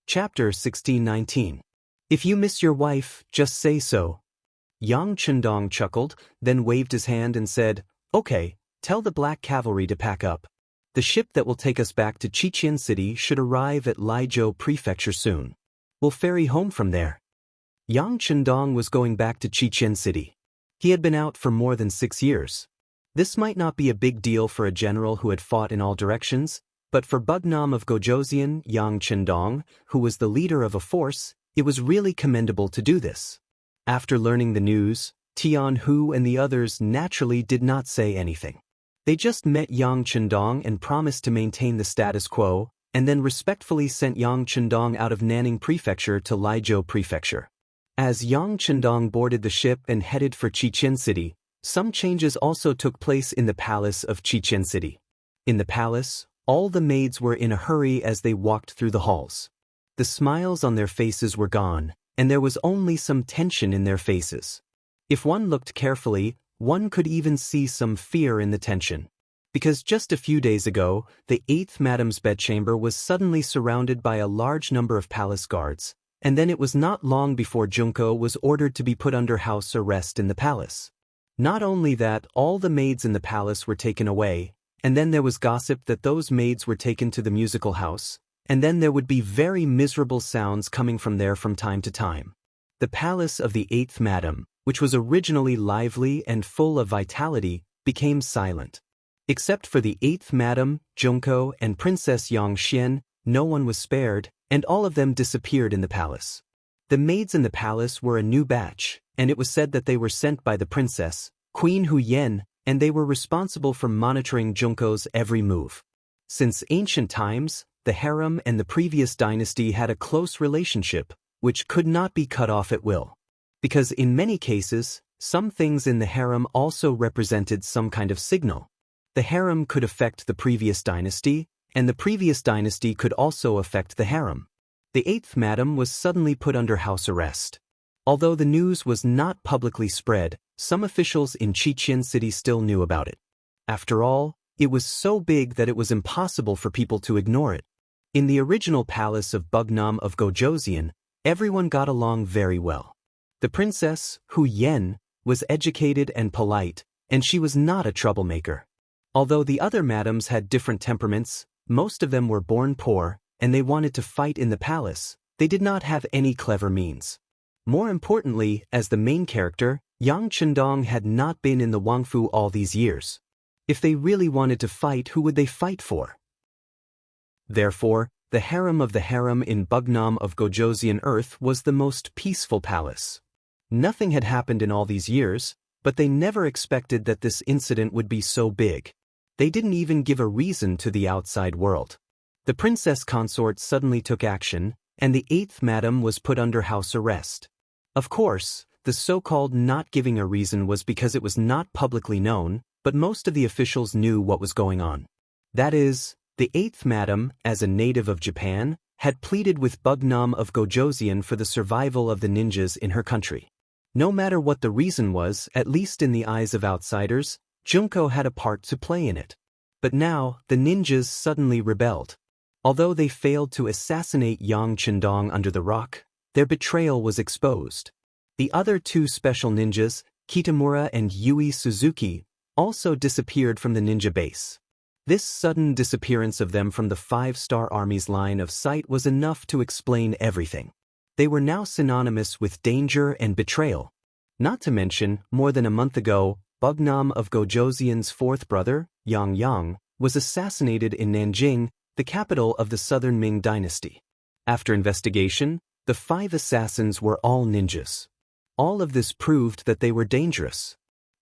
Chapter 1619. If you miss your wife, just say so. Yang Chendong chuckled, then waved his hand and said, "Okay, tell the Black Cavalry to pack up. The ship that will take us back to Xichen City should arrive at Laizhou Prefecture soon. We'll ferry home from there." Yang Chendong was going back to Xichen City. He had been out for more than 6 years. This might not be a big deal for a general who had fought in all directions, but for Bugnam of Gojosian, Yang Chendong, who was the leader of a force, it was really commendable to do this. After learning the news, Tian Hu and the others naturally did not say anything. They just met Yang Chendong and promised to maintain the status quo, and then respectfully sent Yang Chendong out of Nanning Prefecture to Laizhou Prefecture. As Yang Chendong boarded the ship and headed for Xichen City, some changes also took place in the palace of Xichen City. In the palace, all the maids were in a hurry as they walked through the halls. The smiles on their faces were gone, and there was only some tension in their faces. If one looked carefully, one could even see some fear in the tension. Because just a few days ago, the 8th Madam's bedchamber was suddenly surrounded by a large number of palace guards, and then it was not long before Junko was ordered to be put under house arrest in the palace. Not only that, all the maids in the palace were taken away, and then there was gossip that those maids were taken to the musical house, and then there would be very miserable sounds coming from there from time to time. The palace of the 8th Madam, which was originally lively and full of vitality, became silent. Except for the 8th Madam, Junko, and Princess Yangxian, no one was spared, and all of them disappeared in the palace. The maids in the palace were a new batch, and it was said that they were sent by the princess, Queen Hu Yen, and they were responsible for monitoring Junko's every move. Since ancient times, the harem and the previous dynasty had a close relationship, which could not be cut off at will. Because in many cases, some things in the harem also represented some kind of signal. The harem could affect the previous dynasty, and the previous dynasty could also affect the harem. The 8th Madam was suddenly put under house arrest. Although the news was not publicly spread, some officials in Xichen City still knew about it. After all, it was so big that it was impossible for people to ignore it. In the original palace of Bugnam of Gojosian, everyone got along very well. The princess, Hu Yen, was educated and polite, and she was not a troublemaker. Although the other madams had different temperaments, most of them were born poor, and they wanted to fight in the palace, they did not have any clever means. More importantly, as the main character, Yang Chendong had not been in the Wangfu all these years. If they really wanted to fight, who would they fight for? Therefore, the harem of the harem in Bugnam of Gojosian Earth was the most peaceful palace. Nothing had happened in all these years, but they never expected that this incident would be so big. They didn't even give a reason to the outside world. The princess consort suddenly took action, and the 8th Madam was put under house arrest. Of course, the so-called not giving a reason was because it was not publicly known, but most of the officials knew what was going on. That is, the 8th Madam, as a native of Japan, had pleaded with Bugnam of Gojosian for the survival of the ninjas in her country. No matter what the reason was, at least in the eyes of outsiders, Junko had a part to play in it. But now, the ninjas suddenly rebelled. Although they failed to assassinate Yang Chendong under the rock, their betrayal was exposed. The other 2 special ninjas, Kitamura and Yui Suzuki, also disappeared from the ninja base. This sudden disappearance of them from the 5-star Army's line of sight was enough to explain everything. They were now synonymous with danger and betrayal. Not to mention, more than a month ago, Bugnam of Gojosian's 4th brother, Yang, was assassinated in Nanjing, the capital of the Southern Ming dynasty. After investigation, the 5 assassins were all ninjas. All of this proved that they were dangerous.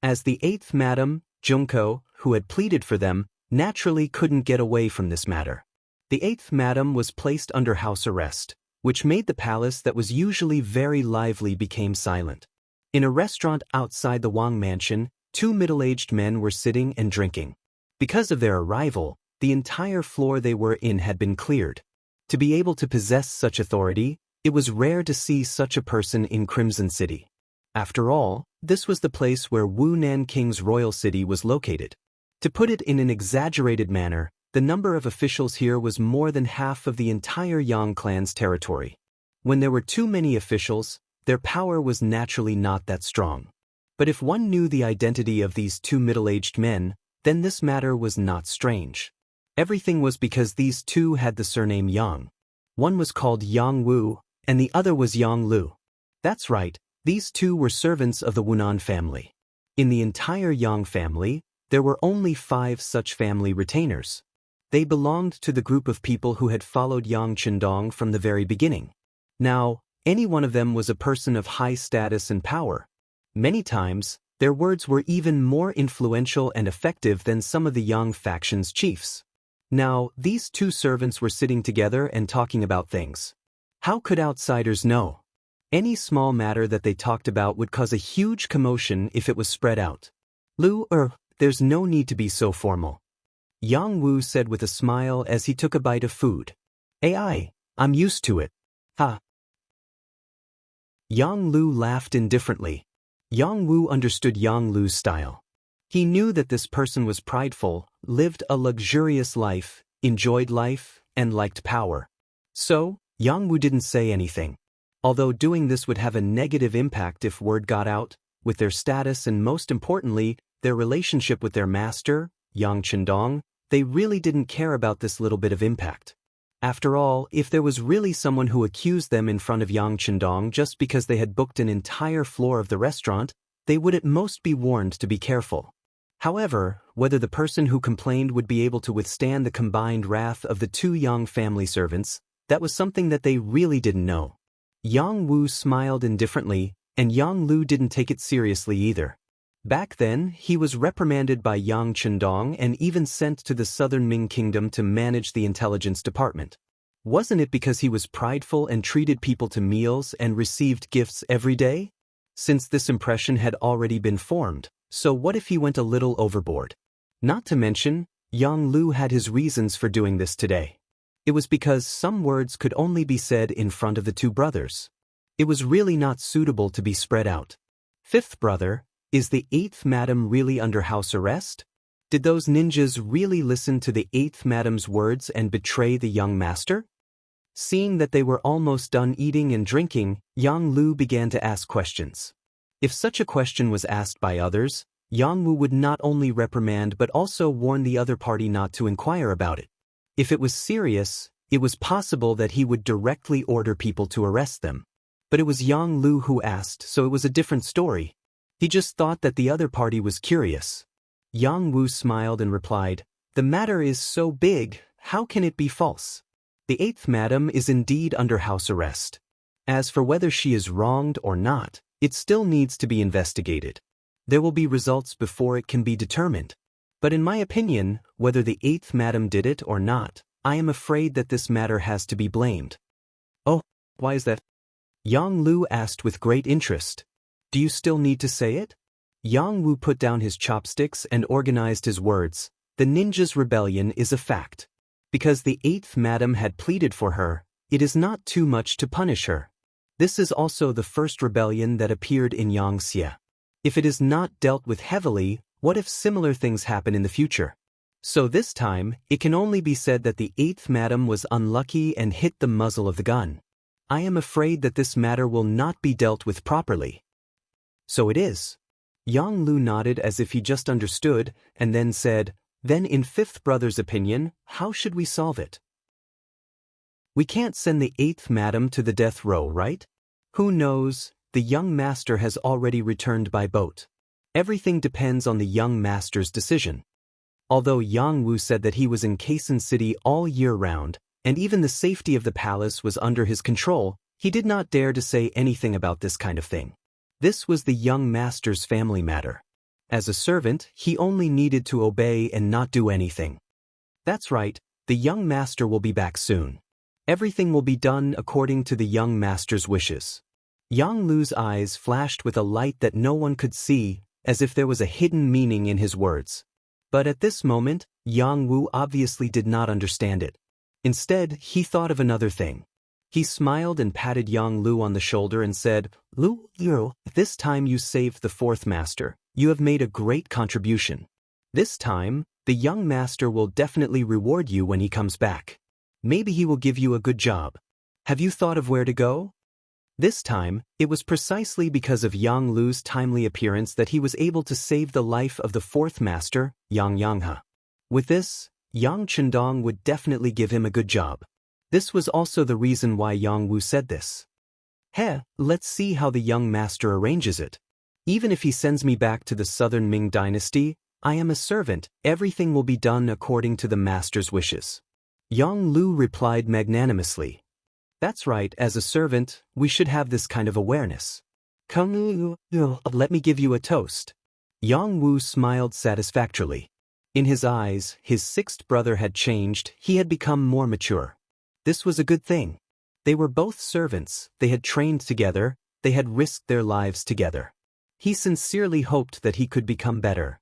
As the 8th Madam, Junko, who had pleaded for them, naturally couldn't get away from this matter. The 8th Madam was placed under house arrest, which made the palace that was usually very lively became silent. In a restaurant outside the Wang mansion, 2 middle-aged men were sitting and drinking. Because of their arrival, the entire floor they were in had been cleared. To be able to possess such authority, it was rare to see such a person in Crimson City. After all, this was the place where Wu Nan King's royal city was located. To put it in an exaggerated manner, The number of officials here was more than half of the entire Yang clan's territory. When there were too many officials, their power was naturally not that strong. But if one knew the identity of these two middle-aged men, then this matter was not strange. Everything was because these two had the surname Yang. One was called Yang Wu, and the other was Yang Lu. That's right, these two were servants of the Wunan family. In the entire Yang family, there were only 5 such family retainers. They belonged to the group of people who had followed Yang Qindong from the very beginning. Now, any one of them was a person of high status and power. Many times, their words were even more influential and effective than some of the Yang faction's chiefs. Now, these two servants were sitting together and talking about things. How could outsiders know? Any small matter that they talked about would cause a huge commotion if it was spread out. There's no need to be so formal. Yang Wu said with a smile as he took a bite of food. I'm used to it. Ha. Yang Lu laughed indifferently. Yang Wu understood Yang Lu's style. He knew that this person was prideful, lived a luxurious life, enjoyed life, and liked power. So, Yang Wu didn't say anything. Although doing this would have a negative impact if word got out, with their status and most importantly, their relationship with their master, Yang Qindong, they really didn't care about this little bit of impact. After all, if there was really someone who accused them in front of Yang Qindong just because they had booked an entire floor of the restaurant, they would at most be warned to be careful. However, whether the person who complained would be able to withstand the combined wrath of the two Yang family servants, that was something that they really didn't know. Yang Wu smiled indifferently, and Yang Lu didn't take it seriously either. Back then, he was reprimanded by Yang Qindong and even sent to the southern Ming kingdom to manage the intelligence department. Wasn't it because he was prideful and treated people to meals and received gifts every day? Since this impression had already been formed, so what if he went a little overboard? Not to mention, Yang Lu had his reasons for doing this today. It was because some words could only be said in front of the two brothers. It was really not suitable to be spread out. Fifth brother, is the 8th madam really under house arrest? Did those ninjas really listen to the 8th madam's words and betray the young master? Seeing that they were almost done eating and drinking, Yang Lu began to ask questions. If such a question was asked by others, Yang Wu would not only reprimand but also warn the other party not to inquire about it. If it was serious, it was possible that he would directly order people to arrest them. But it was Yang Lu who asked, so it was a different story. He just thought that the other party was curious. Yang Wu smiled and replied, "The matter is so big, how can it be false? The 8th madam is indeed under house arrest. As for whether she is wronged or not, it still needs to be investigated. There will be results before it can be determined. But in my opinion, whether the 8th madam did it or not, I am afraid that this matter has to be blamed." "Oh, why is that?" Yang Lu asked with great interest. "Do you still need to say it?" Yang Wu put down his chopsticks and organized his words. "The ninja's rebellion is a fact. Because the 8th madam had pleaded for her, it is not too much to punish her. This is also the first rebellion that appeared in Xianxia. If it is not dealt with heavily, what if similar things happen in the future? So this time, it can only be said that the 8th madam was unlucky and hit the muzzle of the gun. I am afraid that this matter will not be dealt with properly." "So it is." Yang Lu nodded as if he just understood, and then said, "Then in 5th brother's opinion, how should we solve it?" "We can't send the 8th madam to the death row, right? Who knows, the young master has already returned by boat. Everything depends on the young master's decision." Although Yang Wu said that he was in Kaisan City all year round, and even the safety of the palace was under his control, he did not dare to say anything about this kind of thing. This was the young master's family matter. As a servant, he only needed to obey and not do anything. "That's right, the young master will be back soon. Everything will be done according to the young master's wishes." Yang Lu's eyes flashed with a light that no one could see, as if there was a hidden meaning in his words. But at this moment, Yang Wu obviously did not understand it. Instead, he thought of another thing. He smiled and patted Yang Lu on the shoulder and said, "Lu, this time you saved the 4th master. You have made a great contribution. This time, The young master will definitely reward you when he comes back. Maybe he will give you a good job. Have you thought of where to go? This time, it was precisely because of Yang Lu's timely appearance that he was able to save the life of the fourth master, Yang Yanghe. With this, Yang Chendong would definitely give him a good job. This was also the reason why Yang Wu said this. Let's see how the young master arranges it. Even if he sends me back to the southern Ming dynasty, I am a servant, everything will be done according to the master's wishes. Yang Lu replied magnanimously. That's right, as a servant, we should have this kind of awareness. Let me give you a toast. Yang Wu smiled satisfactorily. In his eyes, his sixth brother had changed, he had become more mature. This was a good thing. They were both servants, they had trained together, they had risked their lives together. He sincerely hoped that he could become better.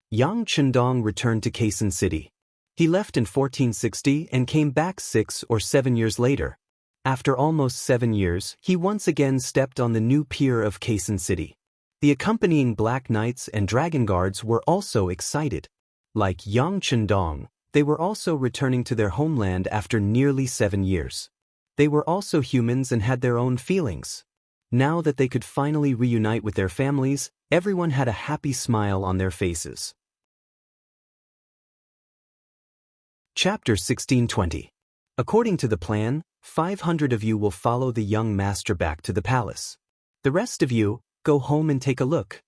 Yang Chendong returned to Kaisan City. He left in 1460 and came back 6 or 7 years later. After almost 7 years, he once again stepped on the new pier of Kaisan City. The accompanying Black Knights and Dragon Guards were also excited. Like Yang Chendong, they were also returning to their homeland after nearly 7 years. They were also humans and had their own feelings. Now that they could finally reunite with their families, everyone had a happy smile on their faces. Chapter 1620. According to the plan, 500 of you will follow the young master back to the palace. The rest of you, go home and take a look.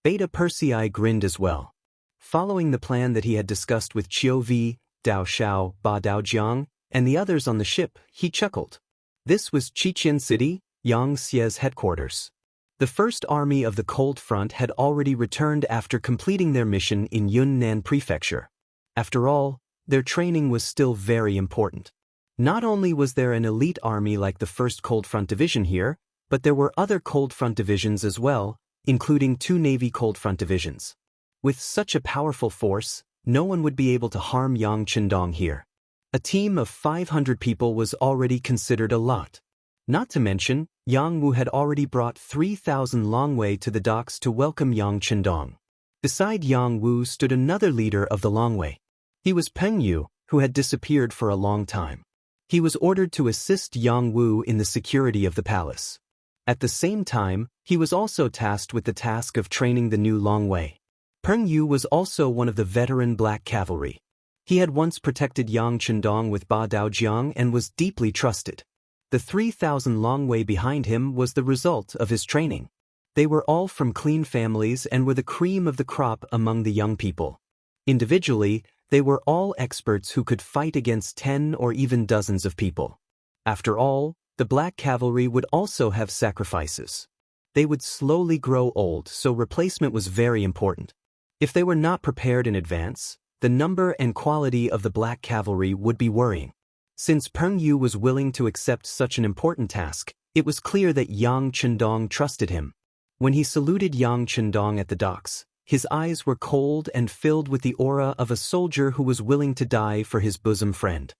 Beta Persei grinned as well. Following the plan that he had discussed with Qiu Vi, Dao Shao, Ba Daojiang, and the others on the ship, he chuckled. This was Qiqian City, Yang Xie's headquarters. The first army of the Cold Front had already returned after completing their mission in Yunnan Prefecture. After all, their training was still very important. Not only was there an elite army like the 1st Cold Front Division here, but there were other Cold Front divisions as well, including 2 Navy Cold Front divisions. With such a powerful force, no one would be able to harm Yang Chendong here. A team of 500 people was already considered a lot. Not to mention, Yang Wu had already brought 3,000 Longwei to the docks to welcome Yang Chendong. Beside Yang Wu stood another leader of the Longwei. He was Peng Yu, who had disappeared for a long time. He was ordered to assist Yang Wu in the security of the palace. At the same time, he was also tasked with the task of training the new Longwei. Peng Yu was also one of the veteran Black Cavalry. He had once protected Yang Chendong with Ba Daojiang and was deeply trusted. The 3,000 Longwei behind him was the result of his training. They were all from clean families and were the cream of the crop among the young people. Individually, they were all experts who could fight against 10 or even dozens of people. After all, the Black Cavalry would also have sacrifices. They would slowly grow old, so replacement was very important. If they were not prepared in advance, the number and quality of the Black Cavalry would be worrying. Since Peng Yu was willing to accept such an important task, it was clear that Yang Chendong trusted him. When he saluted Yang Chendong at the docks, his eyes were cold and filled with the aura of a soldier who was willing to die for his bosom friend.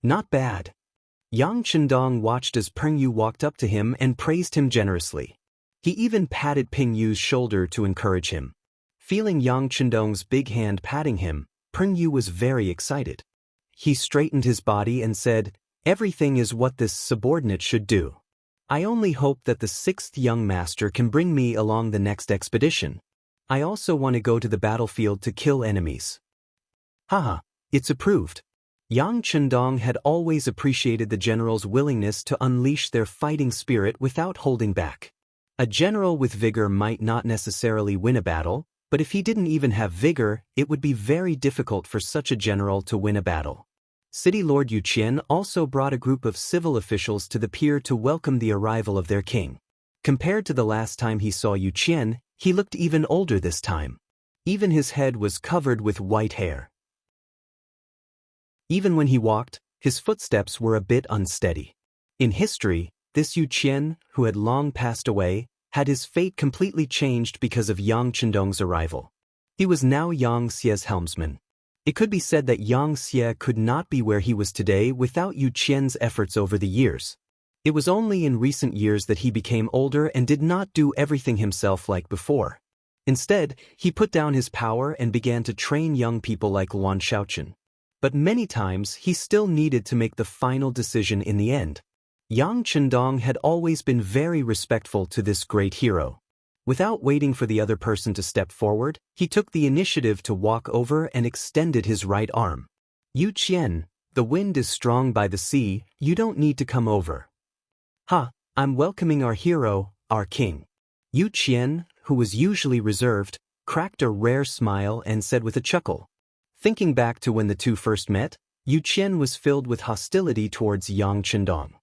Not bad. Yang Chendong watched as Peng Yu walked up to him and praised him generously. He even patted Peng Yu's shoulder to encourage him. Feeling Yang Chendong's big hand patting him, Peng Yu was very excited. He straightened his body and said, "Everything is what this subordinate should do. I only hope that the 6th young master can bring me along the next expedition. I also want to go to the battlefield to kill enemies." Haha, it's approved. Yang Chendong had always appreciated the general's willingness to unleash their fighting spirit without holding back. A general with vigor might not necessarily win a battle, but if he didn't even have vigor, it would be very difficult for such a general to win a battle. City Lord Yu Qian also brought a group of civil officials to the pier to welcome the arrival of their king. Compared to the last time he saw Yu Qian, he looked even older this time. Even his head was covered with white hair. Even when he walked, his footsteps were a bit unsteady. In history, this Yu Qian, who had long passed away, had his fate completely changed because of Yang Chendong's arrival. He was now Yang Xie's helmsman. It could be said that Yang Xie could not be where he was today without Yu Qian's efforts over the years. It was only in recent years that he became older and did not do everything himself like before. Instead, he put down his power and began to train young people like Luan Shaochen. But many times he still needed to make the final decision in the end. Yang Chendong had always been very respectful to this great hero. Without waiting for the other person to step forward, he took the initiative to walk over and extended his right arm. "Yu Qian, the wind is strong by the sea, you don't need to come over. Ha, I'm welcoming our hero, our king." Yu Qian, who was usually reserved, cracked a rare smile and said with a chuckle. Thinking back to when the two first met, Yu Qian was filled with hostility towards Yang Chendong.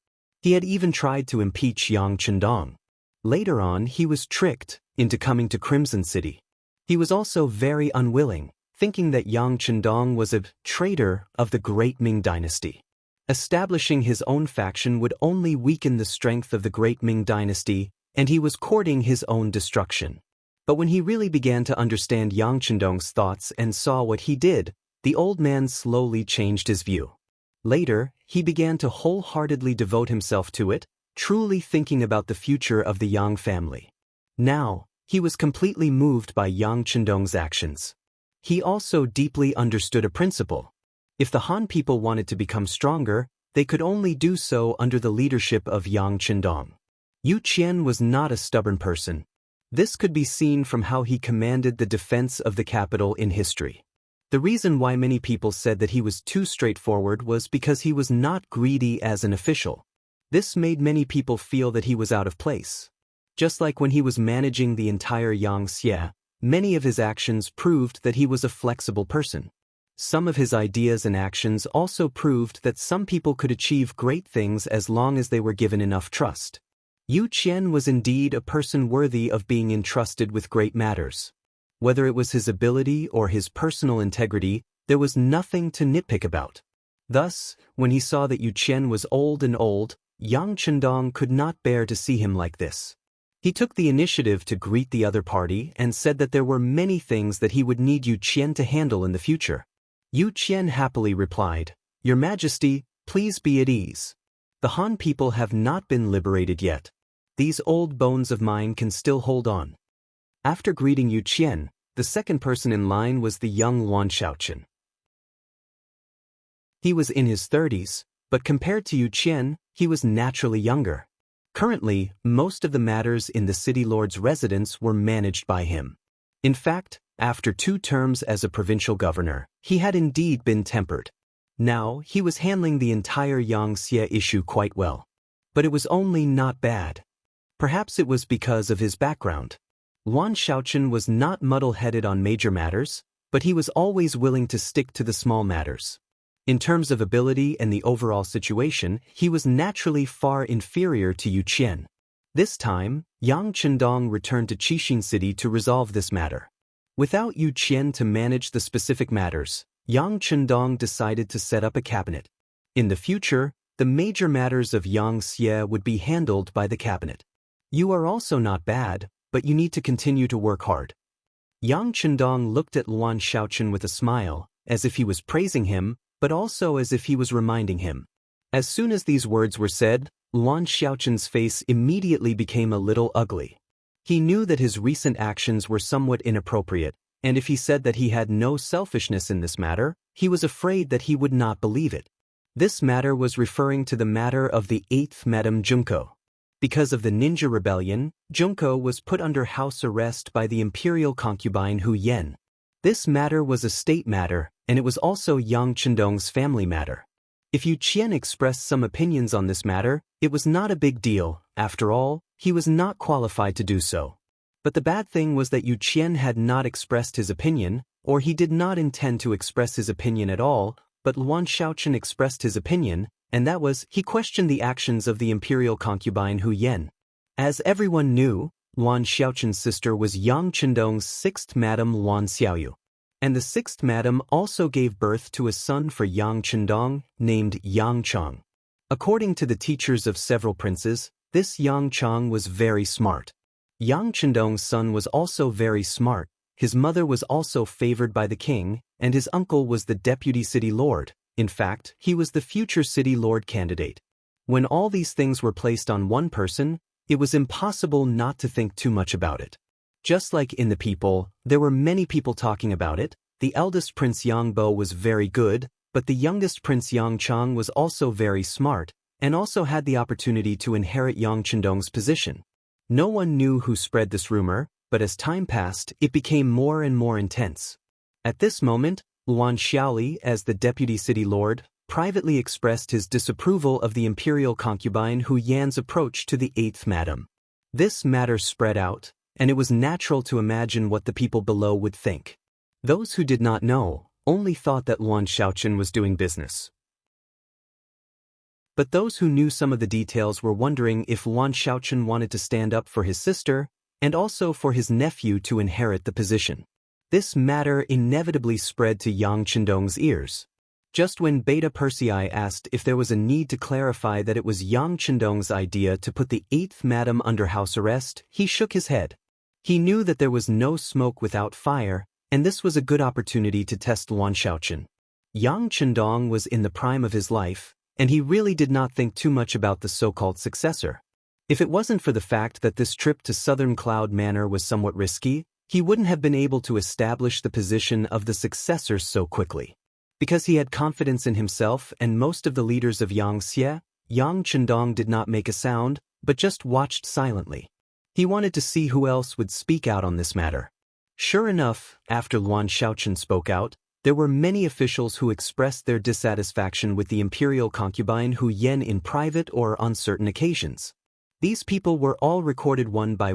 He had even tried to impeach Yang Chendong. Later on, he was tricked into coming to Crimson City. He was also very unwilling, thinking that Yang Chendong was a traitor of the great Ming dynasty. Establishing his own faction would only weaken the strength of the great Ming dynasty, and he was courting his own destruction. But when he really began to understand Yang Chendong's thoughts and saw what he did, the old man slowly changed his view. Later, he began to wholeheartedly devote himself to it, truly thinking about the future of the Yang family. Now, he was completely moved by Yang Chendong's actions. He also deeply understood a principle. If the Han people wanted to become stronger, they could only do so under the leadership of Yang Chendong. Yu Qian was not a stubborn person. This could be seen from how he commanded the defense of the capital in history. The reason why many people said that he was too straightforward was because he was not greedy as an official. This made many people feel that he was out of place. Just like when he was managing the entire Xianxia, many of his actions proved that he was a flexible person. Some of his ideas and actions also proved that some people could achieve great things as long as they were given enough trust. Yu Qian was indeed a person worthy of being entrusted with great matters. Whether it was his ability or his personal integrity, there was nothing to nitpick about. Thus, when he saw that Yu Qian was old and old, Yang Chendong could not bear to see him like this. He took the initiative to greet the other party and said that there were many things that he would need Yu Qian to handle in the future. Yu Qian happily replied, "Your Majesty, please be at ease. The Han people have not been liberated yet. These old bones of mine can still hold on." After greeting Yu Qian, the second person in line was the young Luan Shaochen. He was in his 30s, but compared to Yu Qian, he was naturally younger. Currently, most of the matters in the city lord's residence were managed by him. In fact, after 2 terms as a provincial governor, he had indeed been tempered. Now, he was handling the entire Yangxia issue quite well. But it was only not bad. Perhaps it was because of his background. Luan Shaochen was not muddle-headed on major matters, but he was always willing to stick to the small matters. In terms of ability and the overall situation, he was naturally far inferior to Yu Qian. This time, Yang Chendong returned to Qixing City to resolve this matter. Without Yu Qian to manage the specific matters, Yang Chendong decided to set up a cabinet. In the future, the major matters of Yangxia would be handled by the cabinet. "You are also not bad, but you need to continue to work hard." Yang Chendong looked at Luan Shaochen with a smile, as if he was praising him, but also as if he was reminding him. As soon as these words were said, Luan Shaochen's face immediately became a little ugly. He knew that his recent actions were somewhat inappropriate, and if he said that he had no selfishness in this matter, he was afraid that he would not believe it. This matter was referring to the matter of the 8th Madame Junko. Because of the ninja rebellion, Junko was put under house arrest by the imperial concubine Hu Yen. This matter was a state matter, and it was also Yang Chendong's family matter. If Yu Qian expressed some opinions on this matter, it was not a big deal. After all, he was not qualified to do so. But the bad thing was that Yu Qian had not expressed his opinion, or he did not intend to express his opinion at all, but Luan Shaochen expressed his opinion, and that was, he questioned the actions of the imperial concubine Hu Yen. As everyone knew, Luan Shaochen's sister was Yang Chendong's 6th Madame Luan Xiaoyu. And the 6th Madame also gave birth to a son for Yang Chendong, named Yang Chong. According to the teachers of several princes, this Yang Chong was very smart. Yang Chendong's son was also very smart, his mother was also favored by the king, and his uncle was the deputy city lord. In fact, he was the future city lord candidate. When all these things were placed on one person, it was impossible not to think too much about it. Just like in the people, there were many people talking about it. The eldest Prince Yangbo was very good, but the youngest Prince Yangchang was also very smart, and also had the opportunity to inherit Yang Chendong's position. No one knew who spread this rumor, but as time passed, it became more and more intense. At this moment, Luan Xiaoli, as the deputy city lord, privately expressed his disapproval of the imperial concubine Hu Yan's approach to the 8th madam. This matter spread out, and it was natural to imagine what the people below would think. Those who did not know only thought that Luan Xiaochen was doing business. But those who knew some of the details were wondering if Luan Xiaochen wanted to stand up for his sister, and also for his nephew to inherit the position. This matter inevitably spread to Yang Chendong's ears. Just when Beta Persei asked if there was a need to clarify that it was Yang Chendong's idea to put the 8th madam under house arrest, he shook his head. He knew that there was no smoke without fire, and this was a good opportunity to test Luan Xiaochen. Yang Chendong was in the prime of his life, and he really did not think too much about the so-called successor. If it wasn't for the fact that this trip to Southern Cloud Manor was somewhat risky, he wouldn't have been able to establish the position of the successor so quickly. Because he had confidence in himself and most of the leaders of Yangxia, Yang Chendong did not make a sound, but just watched silently. He wanted to see who else would speak out on this matter. Sure enough, after Luan Xiaochen spoke out, there were many officials who expressed their dissatisfaction with the imperial concubine Hu Yan in private or on certain occasions. These people were all recorded one by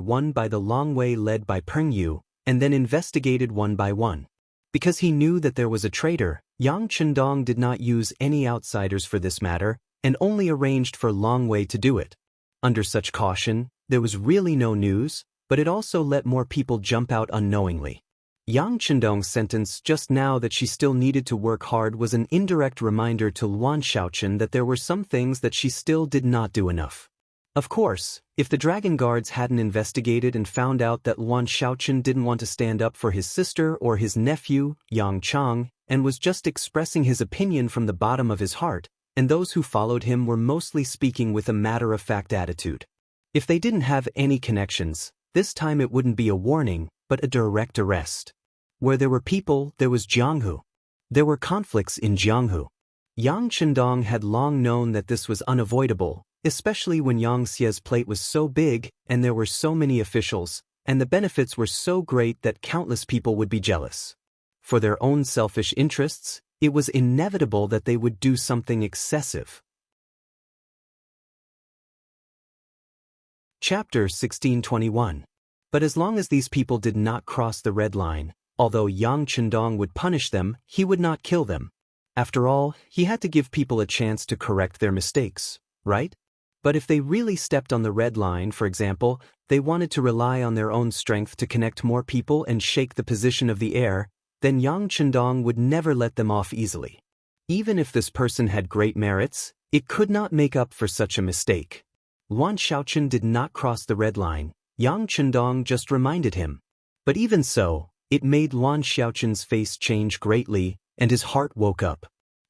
the Long Wei led by Peng Yu, and then investigated one by one. Because he knew that there was a traitor, Yang Chendong did not use any outsiders for this matter, and only arranged for Long Wei to do it. Under such caution, there was really no news, but it also let more people jump out unknowingly. Yang Chendong's sentence just now that she still needed to work hard was an indirect reminder to Luan Xiaochen that there were some things that she still did not do enough. Of course, if the Dragon Guards hadn't investigated and found out that Luan Xiaochen didn't want to stand up for his sister or his nephew, Yang Chang, and was just expressing his opinion from the bottom of his heart, and those who followed him were mostly speaking with a matter-of-fact attitude. If they didn't have any connections, this time it wouldn't be a warning, but a direct arrest. Where there were people, there was Jianghu. There were conflicts in Jianghu. Yang Chendong had long known that this was unavoidable, especially when Yangxia's plate was so big and there were so many officials, and the benefits were so great that countless people would be jealous. For their own selfish interests, it was inevitable that they would do something excessive. Chapter 1621. But as long as these people did not cross the red line, although Yang Chendong would punish them, he would not kill them. After all, he had to give people a chance to correct their mistakes, right? But if they really stepped on the red line, for example, they wanted to rely on their own strength to connect more people and shake the position of the heir, then Yang Chendong would never let them off easily. Even if this person had great merits, it could not make up for such a mistake. Luan Xiaochen did not cross the red line, Yang Chendong just reminded him. But even so, it made Luan Xiaochen's face change greatly, and his heart woke up.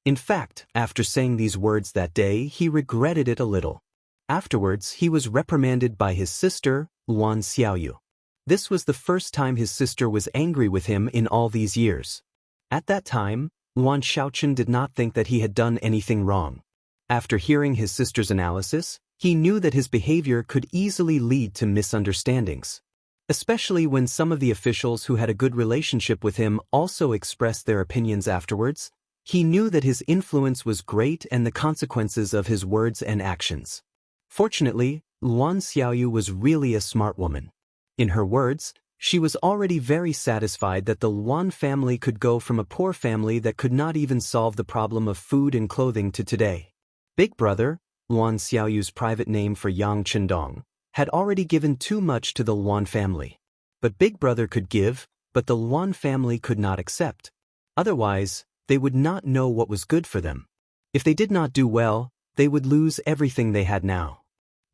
In fact, after saying these words that day, he regretted it a little. Afterwards, he was reprimanded by his sister, Luan Xiaoyu. This was the first time his sister was angry with him in all these years. At that time, Luan Xiaochen did not think that he had done anything wrong. After hearing his sister's analysis, he knew that his behavior could easily lead to misunderstandings. Especially when some of the officials who had a good relationship with him also expressed their opinions afterwards, he knew that his influence was great and the consequences of his words and actions. Fortunately, Luan Xiaoyu was really a smart woman. In her words, she was already very satisfied that the Luan family could go from a poor family that could not even solve the problem of food and clothing to today. Big Brother, Luan Xiaoyu's private name for Yang Chendong, had already given too much to the Luan family. But Big Brother could give, but the Luan family could not accept. Otherwise, they would not know what was good for them. If they did not do well, they would lose everything they had now.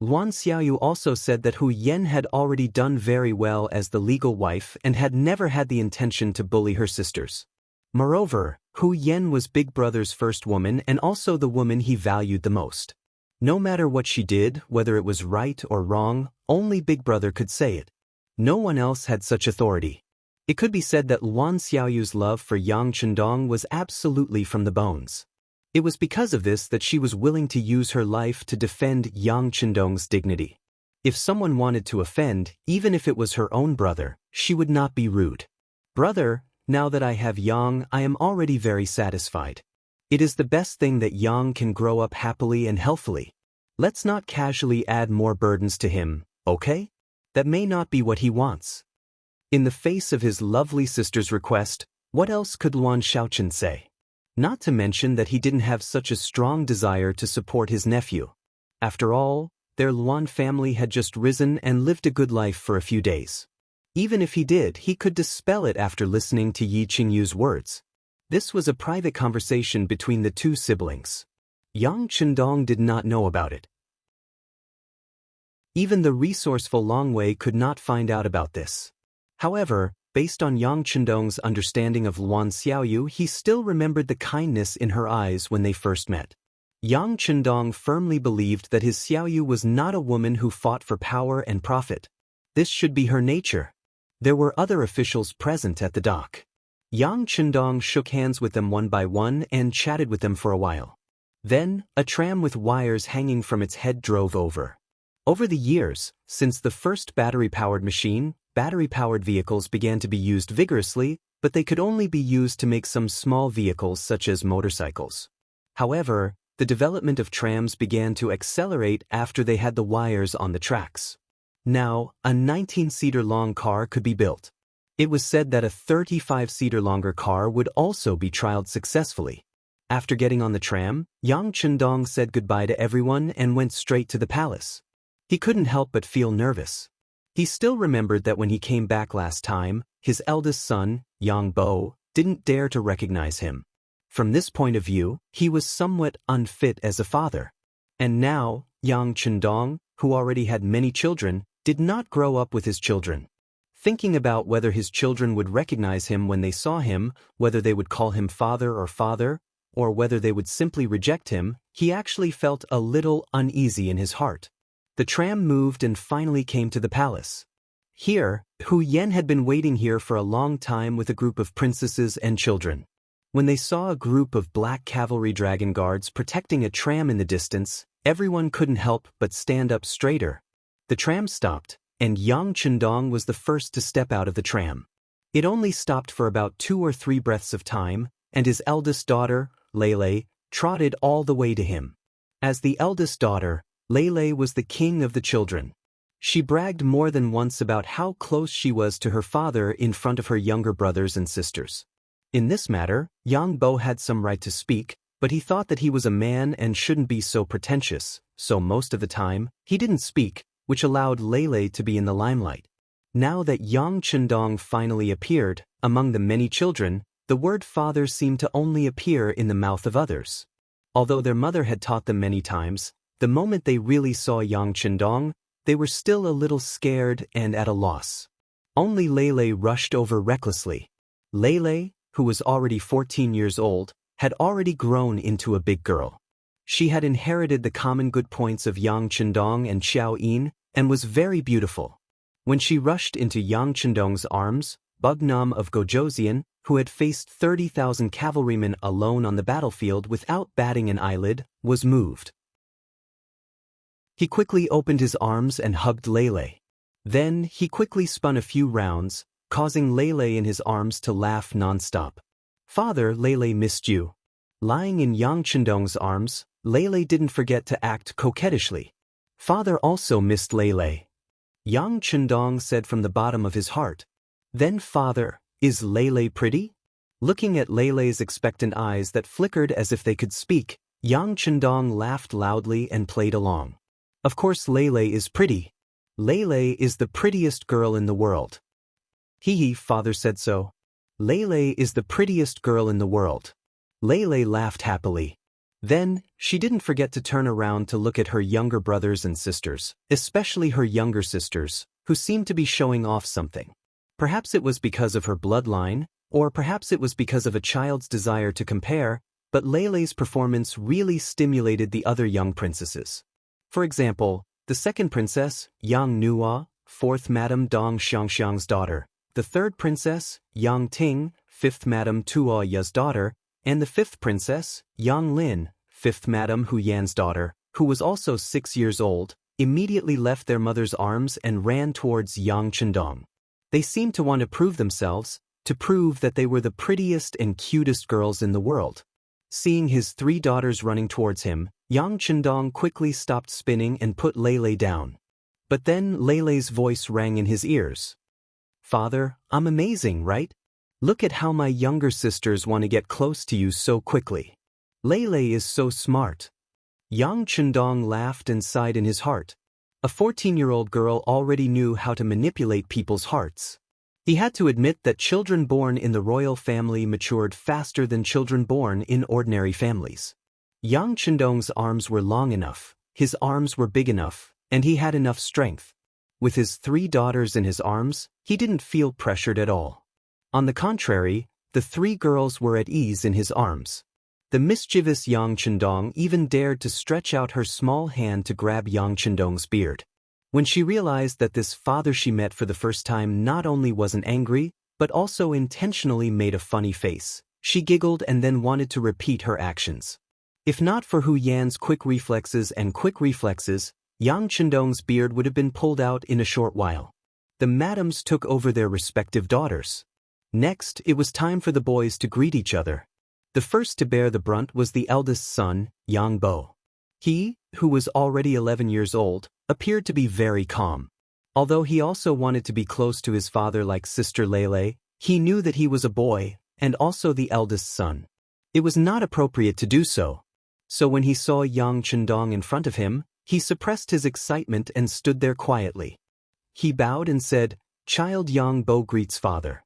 Luan Xiaoyu also said that Hu Yan had already done very well as the legal wife and had never had the intention to bully her sisters. Moreover, Hu Yan was Big Brother's first woman and also the woman he valued the most. No matter what she did, whether it was right or wrong, only Big Brother could say it. No one else had such authority. It could be said that Luan Xiaoyu's love for Yang Chendong was absolutely from the bones. It was because of this that she was willing to use her life to defend Yang Chendong's dignity. If someone wanted to offend, even if it was her own brother, she would not be rude. Brother, now that I have Yang, I am already very satisfied. It is the best thing that Yang can grow up happily and healthily. Let's not casually add more burdens to him, okay? That may not be what he wants. In the face of his lovely sister's request, what else could Luan Xiaochen say? Not to mention that he didn't have such a strong desire to support his nephew. After all, their Luan family had just risen and lived a good life for a few days. Even if he did, he could dispel it after listening to Yi Qingyu's words. This was a private conversation between the two siblings. Yang Chendong did not know about it. Even the resourceful Long Wei could not find out about this. However, based on Yang Chendong's understanding of Luan Xiaoyu, he still remembered the kindness in her eyes when they first met. Yang Chendong firmly believed that his Xiaoyu was not a woman who fought for power and profit. This should be her nature. There were other officials present at the dock. Yang Chendong shook hands with them one by one and chatted with them for a while. Then, a tram with wires hanging from its head drove over. Over the years, since the first battery-powered machine, battery-powered vehicles began to be used vigorously, but they could only be used to make some small vehicles such as motorcycles. However, the development of trams began to accelerate after they had the wires on the tracks. Now, a 19-seater long car could be built. It was said that a 35-seater longer car would also be trialed successfully. After getting on the tram, Yang Chendong said goodbye to everyone and went straight to the palace. He couldn't help but feel nervous. He still remembered that when he came back last time, his eldest son, Yang Bo, didn't dare to recognize him. From this point of view, he was somewhat unfit as a father. And now, Yang Chendong, who already had many children, did not grow up with his children. Thinking about whether his children would recognize him when they saw him, whether they would call him father, or whether they would simply reject him, he actually felt a little uneasy in his heart. The tram moved and finally came to the palace. Here, Hu Yen had been waiting here for a long time with a group of princesses and children. When they saw a group of black cavalry dragon guards protecting a tram in the distance, everyone couldn't help but stand up straighter. The tram stopped, and Yang Chendong was the first to step out of the tram. It only stopped for about 2 or 3 breaths of time, and his eldest daughter, Lei, trotted all the way to him. As the eldest daughter, Lei was the king of the children. She bragged more than once about how close she was to her father in front of her younger brothers and sisters. In this matter, Yang Bo had some right to speak, but he thought that he was a man and shouldn't be so pretentious, so most of the time, he didn't speak, which allowed Lei to be in the limelight. Now that Yang Chendong finally appeared, among the many children, the word father seemed to only appear in the mouth of others. Although their mother had taught them many times, the moment they really saw Yang Chendong, they were still a little scared and at a loss. Only Lei rushed over recklessly. Lei, who was already 14 years old, had already grown into a big girl. She had inherited the common good points of Yang Chendong and Xiao Yin, and was very beautiful. When she rushed into Yang Chendong's arms, Bugnam of Gojoseon, who had faced 30,000 cavalrymen alone on the battlefield without batting an eyelid, was moved. He quickly opened his arms and hugged Lei. Then, he quickly spun a few rounds, causing Lei in his arms to laugh non-stop. Father, Lei missed you. Lying in Yang Chendong's arms, Lei didn't forget to act coquettishly. Father also missed Lei. Yang Chendong said from the bottom of his heart. Then father, is Lei pretty? Looking at Lei's expectant eyes that flickered as if they could speak, Yang Chendong laughed loudly and played along. Of course Lei is pretty. Lei is the prettiest girl in the world. Hee, father said so. Lei is the prettiest girl in the world. Lei laughed happily. Then, she didn't forget to turn around to look at her younger brothers and sisters, especially her younger sisters, who seemed to be showing off something. Perhaps it was because of her bloodline, or perhaps it was because of a child's desire to compare, but Lei's performance really stimulated the other young princesses. For example, the second princess, Yang Nuo, 4th Madame Dong Xiangxiang's daughter, the 3rd Princess, Yang Ting, 5th Madame Tuo Ya's daughter, and the 5th Princess, Wang Lin, 5th Madame Hu Yan's daughter, who was also 6 years old, immediately left their mother's arms and ran towards Yang Chendong. They seemed to want to prove themselves, to prove that they were the prettiest and cutest girls in the world. Seeing his 3 daughters running towards him, Yang Chendong quickly stopped spinning and put Lei down. But then Lei's voice rang in his ears. "Father, I'm amazing, right? Look at how my younger sisters want to get close to you so quickly. Lei is so smart." Yang Chendong laughed and sighed in his heart. A 14-year-old girl already knew how to manipulate people's hearts. He had to admit that children born in the royal family matured faster than children born in ordinary families. Yang Chendong's arms were long enough, his arms were big enough, and he had enough strength. With his 3 daughters in his arms, he didn't feel pressured at all. On the contrary, the 3 girls were at ease in his arms. The mischievous Yang Chendong even dared to stretch out her small hand to grab Yang Chendong's beard. When she realized that this father she met for the first time not only wasn't angry, but also intentionally made a funny face, she giggled and then wanted to repeat her actions. If not for Hu Yan's quick reflexes, Yang Chendong's beard would have been pulled out in a short while. The madams took over their respective daughters. Next, it was time for the boys to greet each other. The first to bear the brunt was the eldest son, Yang Bo. He, who was already 11 years old, appeared to be very calm. Although he also wanted to be close to his father like sister Lei, he knew that he was a boy, and also the eldest son. It was not appropriate to do so. So when he saw Yang Chendong in front of him, he suppressed his excitement and stood there quietly. He bowed and said, "Child Yang Bo greets father."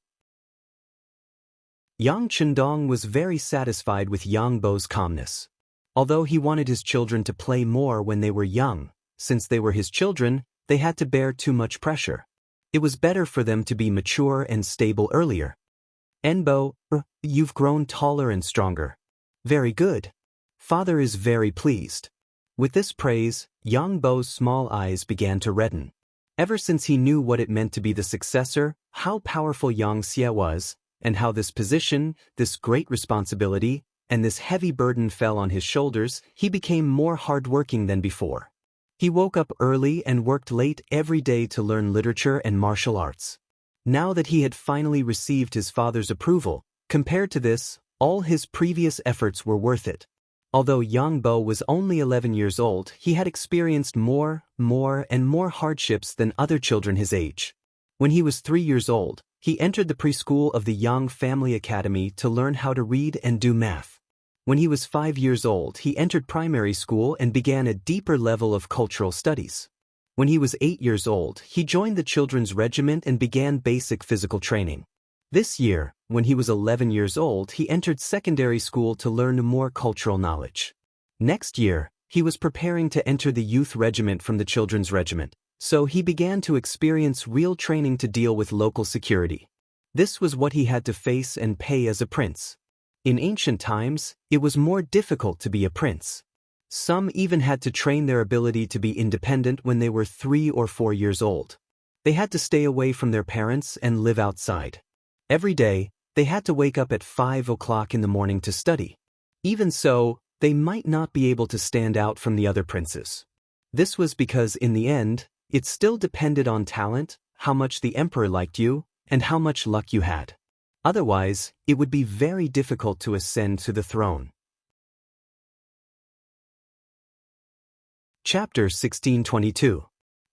Yang Chendong was very satisfied with Yang Bo's calmness. Although he wanted his children to play more when they were young, since they were his children, they had to bear too much pressure. It was better for them to be mature and stable earlier. "Enbo, you've grown taller and stronger. Very good. Father is very pleased." With this praise, Yang Bo's small eyes began to redden. Ever since he knew what it meant to be the successor, how powerful Xianxia was, and how this position, this great responsibility, and this heavy burden fell on his shoulders, he became more hardworking than before. He woke up early and worked late every day to learn literature and martial arts. Now that he had finally received his father's approval, compared to this, all his previous efforts were worth it. Although Yang Bo was only 11 years old, he had experienced more hardships than other children his age. When he was 3 years old, he entered the preschool of the Yang Family Academy to learn how to read and do math. When he was 5 years old, he entered primary school and began a deeper level of cultural studies. When he was 8 years old, he joined the children's regiment and began basic physical training. This year, when he was 11 years old, he entered secondary school to learn more cultural knowledge. Next year, he was preparing to enter the youth regiment from the children's regiment, so he began to experience real training to deal with local security. This was what he had to face and pay as a prince. In ancient times, it was more difficult to be a prince. Some even had to train their ability to be independent when they were 3 or 4 years old. They had to stay away from their parents and live outside. Every day, they had to wake up at 5 o'clock in the morning to study. Even so, they might not be able to stand out from the other princes. This was because in the end, it still depended on talent, how much the emperor liked you, and how much luck you had. Otherwise, it would be very difficult to ascend to the throne. Chapter 1622.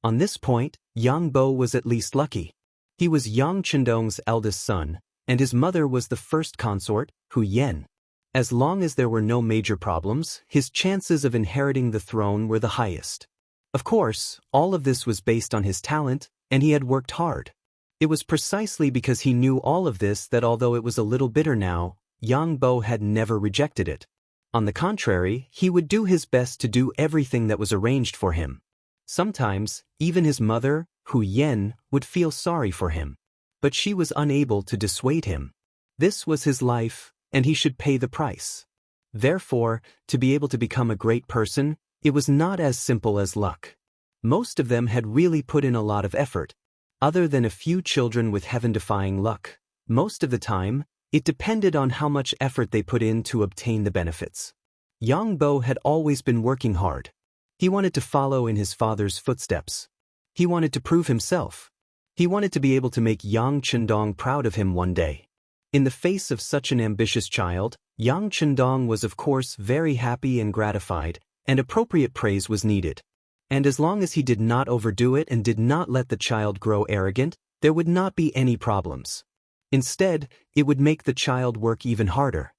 On this point, Yang Bo was at least lucky. He was Yang Chendong's eldest son, and his mother was the first consort, Hu Yan. As long as there were no major problems, his chances of inheriting the throne were the highest. Of course, all of this was based on his talent, and he had worked hard. It was precisely because he knew all of this that although it was a little bitter now, Yang Bo had never rejected it. On the contrary, he would do his best to do everything that was arranged for him. Sometimes, even his mother, Hu Yan, would feel sorry for him. But she was unable to dissuade him. This was his life, and he should pay the price. Therefore, to be able to become a great person, it was not as simple as luck. Most of them had really put in a lot of effort, Other than a few children with heaven-defying luck, most of the time, it depended on how much effort they put in to obtain the benefits. Yang Bo had always been working hard. He wanted to follow in his father's footsteps. He wanted to prove himself. He wanted to be able to make Yang Chendong proud of him one day. In the face of such an ambitious child, Yang Chendong was of course very happy and gratified, and appropriate praise was needed. And as long as he did not overdo it and did not let the child grow arrogant, there would not be any problems. Instead, it would make the child work even harder.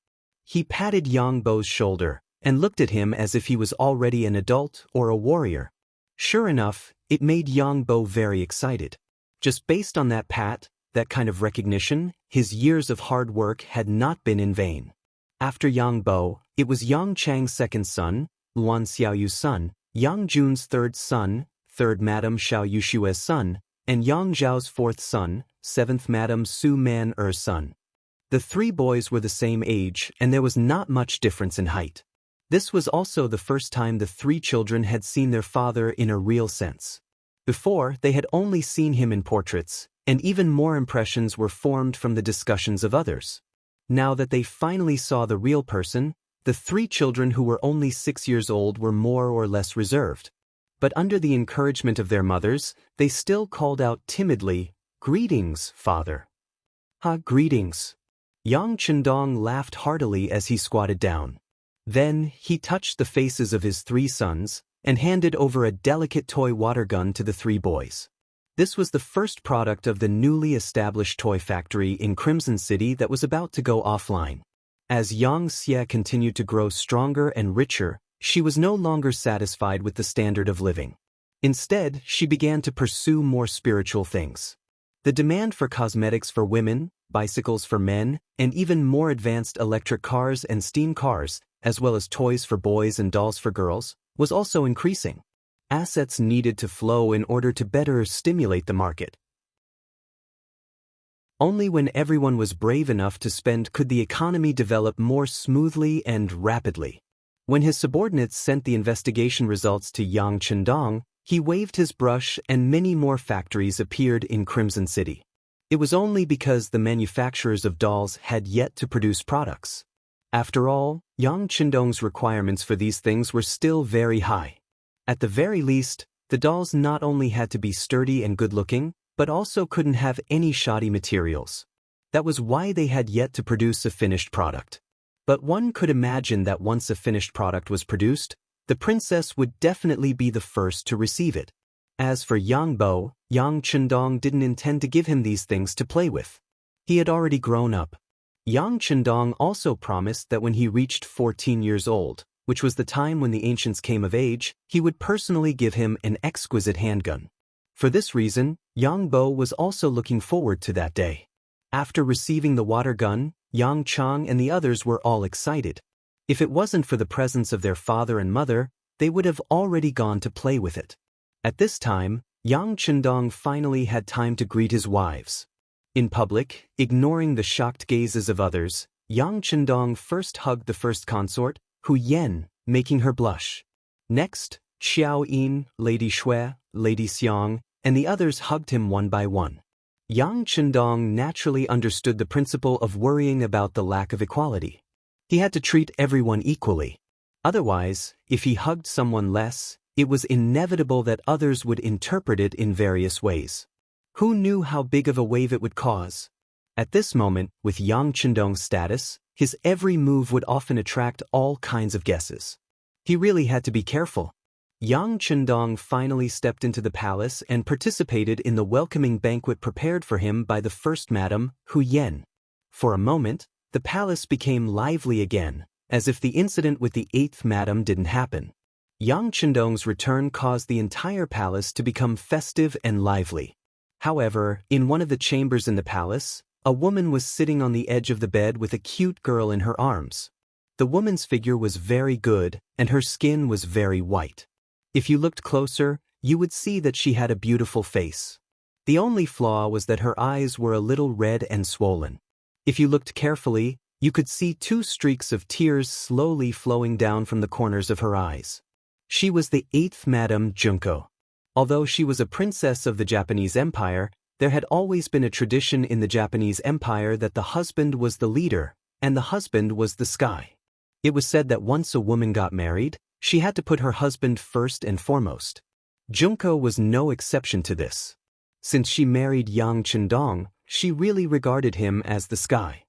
He patted Yang Bo's shoulder and looked at him as if he was already an adult or a warrior. Sure enough, it made Yang Bo very excited. Just based on that pat, that kind of recognition, his years of hard work had not been in vain. After Yang Bo, it was Yang Chang's second son, Luan Xiaoyu's son, Yang Jun's third son, third Madam Xiao Yushue's son, and Yang Zhao's fourth son, seventh Madam Su Man-er's son. The three boys were the same age, and there was not much difference in height. This was also the first time the three children had seen their father in a real sense. Before, they had only seen him in portraits, and even more impressions were formed from the discussions of others. Now that they finally saw the real person, the three children who were only 6 years old were more or less reserved. But under the encouragement of their mothers, they still called out timidly, "Greetings, father." Greetings." Yang Chendong laughed heartily as he squatted down. Then, he touched the faces of his three sons, and handed over a delicate toy water gun to the three boys. This was the first product of the newly established toy factory in Crimson City that was about to go offline. As Yang Xie continued to grow stronger and richer, she was no longer satisfied with the standard of living. Instead, she began to pursue more spiritual things. The demand for cosmetics for women, bicycles for men, and even more advanced electric cars and steam cars, as well as toys for boys and dolls for girls, was also increasing. Assets needed to flow in order to better stimulate the market. Only when everyone was brave enough to spend could the economy develop more smoothly and rapidly. When his subordinates sent the investigation results to Yang Chendong, he waved his brush and many more factories appeared in Crimson City. It was only because the manufacturers of dolls had yet to produce products. After all, Yang Chendong's requirements for these things were still very high. At the very least, the dolls not only had to be sturdy and good-looking, but also couldn't have any shoddy materials. That was why they had yet to produce a finished product. But one could imagine that once a finished product was produced, the princess would definitely be the first to receive it. As for Yang Bo, Yang Chendong didn't intend to give him these things to play with. He had already grown up. Yang Chendong also promised that when he reached 14 years old, which was the time when the ancients came of age, he would personally give him an exquisite handgun. For this reason, Yang Bo was also looking forward to that day. After receiving the water gun, Yang Chang and the others were all excited. If it wasn't for the presence of their father and mother, they would have already gone to play with it. At this time, Yang Chendong finally had time to greet his wives. In public, ignoring the shocked gazes of others, Yang Chendong first hugged the first consort, Hu Yen, making her blush. Next, Xiao Yin, Lady Shui, Lady Xiang, and the others hugged him one by one. Yang Chendong naturally understood the principle of worrying about the lack of equality. He had to treat everyone equally. Otherwise, if he hugged someone less, it was inevitable that others would interpret it in various ways. Who knew how big of a wave it would cause? At this moment, with Yang Chendong's status, his every move would often attract all kinds of guesses. He really had to be careful. Yang Chendong finally stepped into the palace and participated in the welcoming banquet prepared for him by the first Madam, Hu Yen. For a moment, the palace became lively again, as if the incident with the 8th Madam didn't happen. Yang Chendong's return caused the entire palace to become festive and lively. However, in one of the chambers in the palace, a woman was sitting on the edge of the bed with a cute girl in her arms. The woman's figure was very good, and her skin was very white. If you looked closer, you would see that she had a beautiful face. The only flaw was that her eyes were a little red and swollen. If you looked carefully, you could see 2 streaks of tears slowly flowing down from the corners of her eyes. She was the 8th Madam Junko. Although she was a princess of the Japanese Empire, There had always been a tradition in the Japanese empire that the husband was the leader, and the husband was the sky. It was said that once a woman got married, she had to put her husband first and foremost. Junko was no exception to this. Since she married Yang Chendong, she really regarded him as the sky.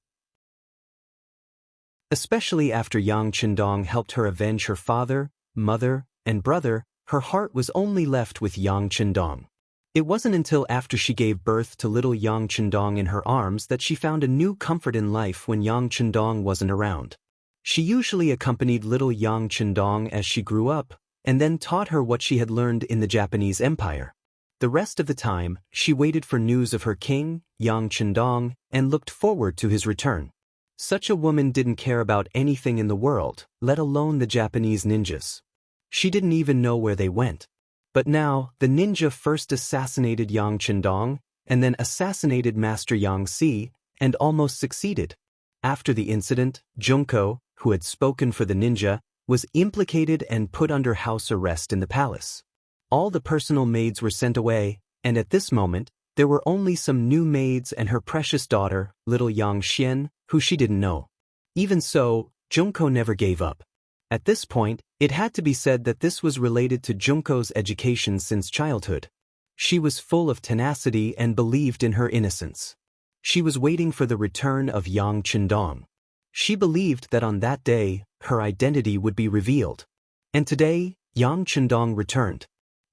Especially after Yang Chendong helped her avenge her father, mother, and brother, her heart was only left with Yang Chendong. It wasn't until after she gave birth to little Yang Chendong in her arms that she found a new comfort in life when Yang Chendong wasn't around. She usually accompanied little Yang Chendong as she grew up, and then taught her what she had learned in the Japanese Empire. The rest of the time, she waited for news of her king, Yang Chendong, and looked forward to his return. Such a woman didn't care about anything in the world, let alone the Japanese ninjas. She didn't even know where they went. But now, the ninja first assassinated Yang Chendong, and then assassinated Master Yang Si, and almost succeeded. After the incident, Junko, who had spoken for the ninja, was implicated and put under house arrest in the palace. All the personal maids were sent away, and at this moment, there were only some new maids and her precious daughter, little Yang Xian, who she didn't know. Even so, Junko never gave up. At this point, it had to be said that this was related to Junko's education since childhood. She was full of tenacity and believed in her innocence. She was waiting for the return of Yang Chendong. She believed that on that day, her identity would be revealed. And today, Yang Chendong returned.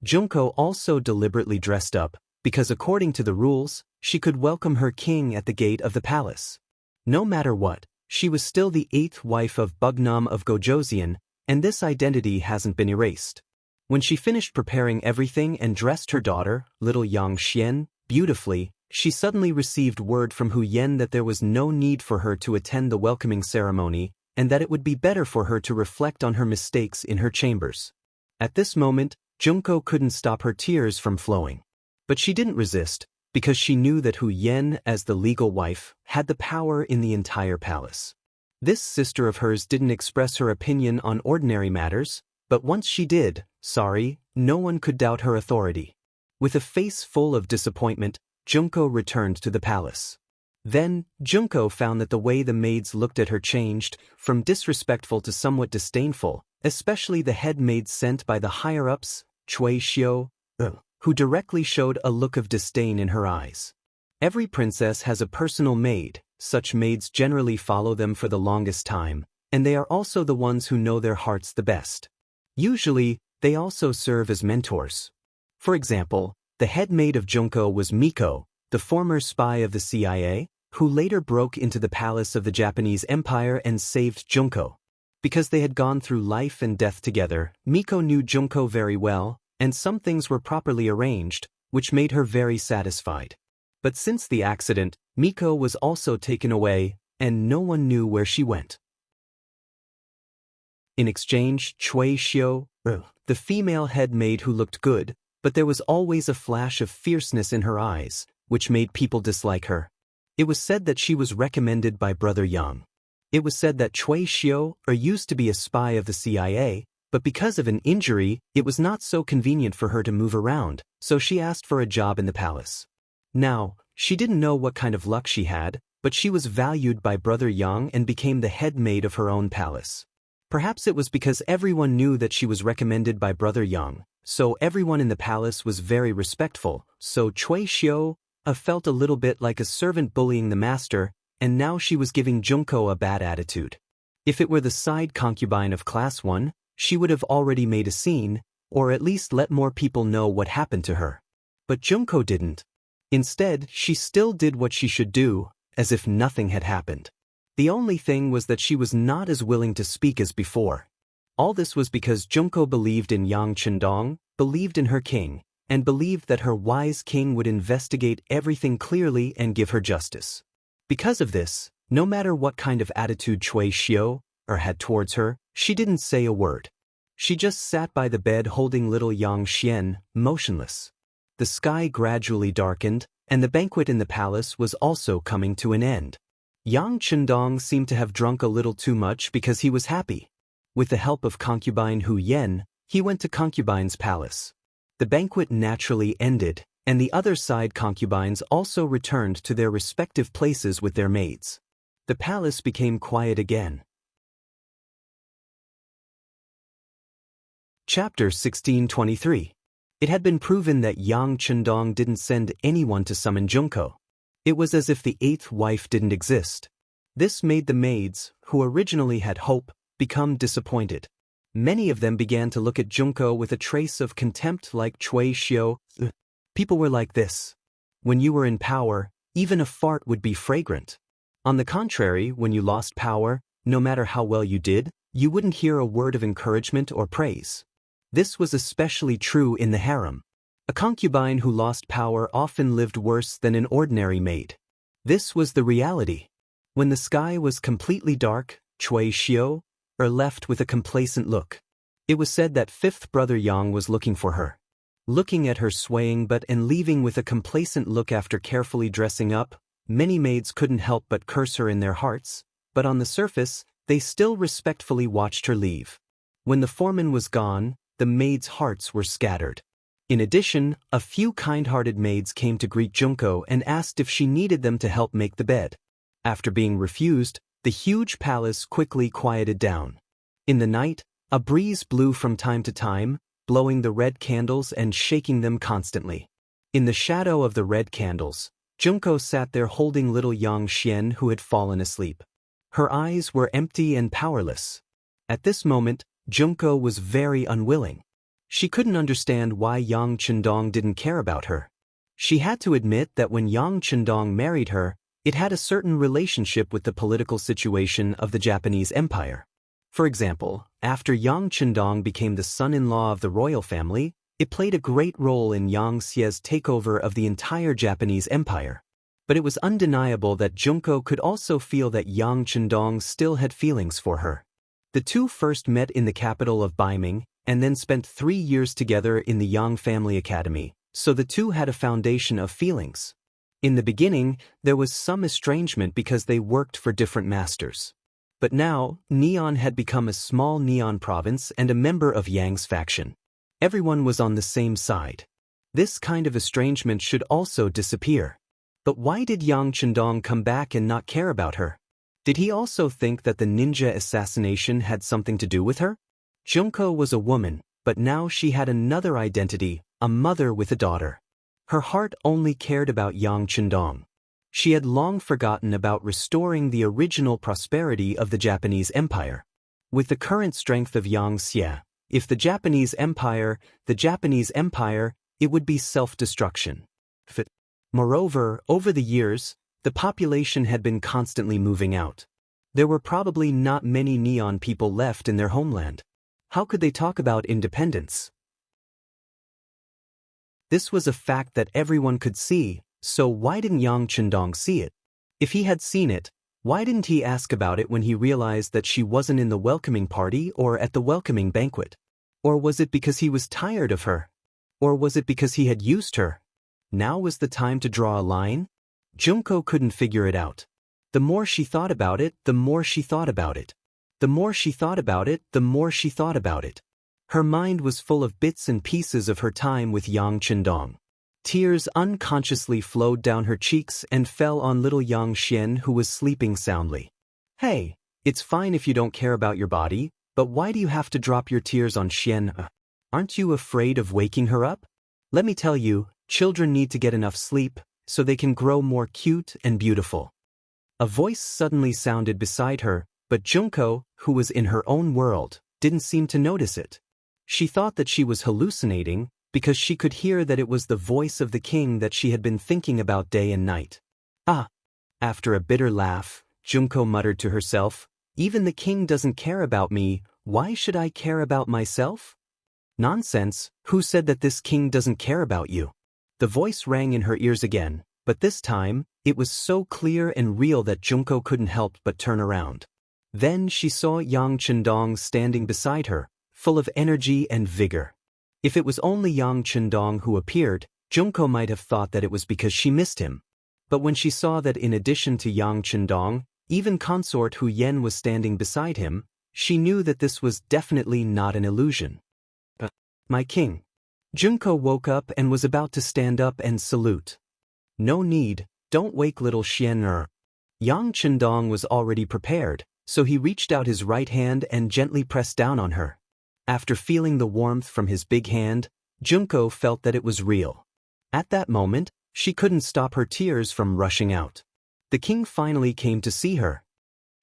Junko also deliberately dressed up, because according to the rules, she could welcome her king at the gate of the palace. No matter what, she was still the 8th wife of Bugnam of Gojoseon, and this identity hasn't been erased. When she finished preparing everything and dressed her daughter, little Yang Xian, beautifully, she suddenly received word from Hu Yen that there was no need for her to attend the welcoming ceremony, and that it would be better for her to reflect on her mistakes in her chambers. At this moment, Junko couldn't stop her tears from flowing. But she didn't resist, because she knew that Hu Yen, as the legal wife, had the power in the entire palace. This sister of hers didn't express her opinion on ordinary matters, but once she did, no one could doubt her authority. With a face full of disappointment, Junko returned to the palace. Then, Junko found that the way the maids looked at her changed, from disrespectful to somewhat disdainful, especially the head maid sent by the higher-ups, Cui Xiu, who directly showed a look of disdain in her eyes. Every princess has a personal maid, such maids generally follow them for the longest time, and they are also the ones who know their hearts the best. Usually, they also serve as mentors. For example, the head maid of Junko was Miko, the former spy of the CIA, who later broke into the palace of the Japanese Empire and saved Junko. Because they had gone through life and death together, Miko knew Junko very well, and some things were properly arranged, which made her very satisfied. But since the accident, Miko was also taken away, and no one knew where she went. In exchange, Cui Xiu, the female head maid who looked good, but there was always a flash of fierceness in her eyes, which made people dislike her. It was said that she was recommended by Brother Yang. It was said that Cui Xiu used to be a spy of the CIA, but because of an injury, it was not so convenient for her to move around, so she asked for a job in the palace. Now, she didn't know what kind of luck she had, but she was valued by Brother Yang and became the head maid of her own palace. Perhaps it was because everyone knew that she was recommended by Brother Yang, so everyone in the palace was very respectful, so Cui Xiu felt a little bit like a servant bullying the master, and now she was giving Junko a bad attitude. If it were the side concubine of Class 1, she would have already made a scene, or at least let more people know what happened to her. But Junko didn't. Instead, she still did what she should do, as if nothing had happened. The only thing was that she was not as willing to speak as before. All this was because Junko believed in Yang Chendong, believed in her king, and believed that her wise king would investigate everything clearly and give her justice. Because of this, no matter what kind of attitude Cui Xiu had towards her, she didn't say a word. She just sat by the bed holding little Yang Xian, motionless. The sky gradually darkened, and the banquet in the palace was also coming to an end. Yang Chendong seemed to have drunk a little too much because he was happy. With the help of concubine Hu Yen, he went to concubine's palace. The banquet naturally ended, and the other side concubines also returned to their respective places with their maids. The palace became quiet again. Chapter 1623. It had been proven that Yang Chendong didn't send anyone to summon Junko. It was as if the eighth wife didn't exist. This made the maids, who originally had hope, become disappointed. Many of them began to look at Junko with a trace of contempt like Cui Xiu. People were like this. When you were in power, even a fart would be fragrant. On the contrary, when you lost power, no matter how well you did, you wouldn't hear a word of encouragement or praise. This was especially true in the harem. A concubine who lost power often lived worse than an ordinary maid. This was the reality. When the sky was completely dark, Cui Xiu left with a complacent look. It was said that fifth brother Yang was looking for her. Looking at her swaying and leaving with a complacent look after carefully dressing up, many maids couldn't help but curse her in their hearts, but on the surface, they still respectfully watched her leave. When the foreman was gone, the maids' hearts were scattered. In addition, a few kind-hearted maids came to greet Junko and asked if she needed them to help make the bed. After being refused, the huge palace quickly quieted down. In the night, a breeze blew from time to time, blowing the red candles and shaking them constantly. In the shadow of the red candles, Junko sat there holding little Yang Xian who had fallen asleep. Her eyes were empty and powerless. At this moment, Junko was very unwilling. She couldn't understand why Yang Chendong didn't care about her. She had to admit that when Yang Chendong married her, it had a certain relationship with the political situation of the Japanese Empire. For example, after Yang Chendong became the son-in-law of the royal family, it played a great role in Yang Xie's takeover of the entire Japanese Empire. But it was undeniable that Junko could also feel that Yang Chendong still had feelings for her. The two first met in the capital of Baiming, and then spent 3 years together in the Yang Family Academy, so the two had a foundation of feelings. In the beginning, there was some estrangement because they worked for different masters. But now, Neon had become a small Neon province and a member of Yang's faction. Everyone was on the same side. This kind of estrangement should also disappear. But why did Yang Chendong come back and not care about her? Did he also think that the ninja assassination had something to do with her? Junko was a woman, but now she had another identity, a mother with a daughter. Her heart only cared about Yang Chendong. She had long forgotten about restoring the original prosperity of the Japanese Empire. With the current strength of Yang Xie, if the Japanese Empire, it would be self-destruction. Moreover, over the years, the population had been constantly moving out. There were probably not many Neon people left in their homeland. How could they talk about independence? This was a fact that everyone could see, so why didn't Yang Chendong see it? If he had seen it, why didn't he ask about it when he realized that she wasn't in the welcoming party or at the welcoming banquet? Or was it because he was tired of her? Or was it because he had used her? Now was the time to draw a line? Junko couldn't figure it out. The more she thought about it, the more she thought about it. The more she thought about it, the more she thought about it. Her mind was full of bits and pieces of her time with Yang Chendong. Tears unconsciously flowed down her cheeks and fell on little Yang Xian who was sleeping soundly. Hey, it's fine if you don't care about your body, but why do you have to drop your tears on Xian? Aren't you afraid of waking her up? Let me tell you, children need to get enough sleep, so they can grow more cute and beautiful. A voice suddenly sounded beside her, but Junko, who was in her own world, didn't seem to notice it. She thought that she was hallucinating, because she could hear that it was the voice of the king that she had been thinking about day and night. Ah! After a bitter laugh, Junko muttered to herself, even the king doesn't care about me, why should I care about myself? Nonsense, who said that this king doesn't care about you? The voice rang in her ears again, but this time, it was so clear and real that Junko couldn't help but turn around. Then she saw Yang Chendong standing beside her, full of energy and vigor. If it was only Yang Chendong who appeared, Junko might have thought that it was because she missed him. But when she saw that in addition to Yang Chendong, even consort Hu Yen was standing beside him, she knew that this was definitely not an illusion. My king. Junko woke up and was about to stand up and salute. No need, don't wake little Xian. Yang Chendong was already prepared, so he reached out his right hand and gently pressed down on her. After feeling the warmth from his big hand, Junko felt that it was real. At that moment, she couldn't stop her tears from rushing out. The king finally came to see her.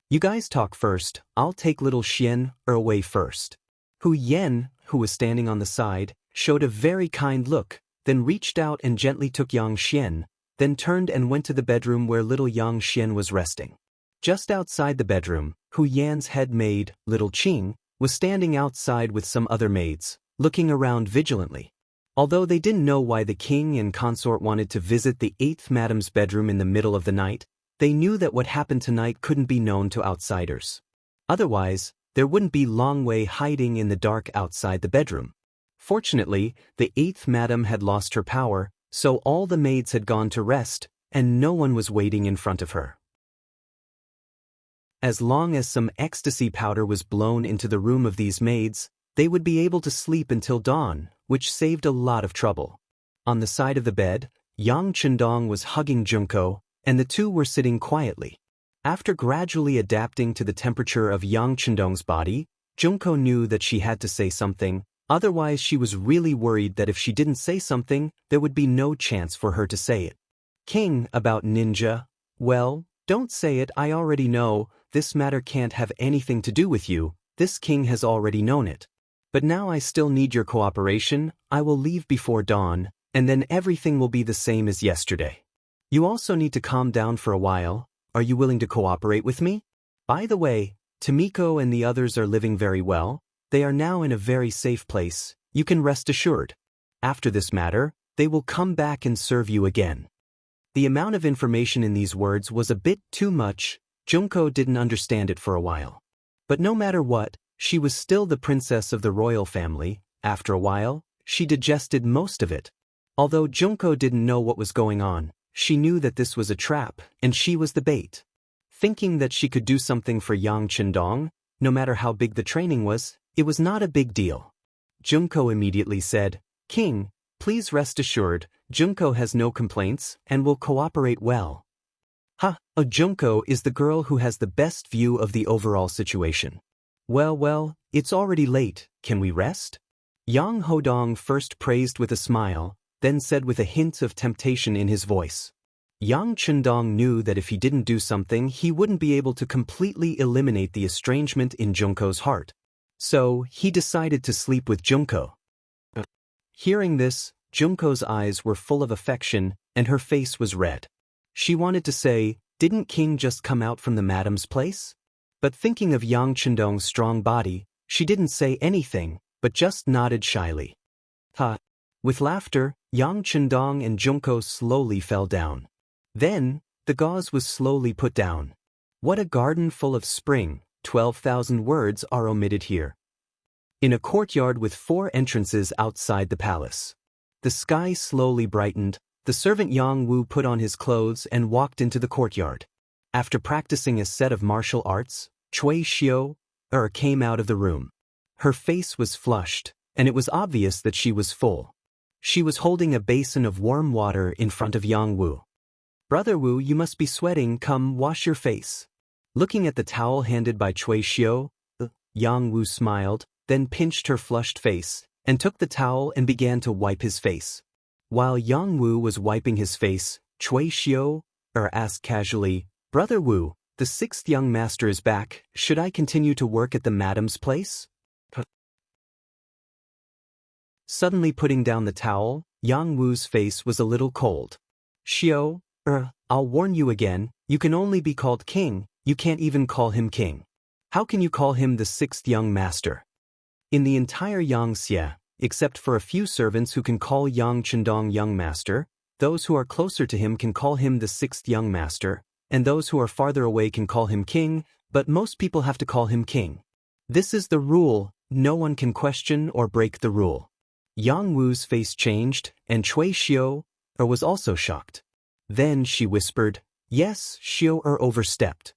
You guys talk first, I'll take little Xian away first. Hu Yen, who was standing on the side, showed a very kind look, then reached out and gently took Yang Xian, then turned and went to the bedroom where little Yang Xian was resting. Just outside the bedroom, Hu Yan's head maid, little Qing, was standing outside with some other maids, looking around vigilantly. Although they didn't know why the king and consort wanted to visit the 8th madam's bedroom in the middle of the night, they knew that what happened tonight couldn't be known to outsiders. Otherwise, there wouldn't be Long Wei hiding in the dark outside the bedroom. Fortunately, the 8th madam had lost her power, so all the maids had gone to rest, and no one was waiting in front of her. As long as some ecstasy powder was blown into the room of these maids, they would be able to sleep until dawn, which saved a lot of trouble. On the side of the bed, Yang Chendong was hugging Junko, and the two were sitting quietly. After gradually adapting to the temperature of Yang Chendong's body, Junko knew that she had to say something, otherwise she was really worried that if she didn't say something, there would be no chance for her to say it. King, about ninja, well, don't say it, I already know, this matter can't have anything to do with you, this king has already known it. But now I still need your cooperation, I will leave before dawn, and then everything will be the same as yesterday. You also need to calm down for a while, are you willing to cooperate with me? By the way, Tomiko and the others are living very well, they are now in a very safe place, you can rest assured. After this matter, they will come back and serve you again. The amount of information in these words was a bit too much, Junko didn't understand it for a while. But no matter what, she was still the princess of the royal family, after a while, she digested most of it. Although Junko didn't know what was going on, she knew that this was a trap, and she was the bait. Thinking that she could do something for Yang Chendong, no matter how big the training was, it was not a big deal. Junko immediately said, King, please rest assured, Junko has no complaints and will cooperate well. Junko is the girl who has the best view of the overall situation. Well, it's already late, can we rest? Yang Hodong first praised with a smile, then said with a hint of temptation in his voice. Yang Chendong knew that if he didn't do something he wouldn't be able to completely eliminate the estrangement in Junko's heart. So, he decided to sleep with Junko. Hearing this, Junko's eyes were full of affection, and her face was red. She wanted to say, didn't King just come out from the madam's place? But thinking of Yang Chendong's strong body, she didn't say anything, but just nodded shyly. With laughter, Yang Chendong and Junko slowly fell down. Then, the gauze was slowly put down. What a garden full of spring, 12,000 words are omitted here. In a courtyard with 4 entrances outside the palace. The sky slowly brightened, the servant Yang Wu put on his clothes and walked into the courtyard. After practicing a set of martial arts, Cui Xiu came out of the room. Her face was flushed, and it was obvious that she was full. She was holding a basin of warm water in front of Yang Wu. Brother Wu, you must be sweating, come wash your face. Looking at the towel handed by Cui Xiu, Yang Wu smiled, then pinched her flushed face, and took the towel and began to wipe his face. While Yang Wu was wiping his face, Cui Xiu asked casually, Brother Wu, the 6th young master is back, should I continue to work at the madam's place? Suddenly putting down the towel, Yang Wu's face was a little cold. Xiu, I'll warn you again, you can only be called king, you can't even call him king. How can you call him the 6th young master? In the entire Xianxia, except for a few servants who can call Yang Chendong young master, those who are closer to him can call him the 6th young master, and those who are farther away can call him king, but most people have to call him king. This is the rule, no one can question or break the rule. Yang Wu's face changed, and Cui Xiu was also shocked. Then she whispered, yes, Xiu overstepped.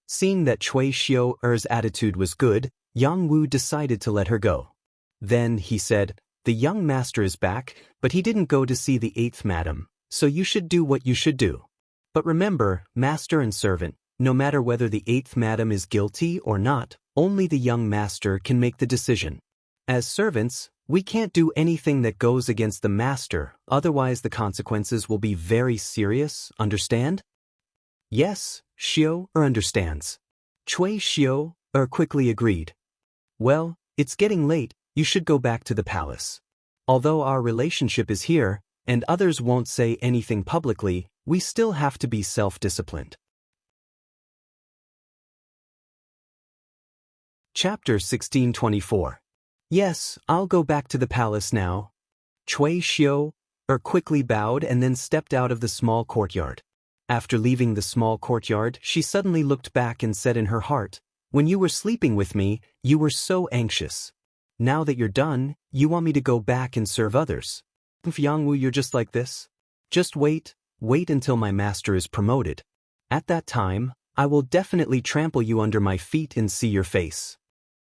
Seeing that Cui Xiu's attitude was good, Yang Wu decided to let her go. Then he said, The young master is back, but he didn't go to see the 8th madam, so you should do what you should do. But remember, master and servant, no matter whether the 8th madam is guilty or not, only the young master can make the decision. As servants, we can't do anything that goes against the master, otherwise the consequences will be very serious, understand? Yes, Xiao understands. Cui Xiao quickly agreed. Well, it's getting late, you should go back to the palace. Although our relationship is here, and others won't say anything publicly, we still have to be self-disciplined. Chapter 1624. Yes, I'll go back to the palace now. Cui Xiao quickly bowed and then stepped out of the small courtyard. After leaving the small courtyard, she suddenly looked back and said in her heart, "When you were sleeping with me, you were so anxious. Now that you're done, you want me to go back and serve others. If Yangwu, you're just like this. Just wait until my master is promoted. At that time, I will definitely trample you under my feet and see your face."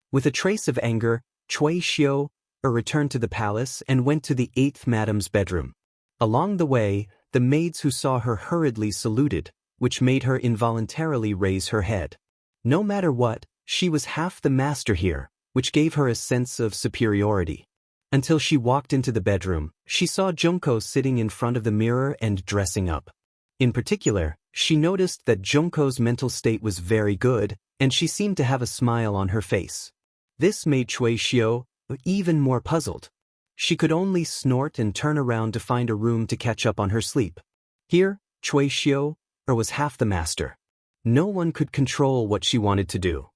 With a trace of anger, Cui Xiao returned to the palace and went to the 8th madam's bedroom. Along the way, the maids who saw her hurriedly saluted, which made her involuntarily raise her head. No matter what, she was half the master here, which gave her a sense of superiority. Until she walked into the bedroom, she saw Junko sitting in front of the mirror and dressing up. In particular, she noticed that Junko's mental state was very good, and she seemed to have a smile on her face. This made Cui Xiao even more puzzled. She could only snort and turn around to find a room to catch up on her sleep. Here, Cui Xiao was half the master. No one could control what she wanted to do.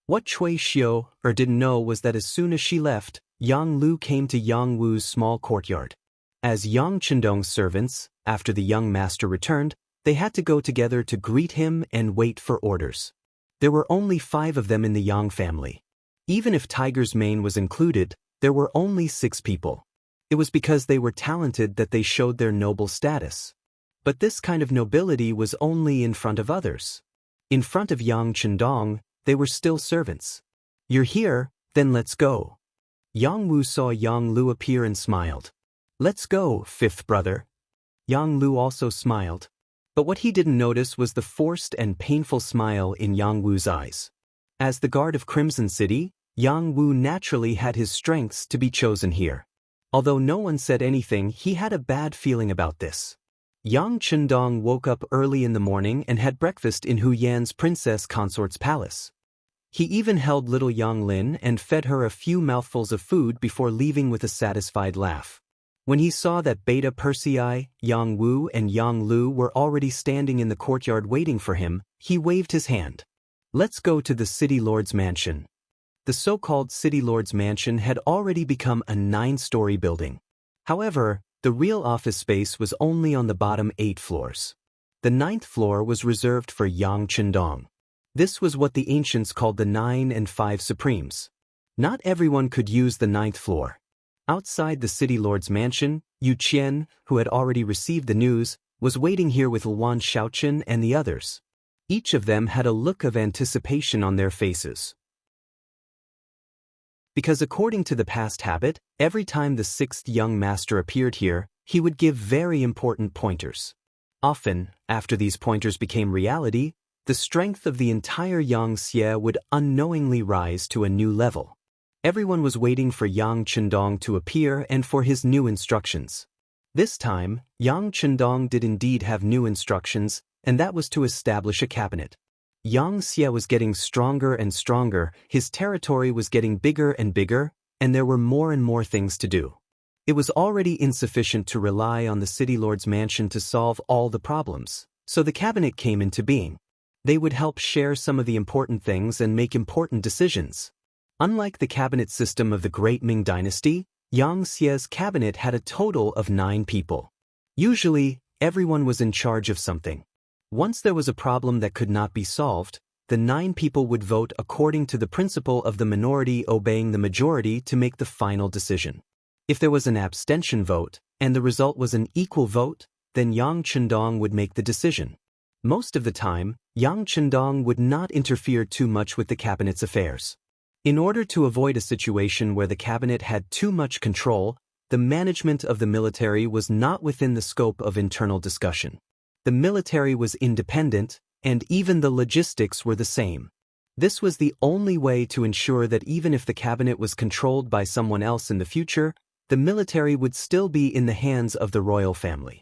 What Cui Xiao didn't know was that as soon as she left, Yang Lu came to Yang Wu's small courtyard. As Yang Chendong's servants, after the young master returned, they had to go together to greet him and wait for orders. There were only 5 of them in the Yang family. Even if Tiger's Mane was included, there were only 6 people. It was because they were talented that they showed their noble status. But this kind of nobility was only in front of others. In front of Yang Chendong, they were still servants. "You're here, then let's go." Yang Wu saw Yang Lu appear and smiled. "Let's go, 5th brother." Yang Lu also smiled. But what he didn't notice was the forced and painful smile in Yang Wu's eyes. As the guard of Crimson City, Yang Wu naturally had his strengths to be chosen here. Although no one said anything, he had a bad feeling about this. Yang Chendong woke up early in the morning and had breakfast in Hu Yan's princess consort's palace. He even held little Yang Lin and fed her a few mouthfuls of food before leaving with a satisfied laugh. When he saw that Beta Persei, Yang Wu and Yang Lu were already standing in the courtyard waiting for him, he waved his hand. "Let's go to the City Lord's mansion." The so-called City Lord's mansion had already become a 9-story building. However, the real office space was only on the bottom 8 floors. The 9th floor was reserved for Yang Chendong. This was what the ancients called the 9 and 5 Supremes. Not everyone could use the 9th floor. Outside the City Lord's mansion, Yu Qian, who had already received the news, was waiting here with Luan Shaochen and the others. Each of them had a look of anticipation on their faces. Because according to the past habit, every time the 6th young master appeared here, he would give very important pointers. Often, after these pointers became reality, the strength of the entire Yang Xie would unknowingly rise to a new level. Everyone was waiting for Yang Chendong to appear and for his new instructions. This time, Yang Chendong did indeed have new instructions, and that was to establish a cabinet. Yang Xie was getting stronger and stronger, his territory was getting bigger and bigger, and there were more and more things to do. It was already insufficient to rely on the City Lord's mansion to solve all the problems, so the cabinet came into being. They would help share some of the important things and make important decisions. Unlike the cabinet system of the Great Ming Dynasty, Yang Xie's cabinet had a total of 9 people. Usually, everyone was in charge of something. Once there was a problem that could not be solved, the 9 people would vote according to the principle of the minority obeying the majority to make the final decision. If there was an abstention vote, and the result was an equal vote, then Yang Chendong would make the decision. Most of the time, Yang Chendong would not interfere too much with the cabinet's affairs. In order to avoid a situation where the cabinet had too much control, the management of the military was not within the scope of internal discussion. The military was independent, and even the logistics were the same. This was the only way to ensure that even if the cabinet was controlled by someone else in the future, the military would still be in the hands of the royal family.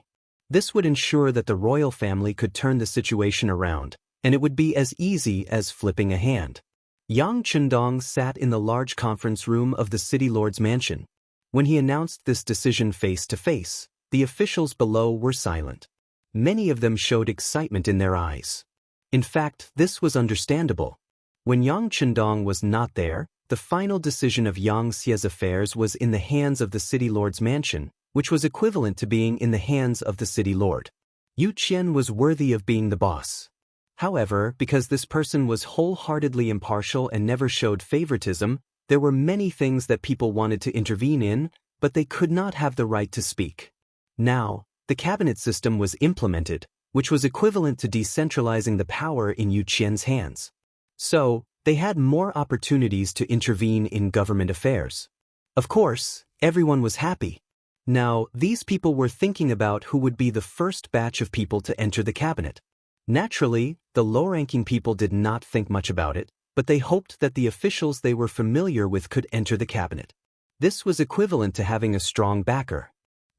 This would ensure that the royal family could turn the situation around, and it would be as easy as flipping a hand. Yang Chendong sat in the large conference room of the city lord's mansion. When he announced this decision face to face, the officials below were silent. Many of them showed excitement in their eyes. In fact, this was understandable. When Yang Chendong was not there, the final decision of Xianxia's affairs was in the hands of the city lord's mansion, which was equivalent to being in the hands of the city lord. Yu Qian was worthy of being the boss. However, because this person was wholeheartedly impartial and never showed favoritism, there were many things that people wanted to intervene in, but they could not have the right to speak. Now, the cabinet system was implemented, which was equivalent to decentralizing the power in Yu Qian's hands. So, they had more opportunities to intervene in government affairs. Of course, everyone was happy. Now, these people were thinking about who would be the first batch of people to enter the cabinet. Naturally, the low-ranking people did not think much about it, but they hoped that the officials they were familiar with could enter the cabinet. This was equivalent to having a strong backer.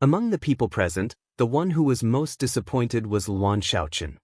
Among the people present, the one who was most disappointed was Luan Shaochen.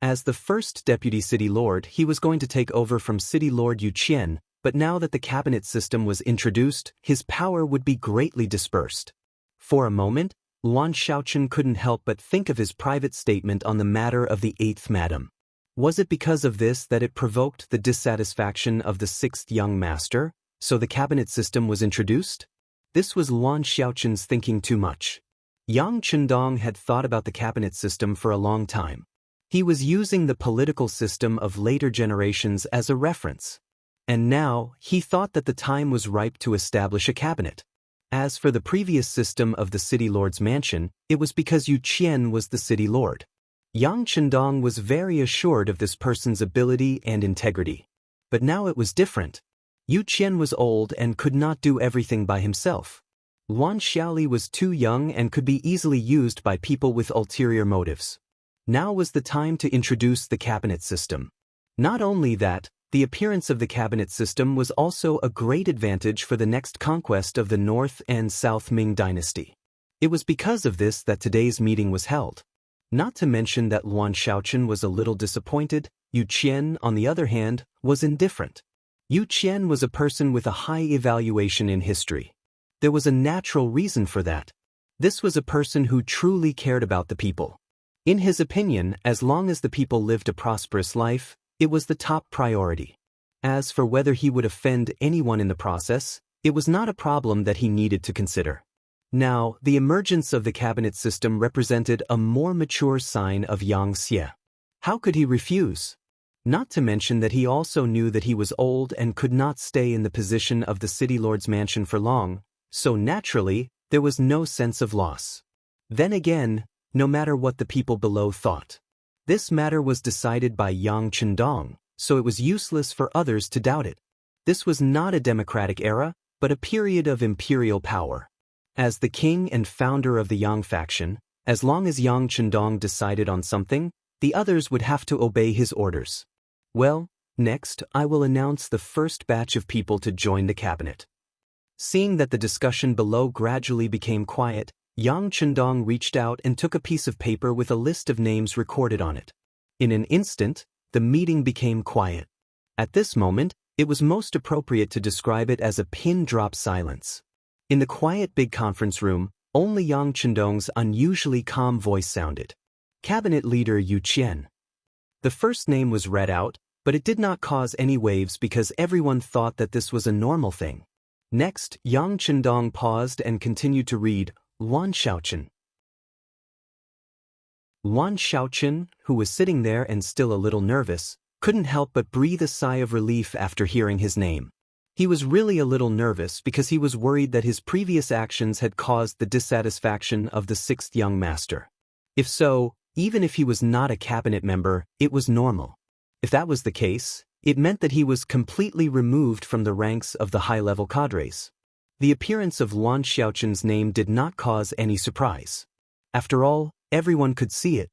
As the first deputy city lord, he was going to take over from city lord Yu Qian, but now that the cabinet system was introduced, his power would be greatly dispersed. For a moment, Luan Shaochen couldn't help but think of his private statement on the matter of the 8th madam. Was it because of this that it provoked the dissatisfaction of the 6th young master, so the cabinet system was introduced? This was Luan Shaochen's thinking too much. Yang Chendong had thought about the cabinet system for a long time. He was using the political system of later generations as a reference. And now, he thought that the time was ripe to establish a cabinet. As for the previous system of the city lord's mansion, it was because Yu Qian was the city lord. Yang Chendong was very assured of this person's ability and integrity. But now it was different. Yu Qian was old and could not do everything by himself. Luan Xiaoli was too young and could be easily used by people with ulterior motives. Now was the time to introduce the cabinet system. Not only that, the appearance of the cabinet system was also a great advantage for the next conquest of the North and South Ming dynasty. It was because of this that today's meeting was held. Not to mention that Luan Shaochen was a little disappointed, Yu Qian, on the other hand, was indifferent. Yu Qian was a person with a high evaluation in history. There was a natural reason for that. This was a person who truly cared about the people. In his opinion, as long as the people lived a prosperous life, it was the top priority. As for whether he would offend anyone in the process, it was not a problem that he needed to consider. Now, the emergence of the cabinet system represented a more mature sign of Xianxia. How could he refuse? Not to mention that he also knew that he was old and could not stay in the position of the city lord's mansion for long, so naturally, there was no sense of loss. Then again, no matter what the people below thought. This matter was decided by Yang Chendong, so it was useless for others to doubt it. This was not a democratic era, but a period of imperial power. As the king and founder of the Yang faction, as long as Yang Chendong decided on something, the others would have to obey his orders. Well, next I will announce the first batch of people to join the cabinet. Seeing that the discussion below gradually became quiet, Yang Chendong reached out and took a piece of paper with a list of names recorded on it. In an instant, the meeting became quiet. At this moment, it was most appropriate to describe it as a pin-drop silence. In the quiet big conference room, only Yang Chendong's unusually calm voice sounded. Cabinet Leader Yu Qian. The first name was read out, but it did not cause any waves because everyone thought that this was a normal thing. Next, Yang Chendong paused and continued to read, Luan Shaochen. Luan Shaochen, who was sitting there and still a little nervous, couldn't help but breathe a sigh of relief after hearing his name. He was really a little nervous because he was worried that his previous actions had caused the dissatisfaction of the 6th young master. If so, even if he was not a cabinet member, it was normal. If that was the case, It meant that he was completely removed from the ranks of the high-level cadres. The appearance of Luan Xiaoqian's name did not cause any surprise. After all, everyone could see it.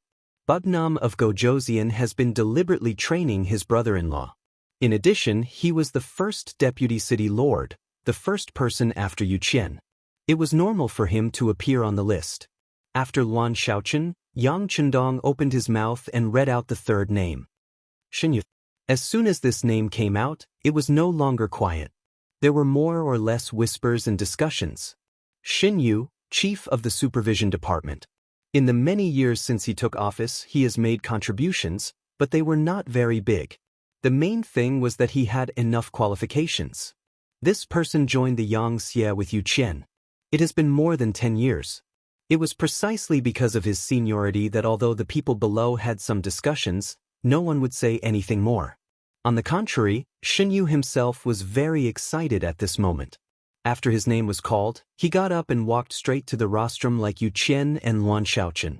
Bugnam of Gojoseon has been deliberately training his brother-in-law. In addition, he was the first deputy city lord, the first person after Yu Qian. It was normal for him to appear on the list. After Luan Xiaoqian, Yang Chendong opened his mouth and read out the third name. Xinyu. As soon as this name came out, it was no longer quiet. There were more or less whispers and discussions. Xinyu, chief of the supervision department. In the many years since he took office, he has made contributions, but they were not very big. The main thing was that he had enough qualifications. This person joined the Yangxia with Yu Qian. It has been more than 10 years. It was precisely because of his seniority that although the people below had some discussions, no one would say anything more. On the contrary, Xinyu himself was very excited at this moment. After his name was called, he got up and walked straight to the rostrum like Yu Qian and Luan Xiaoqian.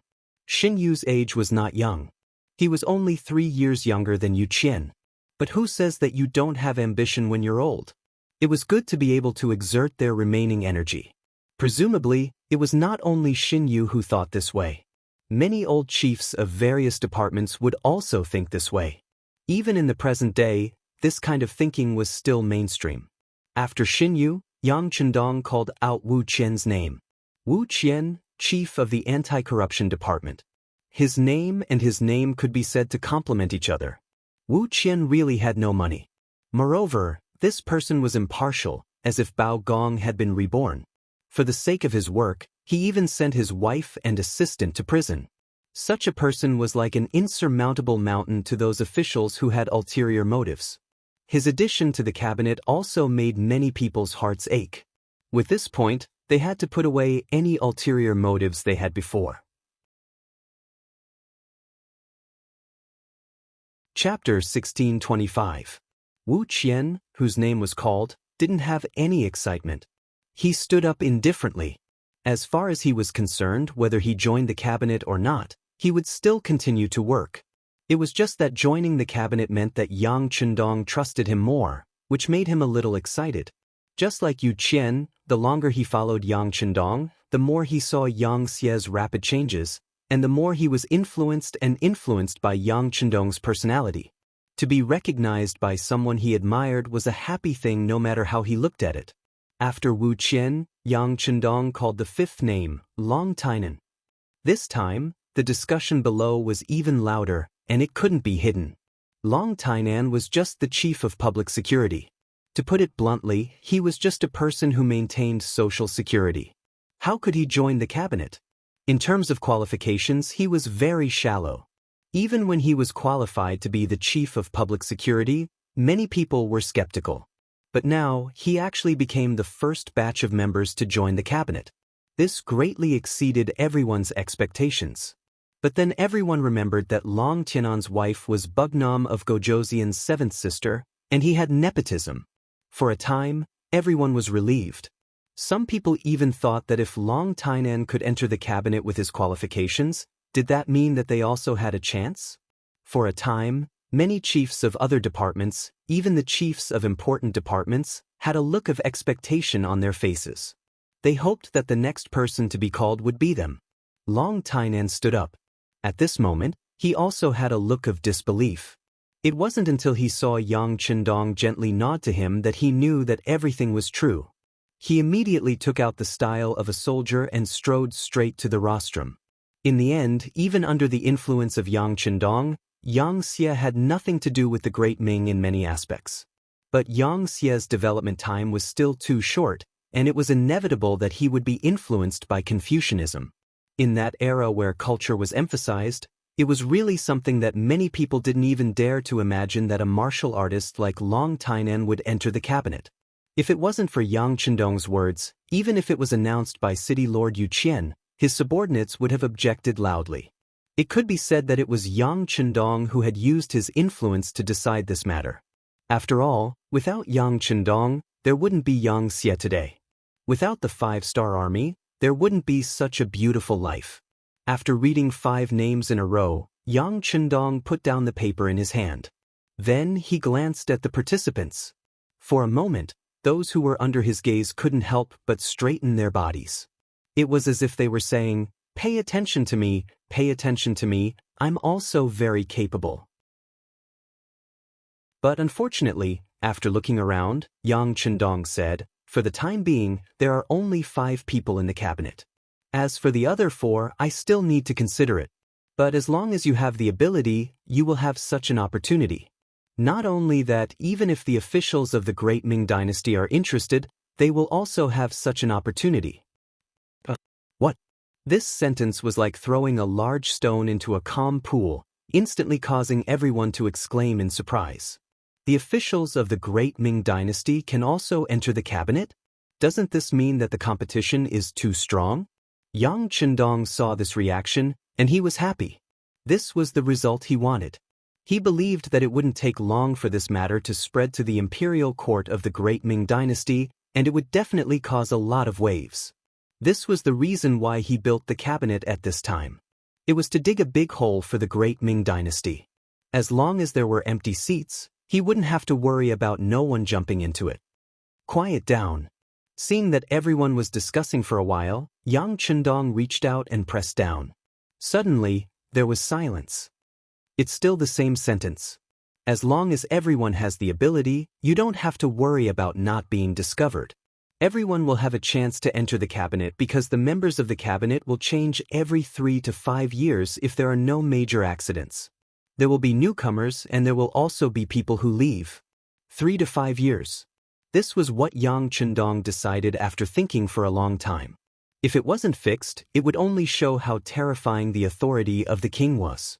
Xinyu's age was not young. He was only 3 years younger than Yu Qian. But who says that you don't have ambition when you're old? It was good to be able to exert their remaining energy. Presumably, it was not only Xinyu who thought this way. Many old chiefs of various departments would also think this way. Even in the present day, this kind of thinking was still mainstream. After Xinyu, Yang Chendong called out Wu Qian's name. Wu Qian, chief of the anti-corruption department. His name and his name could be said to complement each other. Wu Qian really had no money. Moreover, this person was impartial, as if Bao Gong had been reborn. For the sake of his work, he even sent his wife and assistant to prison. Such a person was like an insurmountable mountain to those officials who had ulterior motives. His addition to the cabinet also made many people's hearts ache. With this point, they had to put away any ulterior motives they had before. Chapter 1625. Wu Qian, whose name was called, didn't have any excitement. He stood up indifferently. As far as he was concerned, whether he joined the cabinet or not, he would still continue to work. It was just that joining the cabinet meant that Yang Chendong trusted him more, which made him a little excited. Just like Yu Qian, the longer he followed Yang Chendong, the more he saw Yang Xie's rapid changes, and the more he was influenced by Yang Chendong's personality. To be recognized by someone he admired was a happy thing no matter how he looked at it. After Wu Qian, Yang Chendong called the fifth name, Longtime. This time, the discussion below was even louder, and it couldn't be hidden. Longtime was just the chief of public security. To put it bluntly, he was just a person who maintained social security. How could he join the cabinet? In terms of qualifications, he was very shallow. Even when he was qualified to be the chief of public security, many people were skeptical. But now, he actually became the first batch of members to join the cabinet. This greatly exceeded everyone's expectations. But then everyone remembered that Long Tianan's wife was Bugnam of Gojoseon's seventh sister, and he had nepotism. For a time, everyone was relieved. Some people even thought that if Long Tainan could enter the cabinet with his qualifications, did that mean that they also had a chance? For a time, many chiefs of other departments, even the chiefs of important departments, had a look of expectation on their faces. They hoped that the next person to be called would be them. Long Tainan stood up. At this moment, he also had a look of disbelief. It wasn't until he saw Yang Chendong gently nod to him that he knew that everything was true. He immediately took out the style of a soldier and strode straight to the rostrum. In the end, even under the influence of Yang Chendong, Yang Xie had nothing to do with the Great Ming in many aspects. But Yang Xie's development time was still too short, and it was inevitable that he would be influenced by Confucianism. In that era where culture was emphasized, it was really something that many people didn't even dare to imagine that a martial artist like Long Tainan would enter the cabinet. If it wasn't for Yang Chendong's words, even if it was announced by City Lord Yu Qian, his subordinates would have objected loudly. It could be said that it was Yang Chendong who had used his influence to decide this matter. After all, without Yang Chendong, there wouldn't be Yang Xie today. Without the 5-star army, there wouldn't be such a beautiful life. After reading 5 names in a row, Yang Chendong put down the paper in his hand. Then he glanced at the participants. For a moment, those who were under his gaze couldn't help but straighten their bodies. It was as if they were saying, "Pay attention to me, pay attention to me, I'm also very capable." But unfortunately, after looking around, Yang Chendong said, "For the time being, there are only 5 people in the cabinet. As for the other 4, I still need to consider it. But as long as you have the ability, you will have such an opportunity. Not only that, even if the officials of the Great Ming Dynasty are interested, they will also have such an opportunity." What? This sentence was like throwing a large stone into a calm pool, instantly causing everyone to exclaim in surprise. The officials of the Great Ming Dynasty can also enter the cabinet? Doesn't this mean that the competition is too strong? Yang Chendong saw this reaction, and he was happy. This was the result he wanted. He believed that it wouldn't take long for this matter to spread to the imperial court of the Great Ming Dynasty, and it would definitely cause a lot of waves. This was the reason why he built the cabinet at this time. It was to dig a big hole for the Great Ming Dynasty. As long as there were empty seats, he wouldn't have to worry about no one jumping into it. Quiet down. Seeing that everyone was discussing for a while, Yang Chendong reached out and pressed down. Suddenly, there was silence. It's still the same sentence. As long as everyone has the ability, you don't have to worry about not being discovered. Everyone will have a chance to enter the cabinet because the members of the cabinet will change every 3 to 5 years if there are no major accidents. There will be newcomers and there will also be people who leave. 3 to 5 years. This was what Yang Chendong decided after thinking for a long time. If it wasn't fixed, it would only show how terrifying the authority of the king was.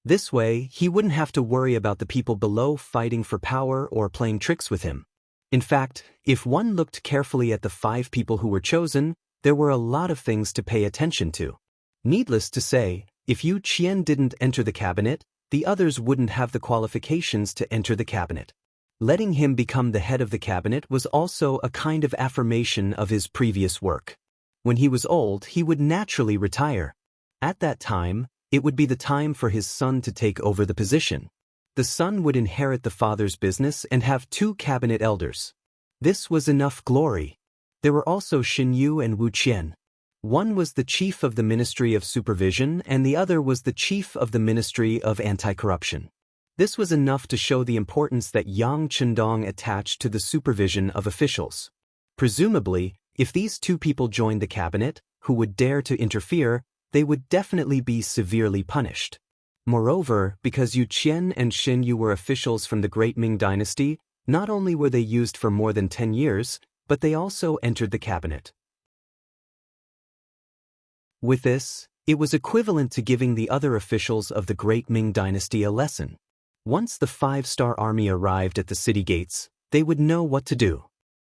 This way, he wouldn't have to worry about the people below fighting for power or playing tricks with him. In fact, if one looked carefully at the 5 people who were chosen, there were a lot of things to pay attention to. Needless to say, if Yu Qian didn't enter the cabinet, the others wouldn't have the qualifications to enter the cabinet. Letting him become the head of the cabinet was also a kind of affirmation of his previous work. When he was old, he would naturally retire. At that time, it would be the time for his son to take over the position. The son would inherit the father's business and have 2 cabinet elders. This was enough glory. There were also Xin Yu and Wu Qian. One was the chief of the Ministry of Supervision and the other was the chief of the Ministry of Anti-Corruption. This was enough to show the importance that Yang Chendong attached to the supervision of officials. Presumably, if these 2 people joined the cabinet, who would dare to interfere, they would definitely be severely punished. Moreover, because Yu Qian and Xin Yu were officials from the Great Ming Dynasty, not only were they used for more than 10 years, but they also entered the cabinet. With this, it was equivalent to giving the other officials of the Great Ming Dynasty a lesson. Once the 5-star army arrived at the city gates, they would know what to do.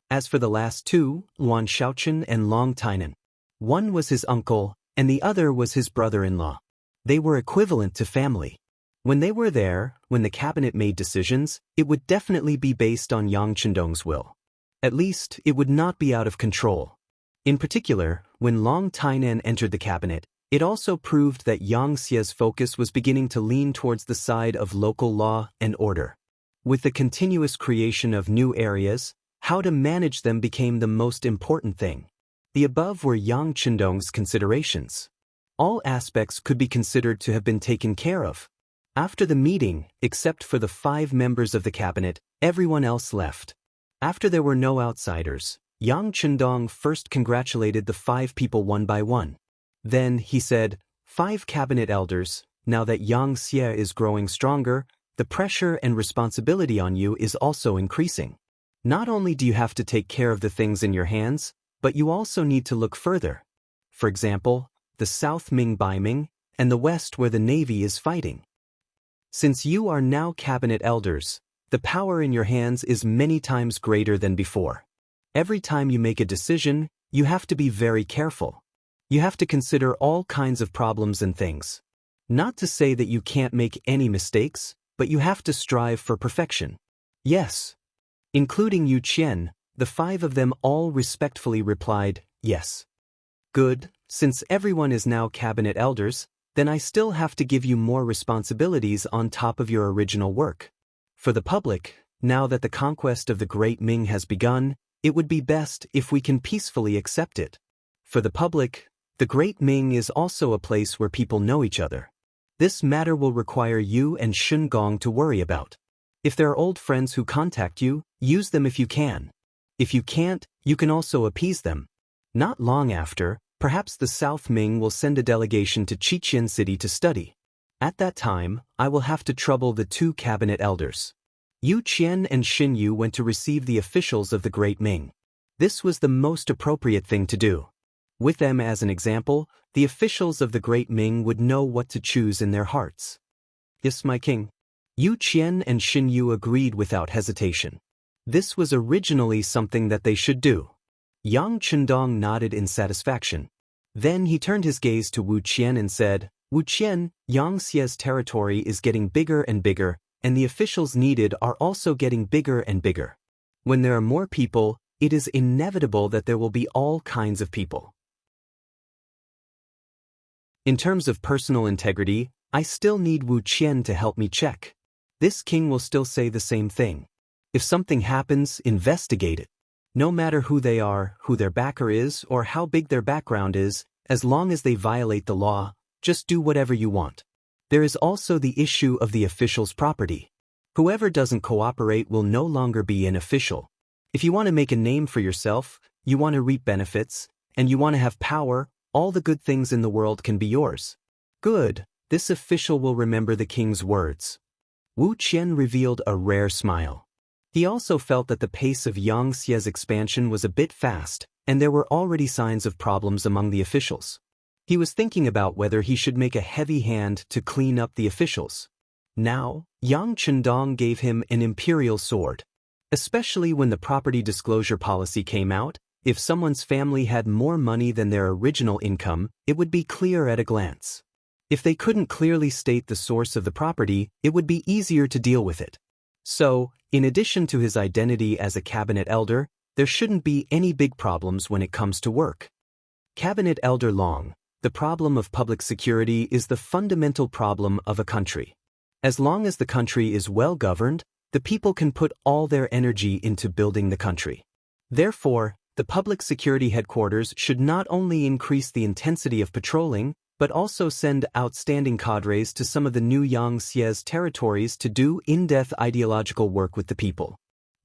As for the last 2, Luan Shaochen and Longtime, one was his uncle, and the other was his brother-in-law. They were equivalent to family. When they were there, when the cabinet made decisions, it would definitely be based on Yang Chendong's will. At least, it would not be out of control. In particular, when Longtime entered the cabinet, it also proved that Yang Xia's focus was beginning to lean towards the side of local law and order. With the continuous creation of new areas, how to manage them became the most important thing. The above were Yang Chendong's considerations. All aspects could be considered to have been taken care of. After the meeting, except for the 5 members of the cabinet, everyone else left. After there were no outsiders, Yang Chendong first congratulated the 5 people one by one. Then, he said, 5 cabinet elders, now that Yang Xia is growing stronger, the pressure and responsibility on you is also increasing. Not only do you have to take care of the things in your hands, but you also need to look further. For example, the South Ming Baiming, and the West where the Navy is fighting. Since you are now cabinet elders, the power in your hands is many times greater than before. Every time you make a decision, you have to be very careful. You have to consider all kinds of problems and things. Not to say that you can't make any mistakes, but you have to strive for perfection. Yes. Including Yu Qian, the 5 of them all respectfully replied, yes. Good, since everyone is now cabinet elders, then I still have to give you more responsibilities on top of your original work. For the public, now that the conquest of the Great Ming has begun, it would be best if we can peacefully accept it. For the public, the Great Ming is also a place where people know each other. This matter will require you and Shengong to worry about. If there are old friends who contact you, use them if you can. If you can't, you can also appease them. Not long after, perhaps the South Ming will send a delegation to Qiqian City to study. At that time, I will have to trouble the two cabinet elders. Yu Qian and Xin Yu went to receive the officials of the Great Ming. This was the most appropriate thing to do. With them as an example, the officials of the Great Ming would know what to choose in their hearts. Yes, my king. Yu Qian and Xin Yu agreed without hesitation. This was originally something that they should do. Yang Chendong nodded in satisfaction. Then he turned his gaze to Wu Qian and said, Wu Qian, Xianxia's territory is getting bigger and bigger, and the officials needed are also getting bigger and bigger. When there are more people, it is inevitable that there will be all kinds of people. In terms of personal integrity, I still need Wu Qian to help me check. This king will still say the same thing. If something happens, investigate it. No matter who they are, who their backer is, or how big their background is, as long as they violate the law, just do whatever you want. There is also the issue of the official's property. Whoever doesn't cooperate will no longer be an official. If you want to make a name for yourself, you want to reap benefits, and you want to have power, all the good things in the world can be yours. Good, this official will remember the king's words. Wu Qian revealed a rare smile. He also felt that the pace of Xia's expansion was a bit fast, and there were already signs of problems among the officials. He was thinking about whether he should make a heavy hand to clean up the officials. Now, Yang Chendong gave him an imperial sword. Especially when the property disclosure policy came out, if someone's family had more money than their original income, it would be clear at a glance. If they couldn't clearly state the source of the property, it would be easier to deal with it. So, in addition to his identity as a cabinet elder, there shouldn't be any big problems when it comes to work. Cabinet Elder Long, the problem of public security is the fundamental problem of a country. As long as the country is well governed, the people can put all their energy into building the country. Therefore, the public security headquarters should not only increase the intensity of patrolling, but also send outstanding cadres to some of the new Xia's territories to do in-depth ideological work with the people.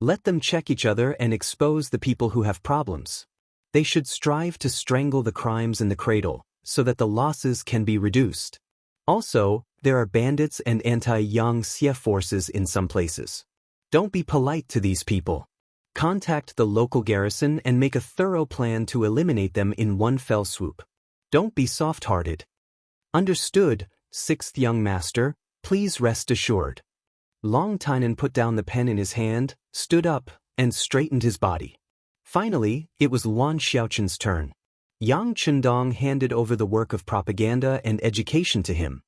Let them check each other and expose the people who have problems. They should strive to strangle the crimes in the cradle, so that the losses can be reduced. Also, there are bandits and anti-Xianxia forces in some places. Don't be polite to these people. Contact the local garrison and make a thorough plan to eliminate them in one fell swoop. Don't be soft-hearted. Understood, sixth young master, please rest assured. Longtime put down the pen in his hand, stood up, and straightened his body. Finally, it was Luan Xiaoqin's turn. Yang Chendong handed over the work of propaganda and education to him.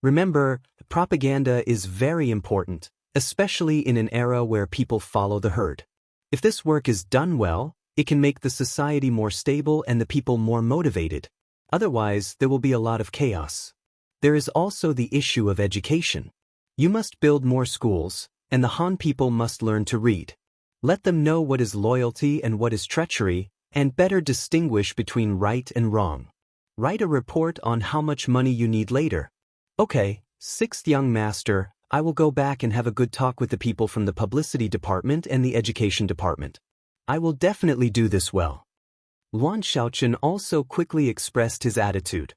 Remember, propaganda is very important, especially in an era where people follow the herd. If this work is done well, it can make the society more stable and the people more motivated. Otherwise, there will be a lot of chaos. There is also the issue of education. You must build more schools, and the Han people must learn to read. Let them know what is loyalty and what is treachery, and better distinguish between right and wrong. Write a report on how much money you need later. Okay, sixth young master, I will go back and have a good talk with the people from the publicity department and the education department. I will definitely do this well. Luan Xiaoqin also quickly expressed his attitude.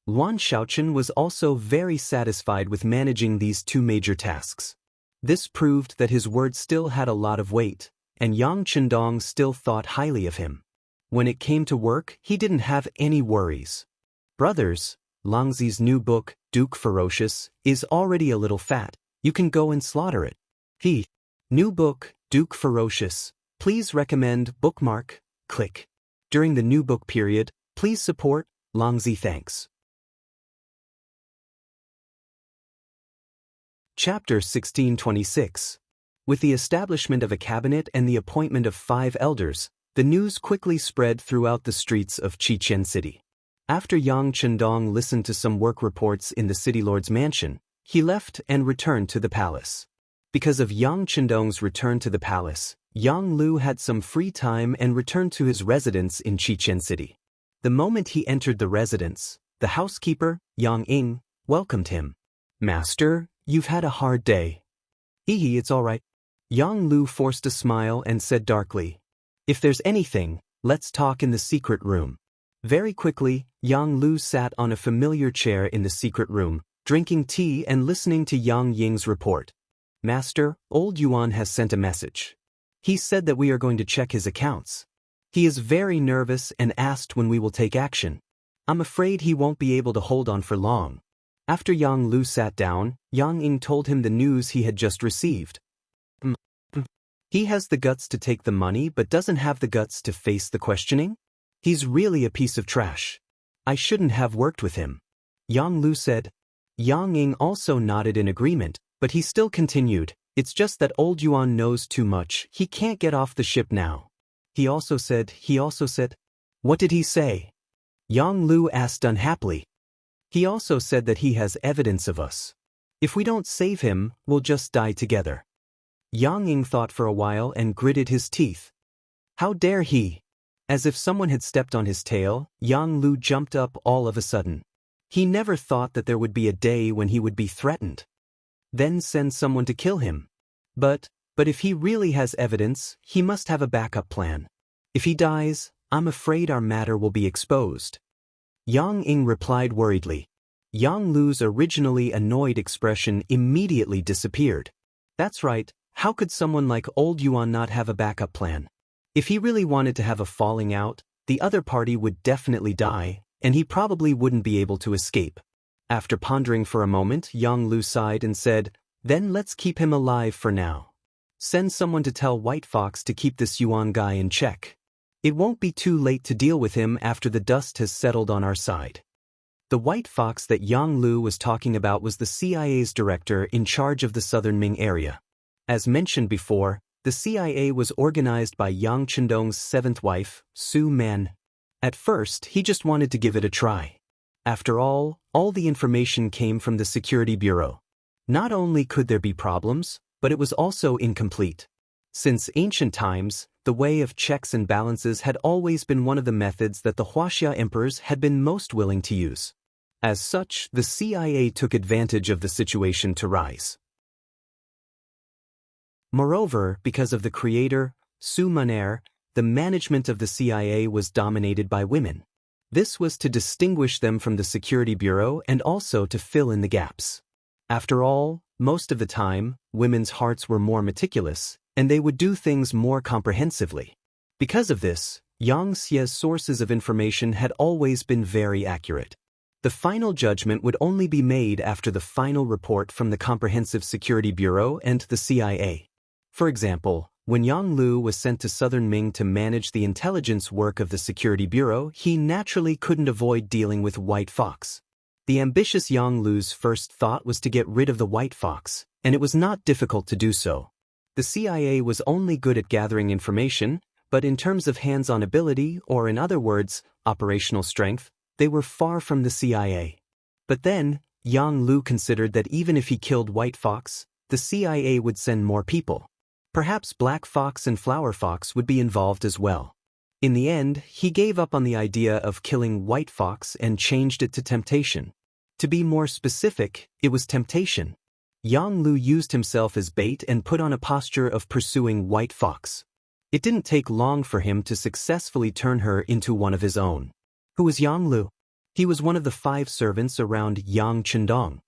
Luan Xiaoqin was also very satisfied with managing these two major tasks. This proved that his word still had a lot of weight, and Yang Chendong still thought highly of him. When it came to work, he didn't have any worries. Brothers, Langzi's new book, Duke Ferocious, is already a little fat. You can go and slaughter it. New book, Duke Ferocious. Please recommend, bookmark, click. During the new book period, please support, Langzi thanks. Chapter 1626. With the establishment of a cabinet and the appointment of 5 elders, the news quickly spread throughout the streets of Qiqian City. After Yang Chendong listened to some work reports in the city lord's mansion, He left and returned to the palace. Because of Yang Chendong's return to the palace, Yang Lu had some free time and returned to his residence in Chichen City. The moment he entered the residence, the housekeeper, Yang Ying, welcomed him. "Master, you've had a hard day." It's all right." Yang Lu forced a smile and said darkly, "If there's anything, let's talk in the secret room." Very quickly, Yang Lu sat on a familiar chair in the secret room, drinking tea and listening to Yang Ying's report. "Master, old Yuan has sent a message. He said that we are going to check his accounts. He is very nervous and asked when we will take action. I'm afraid he won't be able to hold on for long." After Yang Lu sat down, Yang Ying told him the news he had just received. He has the guts to take the money but doesn't have the guts to face the questioning? He's really a piece of trash. I shouldn't have worked with him. Yang Lu said. Yang Ying also nodded in agreement, but he still continued, "It's just that old Yuan knows too much, he can't get off the ship now." He also said, "What did he say?" Yang Lu asked unhappily. "He also said that he has evidence of us. If we don't save him, we'll just die together." Yang Ying thought for a while and gritted his teeth. How dare he? As if someone had stepped on his tail, Yang Lu jumped up all of a sudden. He never thought that there would be a day when he would be threatened. Then send someone to kill him. But if he really has evidence, he must have a backup plan. If he dies, I'm afraid our matter will be exposed. Yang Ying replied worriedly. Yang Lu's originally annoyed expression immediately disappeared. That's right, how could someone like old Yuan not have a backup plan? If he really wanted to have a falling out, the other party would definitely die, and he probably wouldn't be able to escape. After pondering for a moment, Yang Lu sighed and said, "Then let's keep him alive for now. Send someone to tell White Fox to keep this Yuan guy in check. It won't be too late to deal with him after the dust has settled on our side." The White Fox that Yang Lu was talking about was the CIA's director in charge of the southern Ming area. As mentioned before, the CIA was organized by Yang Chendong's seventh wife, Su Man. At first, he just wanted to give it a try. After all the information came from the Security Bureau. Not only could there be problems, but it was also incomplete. Since ancient times, the way of checks and balances had always been one of the methods that the Wuxia emperors had been most willing to use. As such, the CIA took advantage of the situation to rise. Moreover, because of the creator, Su Maner, the management of the CIA was dominated by women. This was to distinguish them from the Security Bureau and also to fill in the gaps. After all, most of the time, women's hearts were more meticulous, and they would do things more comprehensively. Because of this, Xianxia's sources of information had always been very accurate. The final judgment would only be made after the final report from the Comprehensive Security Bureau and the CIA. For example, when Yang Lu was sent to Southern Ming to manage the intelligence work of the Security Bureau, he naturally couldn't avoid dealing with White Fox. The ambitious Yang Lu's first thought was to get rid of the White Fox, and it was not difficult to do so. The CIA was only good at gathering information, but in terms of hands-on ability, or in other words, operational strength, they were far from the CIA. But then, Yang Lu considered that even if he killed White Fox, the CIA would send more people. Perhaps Black Fox and Flower Fox would be involved as well. In the end, he gave up on the idea of killing White Fox and changed it to temptation. To be more specific, it was temptation. Yang Lu used himself as bait and put on a posture of pursuing White Fox. It didn't take long for him to successfully turn her into one of his own. Who was Yang Lu? He was one of the 5 servants around Yang Chendong.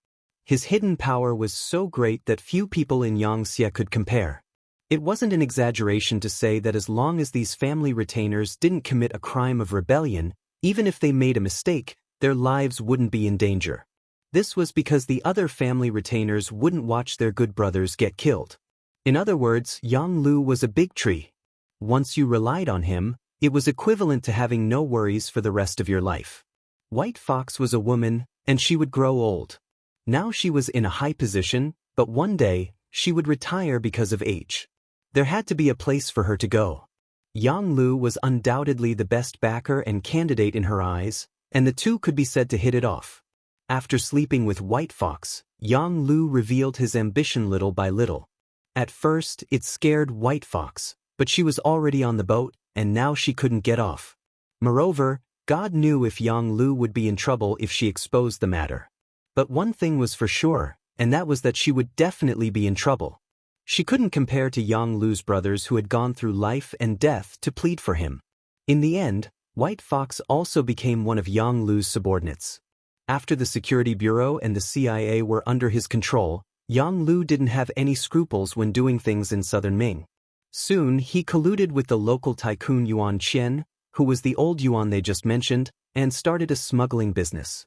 His hidden power was so great that few people in Xianxia could compare. It wasn't an exaggeration to say that as long as these family retainers didn't commit a crime of rebellion, even if they made a mistake, their lives wouldn't be in danger. This was because the other family retainers wouldn't watch their good brothers get killed. In other words, Yang Lu was a big tree. Once you relied on him, it was equivalent to having no worries for the rest of your life. White Fox was a woman, and she would grow old. Now she was in a high position, but one day, she would retire because of age. There had to be a place for her to go. Yang Lu was undoubtedly the best backer and candidate in her eyes, and the two could be said to hit it off. After sleeping with White Fox, Yang Lu revealed his ambition little by little. At first, it scared White Fox, but she was already on the boat, and now she couldn't get off. Moreover, God knew if Yang Lu would be in trouble if she exposed the matter. But one thing was for sure, and that was that she would definitely be in trouble. She couldn't compare to Yang Lu's brothers who had gone through life and death to plead for him. In the end, White Fox also became one of Yang Lu's subordinates. After the Security Bureau and the CIA were under his control, Yang Lu didn't have any scruples when doing things in southern Ming. Soon, he colluded with the local tycoon Yuan Qian, who was the old Yuan they just mentioned, and started a smuggling business.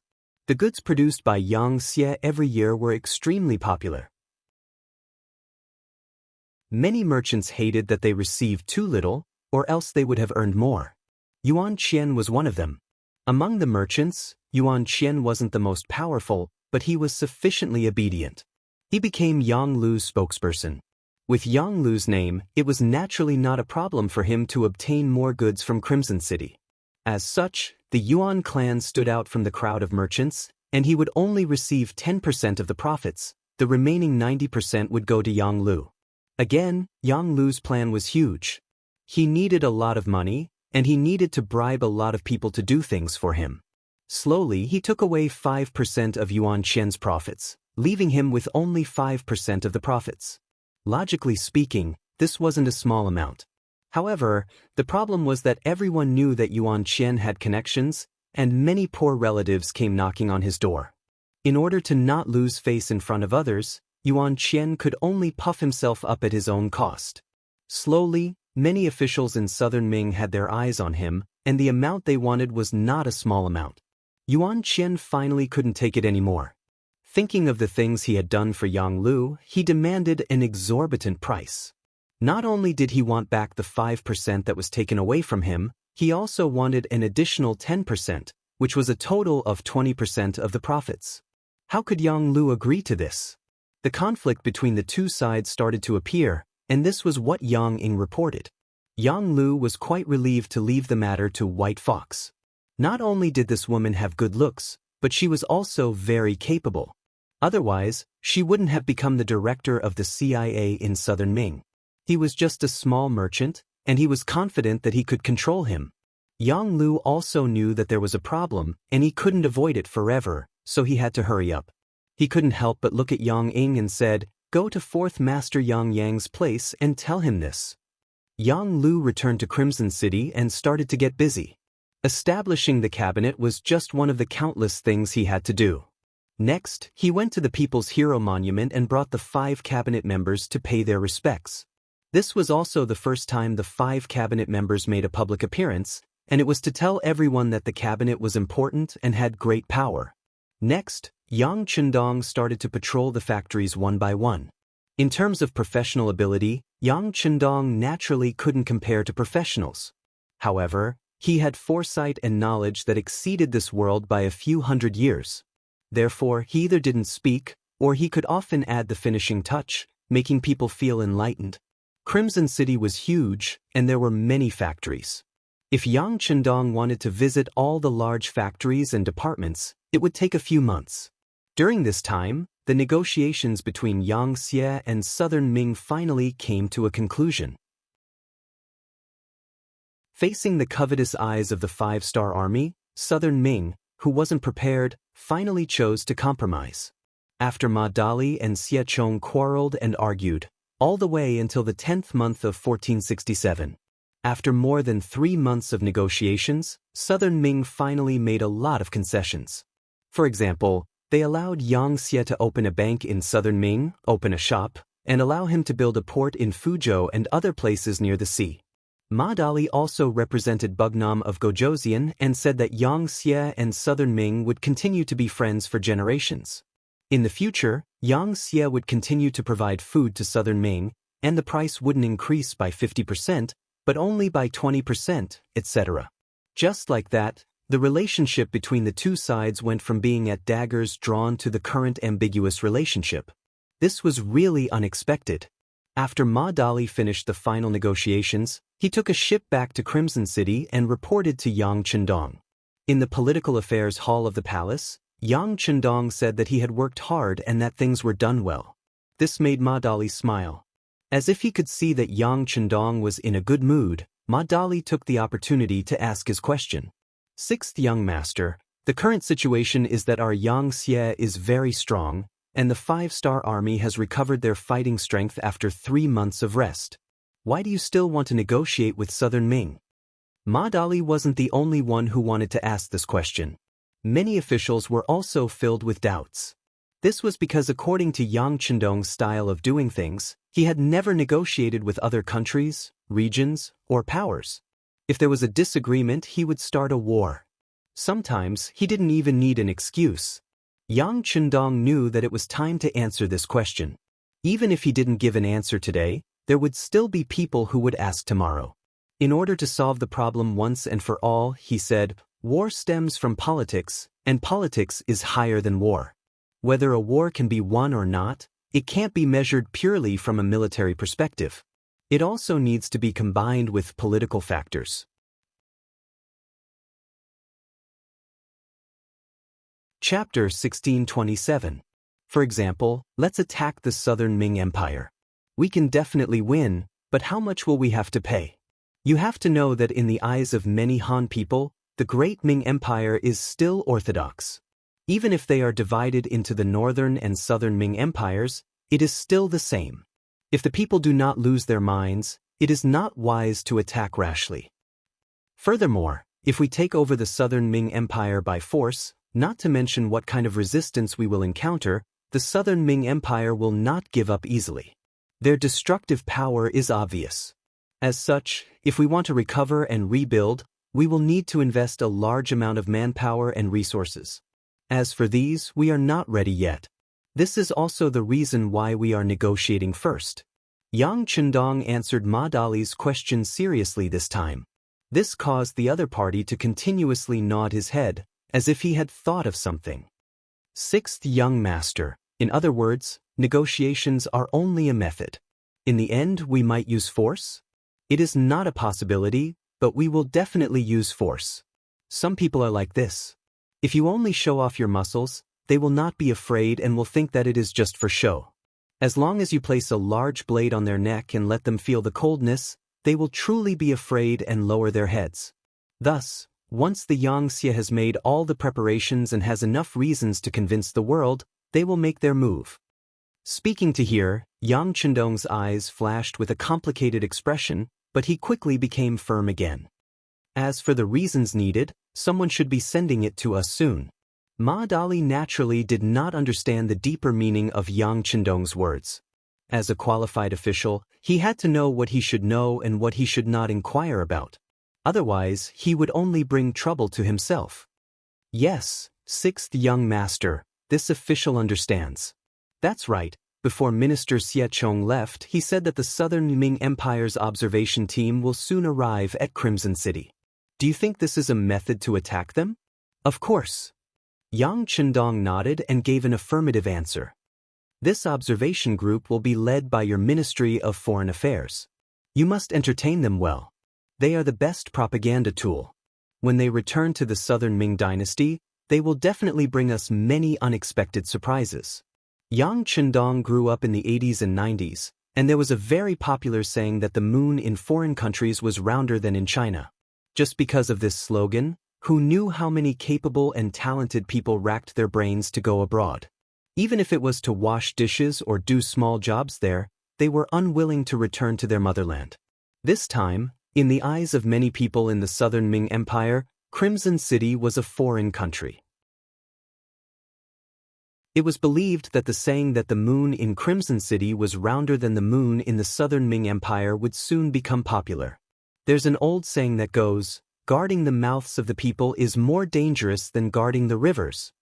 The goods produced by Xianxia every year were extremely popular. Many merchants hated that they received too little, or else they would have earned more. Yuan Qian was one of them. Among the merchants, Yuan Qian wasn't the most powerful, but he was sufficiently obedient. He became Yang Lu's spokesperson. With Yang Lu's name, it was naturally not a problem for him to obtain more goods from Crimson City. As such, the Yuan clan stood out from the crowd of merchants, and he would only receive 10% of the profits. The remaining 90% would go to Yang Lu. Again, Yang Lu's plan was huge. He needed a lot of money, and he needed to bribe a lot of people to do things for him. Slowly, he took away 5% of Yuan Qian's profits, leaving him with only 5% of the profits. Logically speaking, this wasn't a small amount. However, the problem was that everyone knew that Yuan Qian had connections, and many poor relatives came knocking on his door. In order to not lose face in front of others, Yuan Qian could only puff himself up at his own cost. Slowly, many officials in southern Ming had their eyes on him, and the amount they wanted was not a small amount. Yuan Qian finally couldn't take it anymore. Thinking of the things he had done for Yang Lu, he demanded an exorbitant price. Not only did he want back the 5% that was taken away from him, he also wanted an additional 10%, which was a total of 20% of the profits. How could Yang Lu agree to this? The conflict between the two sides started to appear, and this was what Yang Ying reported. Yang Lu was quite relieved to leave the matter to White Fox. Not only did this woman have good looks, but she was also very capable. Otherwise, she wouldn't have become the director of the CIA in southern Ming. He was just a small merchant, and he was confident that he could control him. Yang Lu also knew that there was a problem, and he couldn't avoid it forever, so he had to hurry up. He couldn't help but look at Yang Ying and said, "Go to 4th Master Yang Yang's place and tell him this." Yang Lu returned to Crimson City and started to get busy. Establishing the cabinet was just one of the countless things he had to do. Next, he went to the People's Hero Monument and brought the 5 cabinet members to pay their respects. This was also the first time the 5 cabinet members made a public appearance, and it was to tell everyone that the cabinet was important and had great power. Next, Yang Chendong started to patrol the factories one by one. In terms of professional ability, Yang Chendong naturally couldn't compare to professionals. However, he had foresight and knowledge that exceeded this world by a few hundred years. Therefore, he either didn't speak, or he could often add the finishing touch, making people feel enlightened. Crimson City was huge, and there were many factories. If Yang Chendong wanted to visit all the large factories and departments, it would take a few months. During this time, the negotiations between Xianxia and southern Ming finally came to a conclusion. Facing the covetous eyes of the 5-star army, southern Ming, who wasn't prepared, finally chose to compromise. After Ma Dali and Xie Chong quarreled and argued, all the way until the 10th month of 1467. After more than 3 months of negotiations, southern Ming finally made a lot of concessions. For example, they allowed Yang Xie to open a bank in southern Ming, open a shop, and allow him to build a port in Fuzhou and other places near the sea. Ma Dali also represented Bugnam of Gojoseon and said that Yang Xie and southern Ming would continue to be friends for generations. In the future, Yang Xie would continue to provide food to southern Ming, and the price wouldn't increase by 50%, but only by 20%, etc. Just like that, the relationship between the two sides went from being at daggers drawn to the current ambiguous relationship. This was really unexpected. After Ma Dali finished the final negotiations, he took a ship back to Crimson City and reported to Yang Chendong. In the Political Affairs Hall of the palace, Yang Chendong said that he had worked hard and that things were done well. This made Ma Dali smile. As if he could see that Yang Chendong was in a good mood, Ma Dali took the opportunity to ask his question. Sixth young master, the current situation is that our Xianxia is very strong, and the 5-star army has recovered their fighting strength after 3 months of rest. Why do you still want to negotiate with Southern Ming? Ma Dali wasn't the only one who wanted to ask this question. Many officials were also filled with doubts. This was because according to Yang Chendong's style of doing things, he had never negotiated with other countries, regions, or powers. If there was a disagreement, he would start a war. Sometimes, he didn't even need an excuse. Yang Chendong knew that it was time to answer this question. Even if he didn't give an answer today, there would still be people who would ask tomorrow. In order to solve the problem once and for all, he said, war stems from politics, and politics is higher than war. Whether a war can be won or not, it can't be measured purely from a military perspective. It also needs to be combined with political factors. Chapter 1627. For example, let's attack the Southern Ming Empire. We can definitely win, but how much will we have to pay? You have to know that in the eyes of many Han people, the Great Ming Empire is still orthodox. Even if they are divided into the Northern and Southern Ming Empires, it is still the same. If the people do not lose their minds, it is not wise to attack rashly. Furthermore, if we take over the Southern Ming Empire by force, not to mention what kind of resistance we will encounter, the Southern Ming Empire will not give up easily. Their destructive power is obvious. As such, if we want to recover and rebuild, we will need to invest a large amount of manpower and resources. As for these, we are not ready yet. This is also the reason why we are negotiating first. Yang Chendong answered Ma Dali's question seriously this time. This caused the other party to continuously nod his head, as if he had thought of something. Sixth young master, in other words, negotiations are only a method. In the end, we might use force? It is not a possibility, but we will definitely use force. Some people are like this. If you only show off your muscles, they will not be afraid and will think that it is just for show. As long as you place a large blade on their neck and let them feel the coldness, they will truly be afraid and lower their heads. Thus, once the Xianxia has made all the preparations and has enough reasons to convince the world, they will make their move. Speaking to here, Yang Chendong's eyes flashed with a complicated expression, but he quickly became firm again. As for the reasons needed, someone should be sending it to us soon. Ma Dali naturally did not understand the deeper meaning of Yang Chendong's words. As a qualified official, he had to know what he should know and what he should not inquire about. Otherwise, he would only bring trouble to himself. Yes, sixth young master, this official understands. That's right. Before Minister Xie Chong left, he said that the Southern Ming Empire's observation team will soon arrive at Crimson City. Do you think this is a method to attack them? Of course. Yang Chendong nodded and gave an affirmative answer. This observation group will be led by your Ministry of Foreign Affairs. You must entertain them well. They are the best propaganda tool. When they return to the Southern Ming dynasty, they will definitely bring us many unexpected surprises. Yang Chendong grew up in the 80s and 90s, and there was a very popular saying that the moon in foreign countries was rounder than in China. Just because of this slogan, who knew how many capable and talented people racked their brains to go abroad? Even if it was to wash dishes or do small jobs there, they were unwilling to return to their motherland. This time, in the eyes of many people in the Southern Ming Empire, Crimson City was a foreign country. It was believed that the saying that the moon in Crimson City was rounder than the moon in the Southern Ming Empire would soon become popular. There's an old saying that goes, guarding the mouths of the people is more dangerous than guarding the rivers.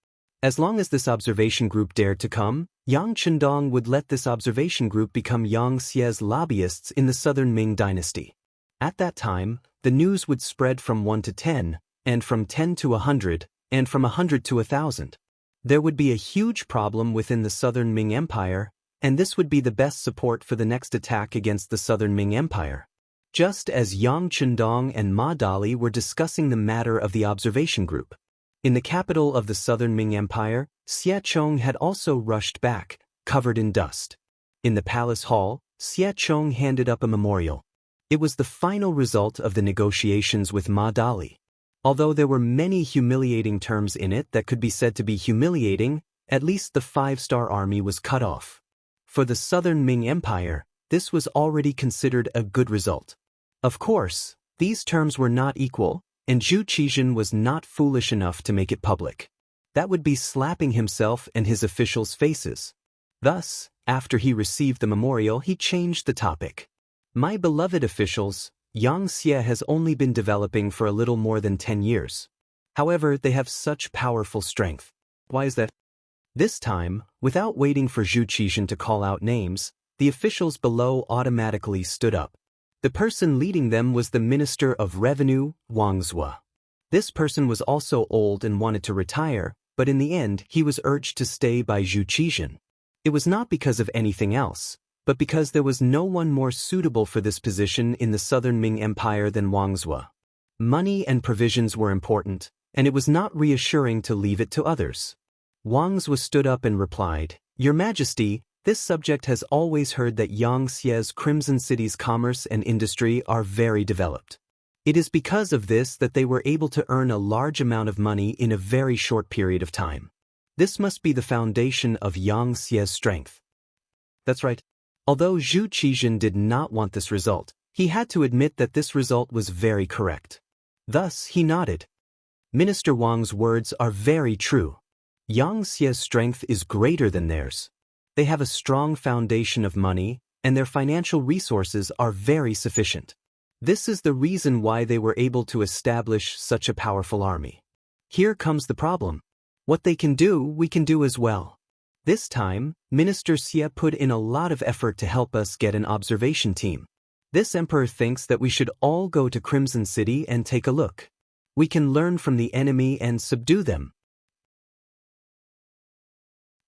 As long as this observation group dared to come, Yang Chendong would let this observation group become Yang Xie's lobbyists in the Southern Ming dynasty. At that time, the news would spread from 1 to 10, and from 10 to 100, and from 100 to 1,000. There would be a huge problem within the Southern Ming Empire, and this would be the best support for the next attack against the Southern Ming Empire. Just as Yang Chendong and Ma Dali were discussing the matter of the observation group. In the capital of the southern Ming Empire, Xiachong had also rushed back, covered in dust. In the palace hall, Xiachong handed up a memorial. It was the final result of the negotiations with Ma Dali. Although there were many humiliating terms in it that could be said to be humiliating, at least the 5-star army was cut off. For the southern Ming Empire, this was already considered a good result. Of course, these terms were not equal, and Zhu Qizhen was not foolish enough to make it public. That would be slapping himself and his officials' faces. Thus, after he received the memorial, he changed the topic. My beloved officials, Xianxia has only been developing for a little more than 10 years. However, they have such powerful strength. Why is that? This time, without waiting for Zhu Qizhen to call out names, the officials below automatically stood up. The person leading them was the Minister of Revenue, Wang Lin. This person was also old and wanted to retire, but in the end he was urged to stay by Zhu Qizhen. It was not because of anything else, but because there was no one more suitable for this position in the southern Ming Empire than Wang Lin. Money and provisions were important, and it was not reassuring to leave it to others. Wang Lin stood up and replied, "Your Majesty, this subject has always heard that Yangxia's Crimson City's commerce and industry are very developed. It is because of this that they were able to earn a large amount of money in a very short period of time. This must be the foundation of Yangxia's strength." That's right. Although Zhu Qizhen did not want this result, he had to admit that this result was very correct. Thus, he nodded. Minister Wang's words are very true. Yangxia's strength is greater than theirs. They have a strong foundation of money, and their financial resources are very sufficient. This is the reason why they were able to establish such a powerful army. Here comes the problem. What they can do, we can do as well. This time, Minister Xia put in a lot of effort to help us get an observation team. This emperor thinks that we should all go to Crimson City and take a look. We can learn from the enemy and subdue them.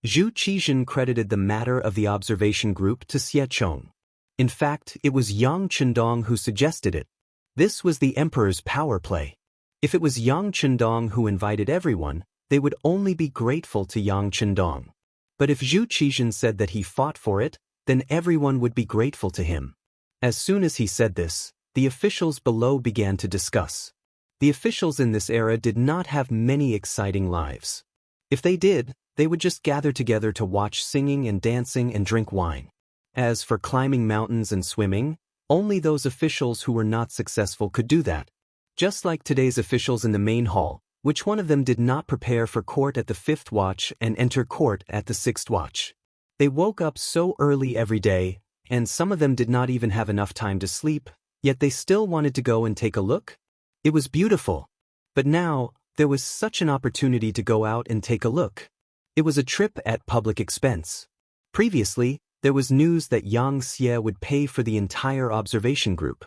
Zhu Qizhen credited the matter of the observation group to Xiachong. In fact, it was Yang Chendong who suggested it. This was the emperor's power play. If it was Yang Chendong who invited everyone, they would only be grateful to Yang Chendong. But if Zhu Qizhen said that he fought for it, then everyone would be grateful to him. As soon as he said this, the officials below began to discuss. The officials in this era did not have many exciting lives. If they did, they would just gather together to watch singing and dancing and drink wine. As for climbing mountains and swimming, only those officials who were not successful could do that. Just like today's officials in the main hall, which one of them did not prepare for court at the 5th watch and enter court at the 6th watch? They woke up so early every day, and some of them did not even have enough time to sleep, yet they still wanted to go and take a look? It was beautiful. But now, there was such an opportunity to go out and take a look. It was a trip at public expense. Previously, there was news that Yang Xie would pay for the entire observation group.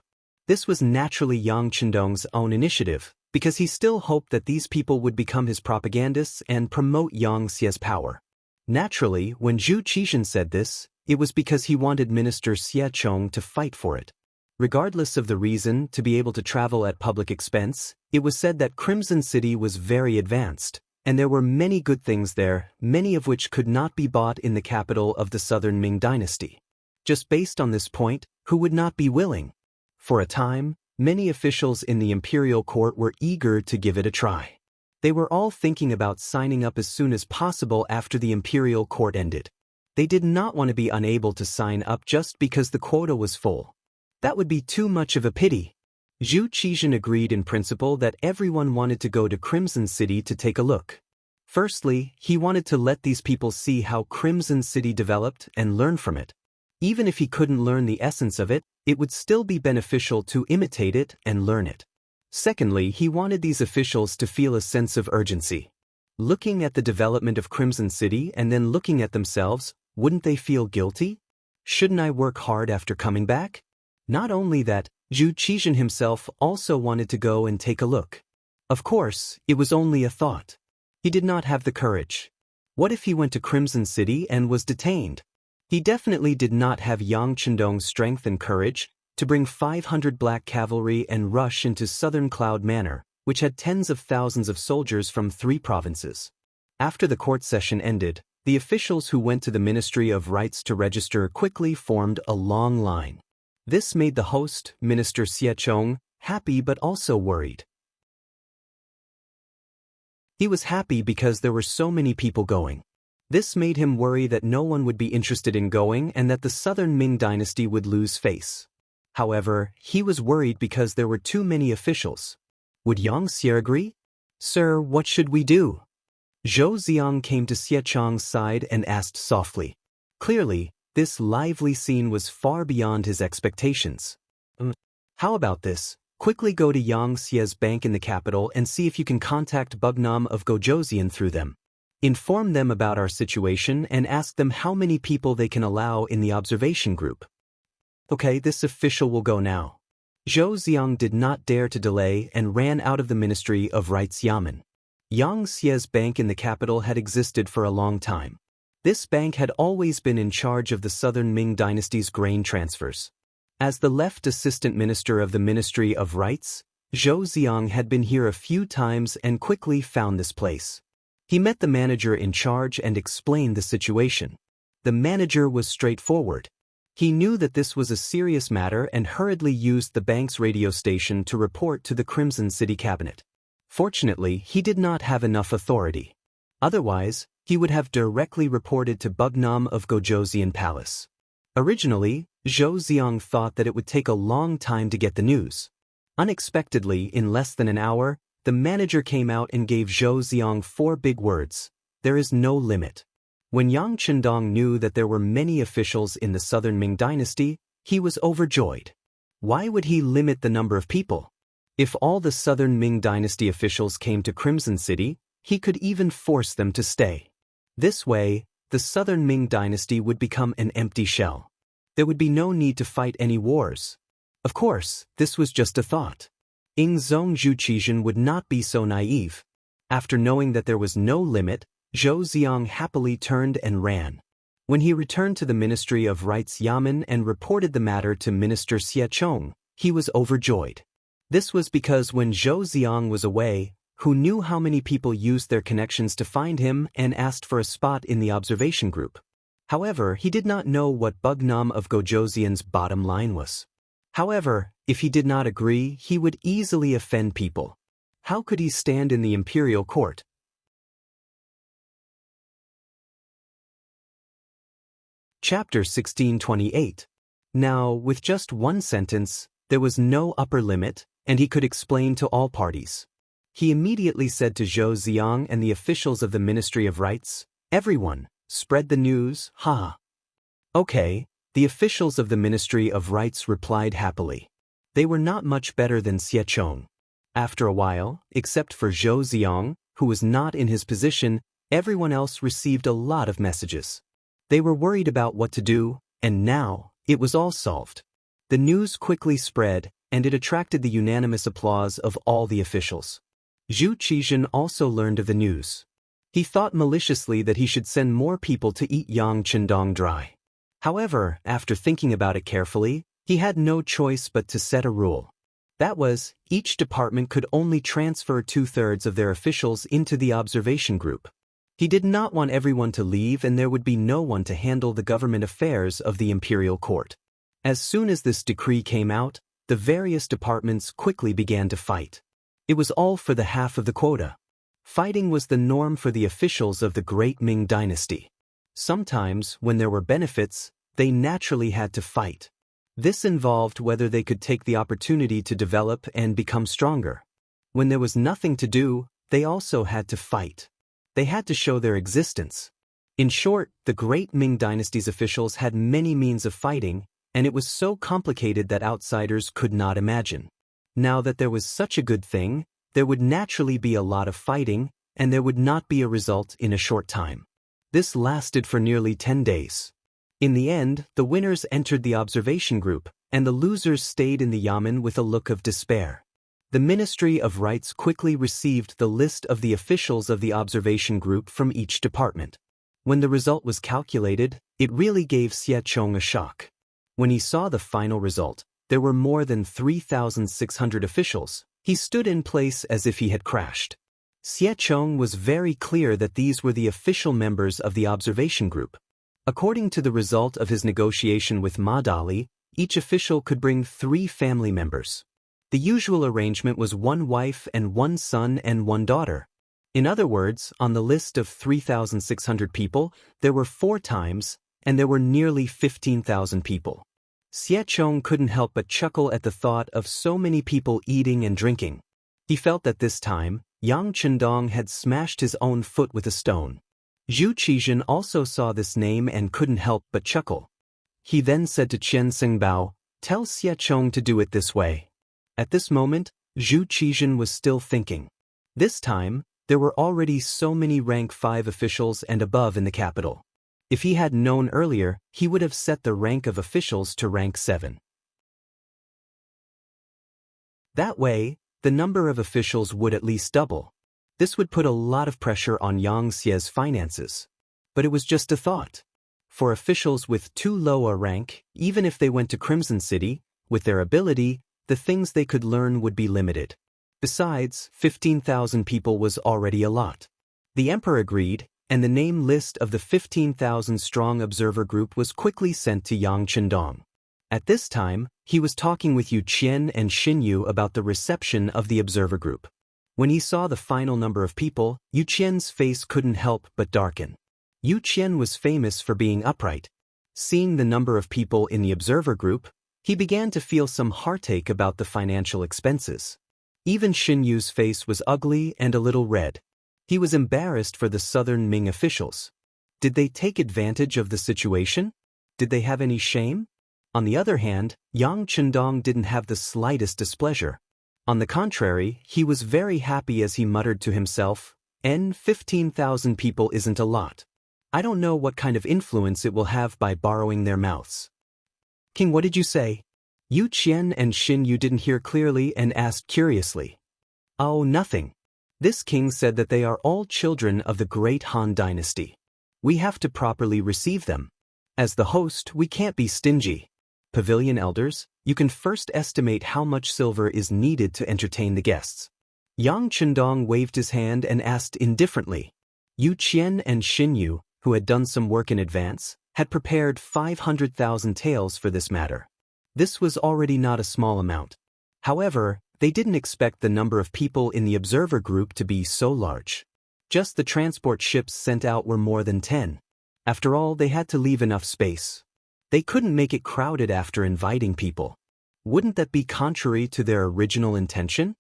This was naturally Yang Chendong's own initiative, because he still hoped that these people would become his propagandists and promote Yang Xie's power. Naturally, when Zhu Qizhen said this, it was because he wanted Minister Xiachong to fight for it. Regardless of the reason to be able to travel at public expense, it was said that Crimson City was very advanced, and there were many good things there, many of which could not be bought in the capital of the southern Ming dynasty. Just based on this point, who would not be willing? For a time, many officials in the imperial court were eager to give it a try. They were all thinking about signing up as soon as possible after the imperial court ended. They did not want to be unable to sign up just because the quota was full. That would be too much of a pity. Zhu Qizhen agreed in principle that everyone wanted to go to Crimson City to take a look. Firstly, he wanted to let these people see how Crimson City developed and learn from it. Even if he couldn't learn the essence of it, it would still be beneficial to imitate it and learn it. Secondly, he wanted these officials to feel a sense of urgency. Looking at the development of Crimson City and then looking at themselves, wouldn't they feel guilty? Shouldn't I work hard after coming back? Not only that, Zhu Qizhen himself also wanted to go and take a look. Of course, it was only a thought. He did not have the courage. What if he went to Crimson City and was detained? He definitely did not have Yang Chendong's strength and courage to bring 500 black cavalry and rush into southern Cloud Manor, which had tens of thousands of soldiers from 3 provinces. After the court session ended, the officials who went to the Ministry of Rights to register quickly formed a long line. This made the host, Minister Xiechong, happy but also worried. He was happy because there were so many people going. This made him worry that no one would be interested in going and that the southern Ming dynasty would lose face. However, he was worried because there were too many officials. Would Xianxia agree? "Sir, what should we do?" Zhou Ziang came to Xiechong's side and asked softly. Clearly, this lively scene was far beyond his expectations. How about this? Quickly go to Yangxia's bank in the capital and see if you can contact Bugnam of Gojosian through them. Inform them about our situation and ask them how many people they can allow in the observation group. Okay, this official will go now. Zhou Ziang did not dare to delay and ran out of the Ministry of Rights Yamen. Yangxia's bank in the capital had existed for a long time. This bank had always been in charge of the southern Ming dynasty's grain transfers. As the left assistant minister of the Ministry of Rights, Zhou Ziang had been here a few times and quickly found this place. He met the manager in charge and explained the situation. The manager was straightforward. He knew that this was a serious matter and hurriedly used the bank's radio station to report to the Crimson City Cabinet. Fortunately, he did not have enough authority. Otherwise, he would have directly reported to Bugnam of Gojosian Palace. Originally, Zhou Ziang thought that it would take a long time to get the news. Unexpectedly, in less than an hour, the manager came out and gave Zhou Ziang 4 big words: "There is no limit." When Yang Chendong knew that there were many officials in the southern Ming dynasty, he was overjoyed. Why would he limit the number of people? If all the southern Ming dynasty officials came to Crimson City, he could even force them to stay. This way, the southern Ming dynasty would become an empty shell. There would be no need to fight any wars. Of course, this was just a thought. Ingzong Zhuqizhen would not be so naive. After knowing that there was no limit, Zhou Ziang happily turned and ran. When he returned to the Ministry of Rights Yamen and reported the matter to Minister Xiechong, he was overjoyed. This was because when Zhou Ziang was away, who knew how many people used their connections to find him and asked for a spot in the observation group. However, he did not know what Bugnam of Gojosian's bottom line was. However, if he did not agree, he would easily offend people. How could he stand in the imperial court? Chapter 1628. Now, with just one sentence, there was no upper limit, and he could explain to all parties. He immediately said to Zhou Ziang and the officials of the Ministry of Rights, "Everyone, spread the news, ha." Okay, the officials of the Ministry of Rights replied happily. They were not much better than Xiechong. After a while, except for Zhou Ziang, who was not in his position, everyone else received a lot of messages. They were worried about what to do, and now, it was all solved. The news quickly spread, and it attracted the unanimous applause of all the officials. Zhuqizhen also learned of the news. He thought maliciously that he should send more people to eat Yang Chendong dry. However, after thinking about it carefully, he had no choice but to set a rule. That was, each department could only transfer 2/3 of their officials into the observation group. He did not want everyone to leave and there would be no one to handle the government affairs of the imperial court. As soon as this decree came out, the various departments quickly began to fight. It was all for the half of the quota. Fighting was the norm for the officials of the great Ming dynasty. Sometimes, when there were benefits, they naturally had to fight. This involved whether they could take the opportunity to develop and become stronger. When there was nothing to do, they also had to fight. They had to show their existence. In short, the great Ming dynasty's officials had many means of fighting, and it was so complicated that outsiders could not imagine. Now that there was such a good thing, there would naturally be a lot of fighting, and there would not be a result in a short time. This lasted for nearly 10 days. In the end, the winners entered the observation group, and the losers stayed in the yamen with a look of despair. The Ministry of Rights quickly received the list of the officials of the observation group from each department. When the result was calculated, it really gave Xiechong a shock. When he saw the final result, there were more than 3,600 officials, He stood in place as if he had crashed. Xie Chong was very clear that these were the official members of the observation group. According to the result of his negotiation with Ma Dali, each official could bring 3 family members. The usual arrangement was 1 wife and 1 son and 1 daughter. In other words, on the list of 3,600 people, there were 4 times, and there were nearly 15,000 people. Xie Chong couldn't help but chuckle at the thought of so many people eating and drinking. He felt that this time, Yang Chendong had smashed his own foot with a stone. Zhu Qizhen also saw this name and couldn't help but chuckle. He then said to Chen Xingbao, "Tell Xie Chong to do it this way." At this moment, Zhu Qizhen was still thinking. This time, there were already so many rank 5 officials and above in the capital. If he had known earlier, he would have set the rank of officials to rank 7. That way, the number of officials would at least double. This would put a lot of pressure on Yang Xie's finances. But it was just a thought. For officials with too low a rank, even if they went to Crimson City, with their ability, the things they could learn would be limited. Besides, 15,000 people was already a lot. The emperor agreed, and the name list of the 15,000-strong observer group was quickly sent to Yang Chendong. At this time, he was talking with Yu Qian and Xin Yu about the reception of the observer group. When he saw the final number of people, Yu Qian's face couldn't help but darken. Yu Qian was famous for being upright. Seeing the number of people in the observer group, he began to feel some heartache about the financial expenses. Even Xin Yu's face was ugly and a little red. He was embarrassed for the southern Ming officials. Did they take advantage of the situation? Did they have any shame? On the other hand, Yang Chendong didn't have the slightest displeasure. On the contrary, he was very happy as he muttered to himself, 15,000 people isn't a lot. I don't know what kind of influence it will have by borrowing their mouths." "King, what did you say?" Yu Qian and Xin Yu didn't hear clearly and asked curiously. "Oh, nothing. This king said that they are all children of the great Han dynasty. We have to properly receive them. As the host, we can't be stingy. Pavilion elders, you can first estimate how much silver is needed to entertain the guests." Yang Chendong waved his hand and asked indifferently. Yu Qian and Xin Yu, who had done some work in advance, had prepared 500,000 taels for this matter. This was already not a small amount. However, they didn't expect the number of people in the observer group to be so large. Just the transport ships sent out were more than 10. After all, they had to leave enough space. They couldn't make it crowded after inviting people. Wouldn't that be contrary to their original intention?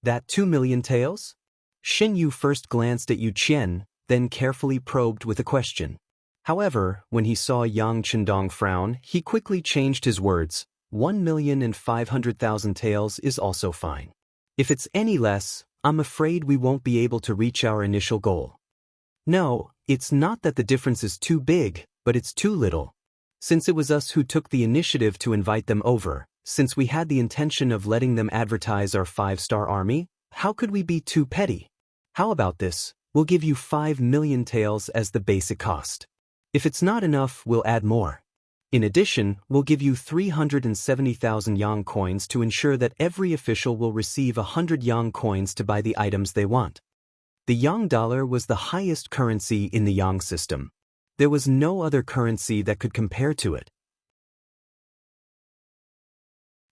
That 2 million taels? Xin Yu first glanced at Yu Qian, then carefully probed with a question. However, when he saw Yang Chendong frown, he quickly changed his words. 1,500,000 taels is also fine. If it's any less, I'm afraid we won't be able to reach our initial goal. No, it's not that the difference is too big, but it's too little. Since it was us who took the initiative to invite them over, since we had the intention of letting them advertise our 5-star army, how could we be too petty? How about this? We'll give you 5 million taels as the basic cost. If it's not enough, we'll add more. In addition, we'll give you 370,000 yang coins to ensure that every official will receive 100 yang coins to buy the items they want. The yang dollar was the highest currency in the yang system. There was no other currency that could compare to it.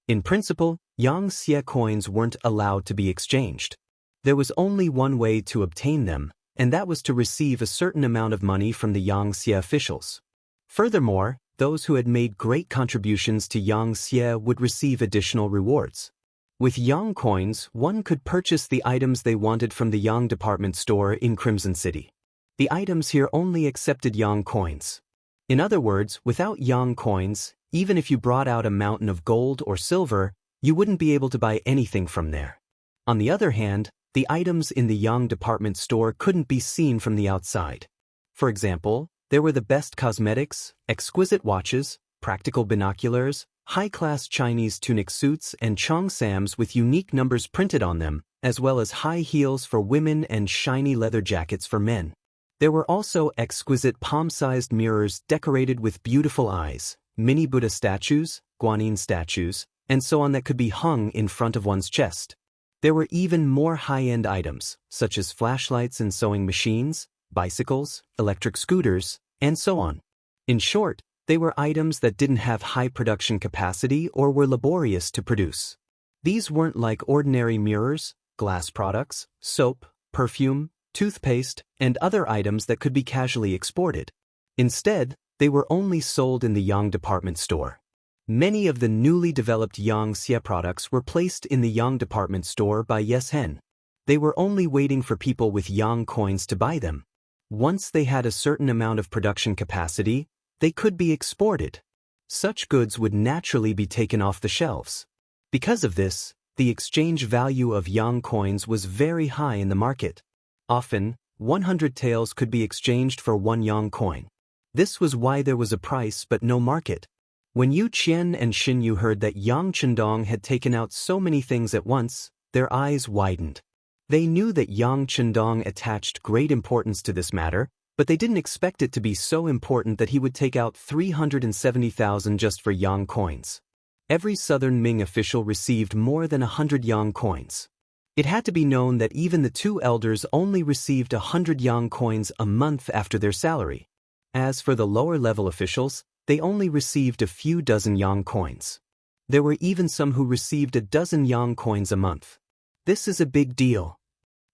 In principle, yang xie coins weren't allowed to be exchanged. There was only one way to obtain them, and that was to receive a certain amount of money from the yang xie officials. Furthermore, those who had made great contributions to yang xie would receive additional rewards. With yang coins, one could purchase the items they wanted from the yang department store in Crimson City. The items here only accepted yang coins. In other words, without yang coins, even if you brought out a mountain of gold or silver, you wouldn't be able to buy anything from there. On the other hand, the items in the yang department store couldn't be seen from the outside. For example, there were the best cosmetics, exquisite watches, practical binoculars, high-class Chinese tunic suits and cheongsams with unique numbers printed on them, as well as high heels for women and shiny leather jackets for men. There were also exquisite palm-sized mirrors decorated with beautiful eyes, mini Buddha statues, Guanyin statues, and so on that could be hung in front of one's chest. There were even more high-end items, such as flashlights and sewing machines, bicycles, electric scooters, and so on. In short, they were items that didn't have high production capacity or were laborious to produce. These weren't like ordinary mirrors, glass products, soap, perfume, toothpaste, and other items that could be casually exported. Instead, they were only sold in the Yang department store. Many of the newly developed Xianxia products were placed in the Yang department store by Yes Hen. They were only waiting for people with Yang coins to buy them. Once they had a certain amount of production capacity, they could be exported. Such goods would naturally be taken off the shelves. Because of this, the exchange value of Yang coins was very high in the market. Often, 100 taels could be exchanged for 1 Yang coin. This was why there was a price but no market. When Wuxia and Xianxia heard that Yang Chendong had taken out so many things at once, their eyes widened. They knew that Yang Chendong attached great importance to this matter, but they didn't expect it to be so important that he would take out 370,000 just for Yang coins. Every Southern Ming official received more than 100 Yang coins. It had to be known that even the 2 elders only received 100 Yang coins a month after their salary. As for the lower-level officials, they only received a few dozen Yang coins. There were even some who received a dozen Yang coins a month. This is a big deal.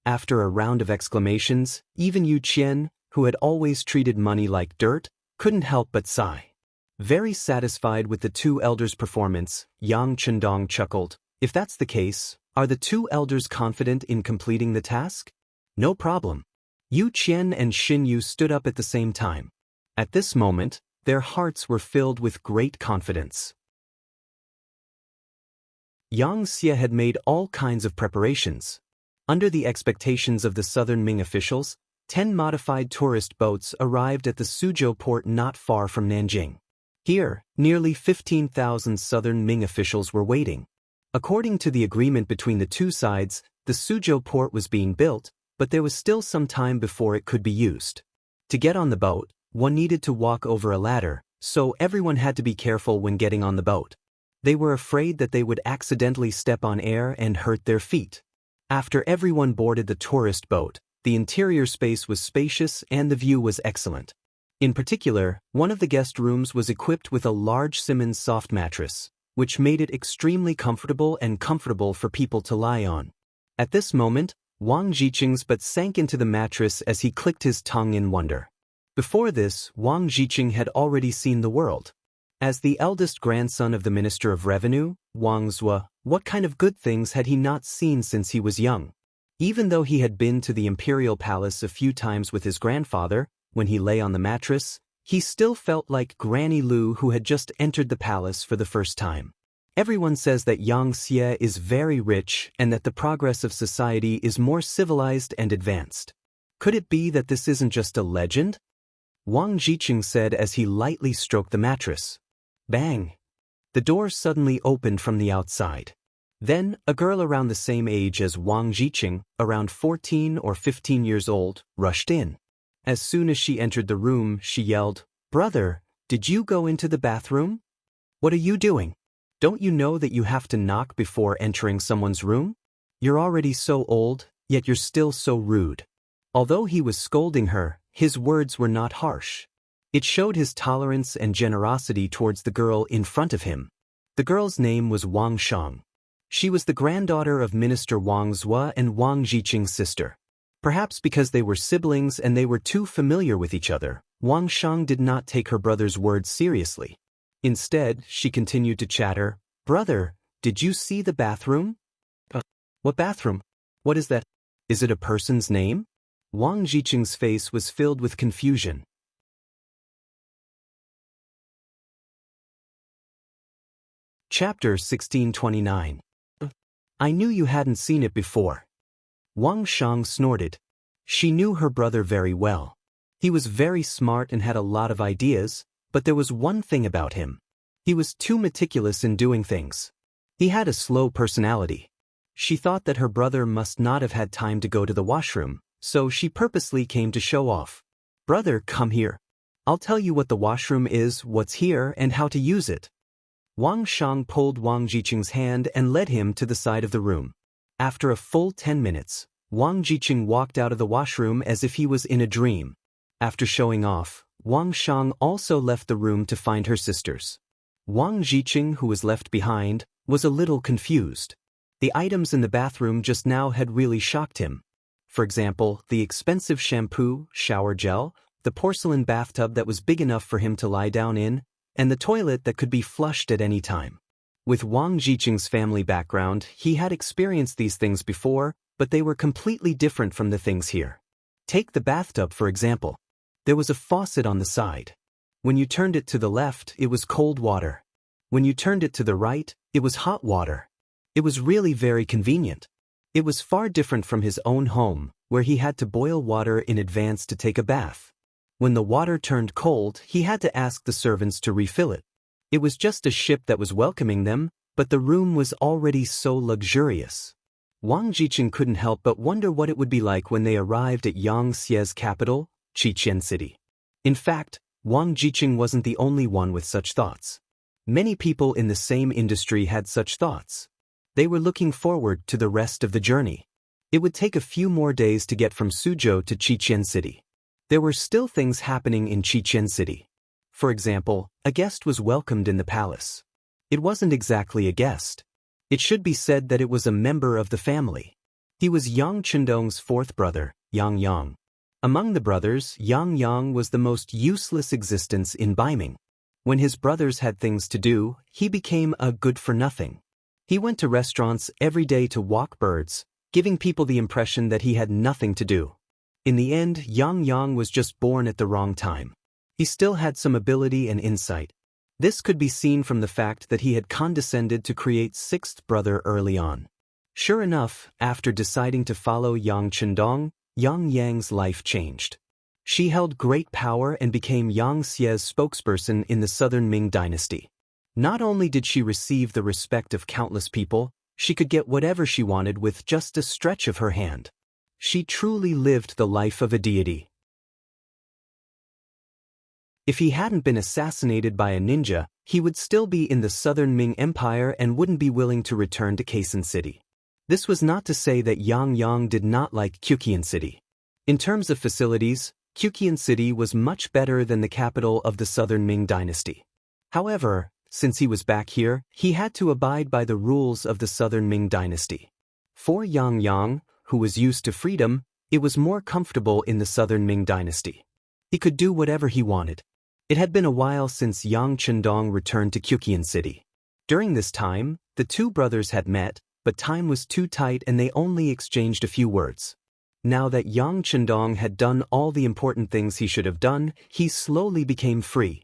After a round of exclamations, even Wuxia, who had always treated money like dirt, couldn't help but sigh. Very satisfied with the 2 elders' performance, Yang Chendong chuckled. If that's the case, are the 2 elders confident in completing the task? No problem. Wuxia and Xianxia stood up at the same time. At this moment, their hearts were filled with great confidence. Xianxia had made all kinds of preparations. Under the expectations of the Southern Ming officials, 10 modified tourist boats arrived at the Suzhou port not far from Nanjing. Here, nearly 15,000 Southern Ming officials were waiting. According to the agreement between the 2 sides, the Suzhou port was being built, but there was still some time before it could be used. To get on the boat, one needed to walk over a ladder, so everyone had to be careful when getting on the boat. They were afraid that they would accidentally step on air and hurt their feet. After everyone boarded the tourist boat, the interior space was spacious and the view was excellent. In particular, one of the guest rooms was equipped with a large Simmons soft mattress, which made it extremely comfortable for people to lie on. At this moment, Wang Jiqing's butt sank into the mattress as he clicked his tongue in wonder. Before this, Wang Jiqing had already seen the world. As the eldest grandson of the Minister of Revenue, Wang Zhua, what kind of good things had he not seen since he was young? Even though he had been to the imperial palace a few times with his grandfather, when he lay on the mattress, he still felt like Granny Lu who had just entered the palace for the first time. Everyone says that Xianxia is very rich and that the progress of society is more civilized and advanced. Could it be that this isn't just a legend? Wang Jiqing said as he lightly stroked the mattress. Bang! The door suddenly opened from the outside. Then, a girl around the same age as Wang Jiqing, around 14 or 15 years old, rushed in. As soon as she entered the room, she yelled, "Brother, did you go into the bathroom? What are you doing? Don't you know that you have to knock before entering someone's room? You're already so old, yet you're still so rude." Although he was scolding her, his words were not harsh. It showed his tolerance and generosity towards the girl in front of him. The girl's name was Wang Shang. She was the granddaughter of Minister Wang Zhua and Wang Jiqing's sister. Perhaps because they were siblings and they were too familiar with each other, Wang Shang did not take her brother's words seriously. Instead, she continued to chatter, "Brother, did you see the bathroom?" What bathroom? What is that? Is it a person's name?" Wang Jiqing's face was filled with confusion. Chapter 1629. I knew you hadn't seen it before. Wang Shang snorted. She knew her brother very well. He was very smart and had a lot of ideas, but there was one thing about him. He was too meticulous in doing things. He had a slow personality. She thought that her brother must not have had time to go to the washroom, so she purposely came to show off. "Brother, come here. I'll tell you what the washroom is, what's here, and how to use it." Wang Shang pulled Wang Jiqing's hand and led him to the side of the room. After a full 10 minutes, Wang Jiqing walked out of the washroom as if he was in a dream. After showing off, Wang Shang also left the room to find her sisters. Wang Jiqing, who was left behind, was a little confused. The items in the bathroom just now had really shocked him. For example, the expensive shampoo, shower gel, the porcelain bathtub that was big enough for him to lie down in, and the toilet that could be flushed at any time. With Wang Jiqing's family background, he had experienced these things before, but they were completely different from the things here. Take the bathtub for example. There was a faucet on the side. When you turned it to the left, it was cold water. When you turned it to the right, it was hot water. It was really very convenient. It was far different from his own home, where he had to boil water in advance to take a bath. When the water turned cold, he had to ask the servants to refill it. It was just a ship that was welcoming them, but the room was already so luxurious. Wang Jiqing couldn't help but wonder what it would be like when they arrived at Xianxia's capital, Qiqian City. In fact, Wang Jiqing wasn't the only one with such thoughts. Many people in the same industry had such thoughts. They were looking forward to the rest of the journey. It would take a few more days to get from Suzhou to Qiqian City. There were still things happening in Qiqian City. For example, a guest was welcomed in the palace. It wasn't exactly a guest. It should be said that it was a member of the family. He was Yang Chendong's fourth brother, Yang Yang. Among the brothers, Yang Yang was the most useless existence in Baiming. When his brothers had things to do, he became a good-for-nothing. He went to restaurants every day to walk birds, giving people the impression that he had nothing to do. In the end, Yang Yang was just born at the wrong time. He still had some ability and insight. This could be seen from the fact that he had condescended to create sixth brother early on. Sure enough, after deciding to follow Yang Chendong, Yang Yang's life changed. She held great power and became Yang Xie's spokesperson in the Southern Ming dynasty. Not only did she receive the respect of countless people, she could get whatever she wanted with just a stretch of her hand. She truly lived the life of a deity. If he hadn't been assassinated by a ninja, he would still be in the Southern Ming Empire and wouldn't be willing to return to Kaisan City. This was not to say that Yang Yang did not like Qiqian City. In terms of facilities, Qiqian City was much better than the capital of the Southern Ming dynasty. However, since he was back here, he had to abide by the rules of the Southern Ming dynasty. For Yang Yang, who was used to freedom, it was more comfortable in the Southern Ming dynasty. He could do whatever he wanted. It had been a while since Yang Chendong returned to Qiqian City. During this time, the two brothers had met, but time was too tight and they only exchanged a few words. Now that Yang Chendong had done all the important things he should have done, he slowly became free.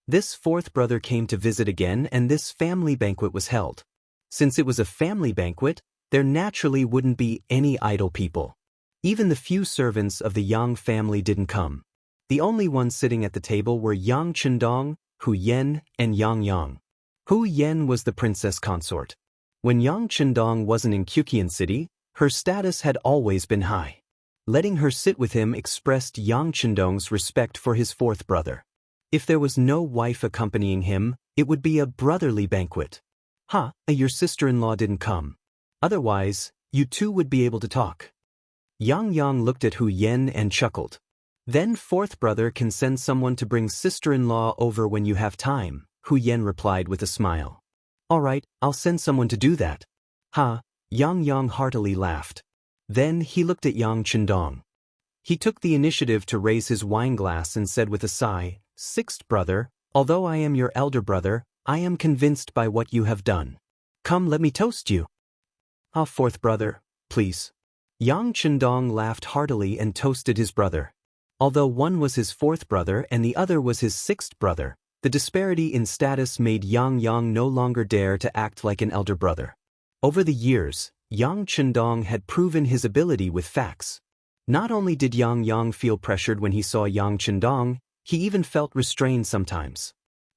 This fourth brother came to visit again and this family banquet was held. Since it was a family banquet, there naturally wouldn't be any idle people. Even the few servants of the Yang family didn't come. The only ones sitting at the table were Yang Chendong, Hu Yan, and Yang Yang. Hu Yan was the princess consort. When Yang Chendong wasn't in Qiqian City, her status had always been high. Letting her sit with him expressed Yang Chendong's respect for his fourth brother. If there was no wife accompanying him, it would be a brotherly banquet. Your sister-in-law didn't come. Otherwise, you two would be able to talk. Yang Yang looked at Hu Yan and chuckled. Then fourth brother can send someone to bring sister-in-law over when you have time, Hu Yan replied with a smile. All right, I'll send someone to do that. Yang Yang heartily laughed. Then he looked at Yang Chendong. He took the initiative to raise his wine glass and said with a sigh, Sixth brother, although I am your elder brother, I am convinced by what you have done. Come, let me toast you. Fourth brother, please. Yang Chendong laughed heartily and toasted his brother. Although one was his fourth brother and the other was his sixth brother, the disparity in status made Yang Yang no longer dare to act like an elder brother. Over the years, Yang Chendong had proven his ability with facts. Not only did Yang Yang feel pressured when he saw Yang Chendong, he even felt restrained sometimes.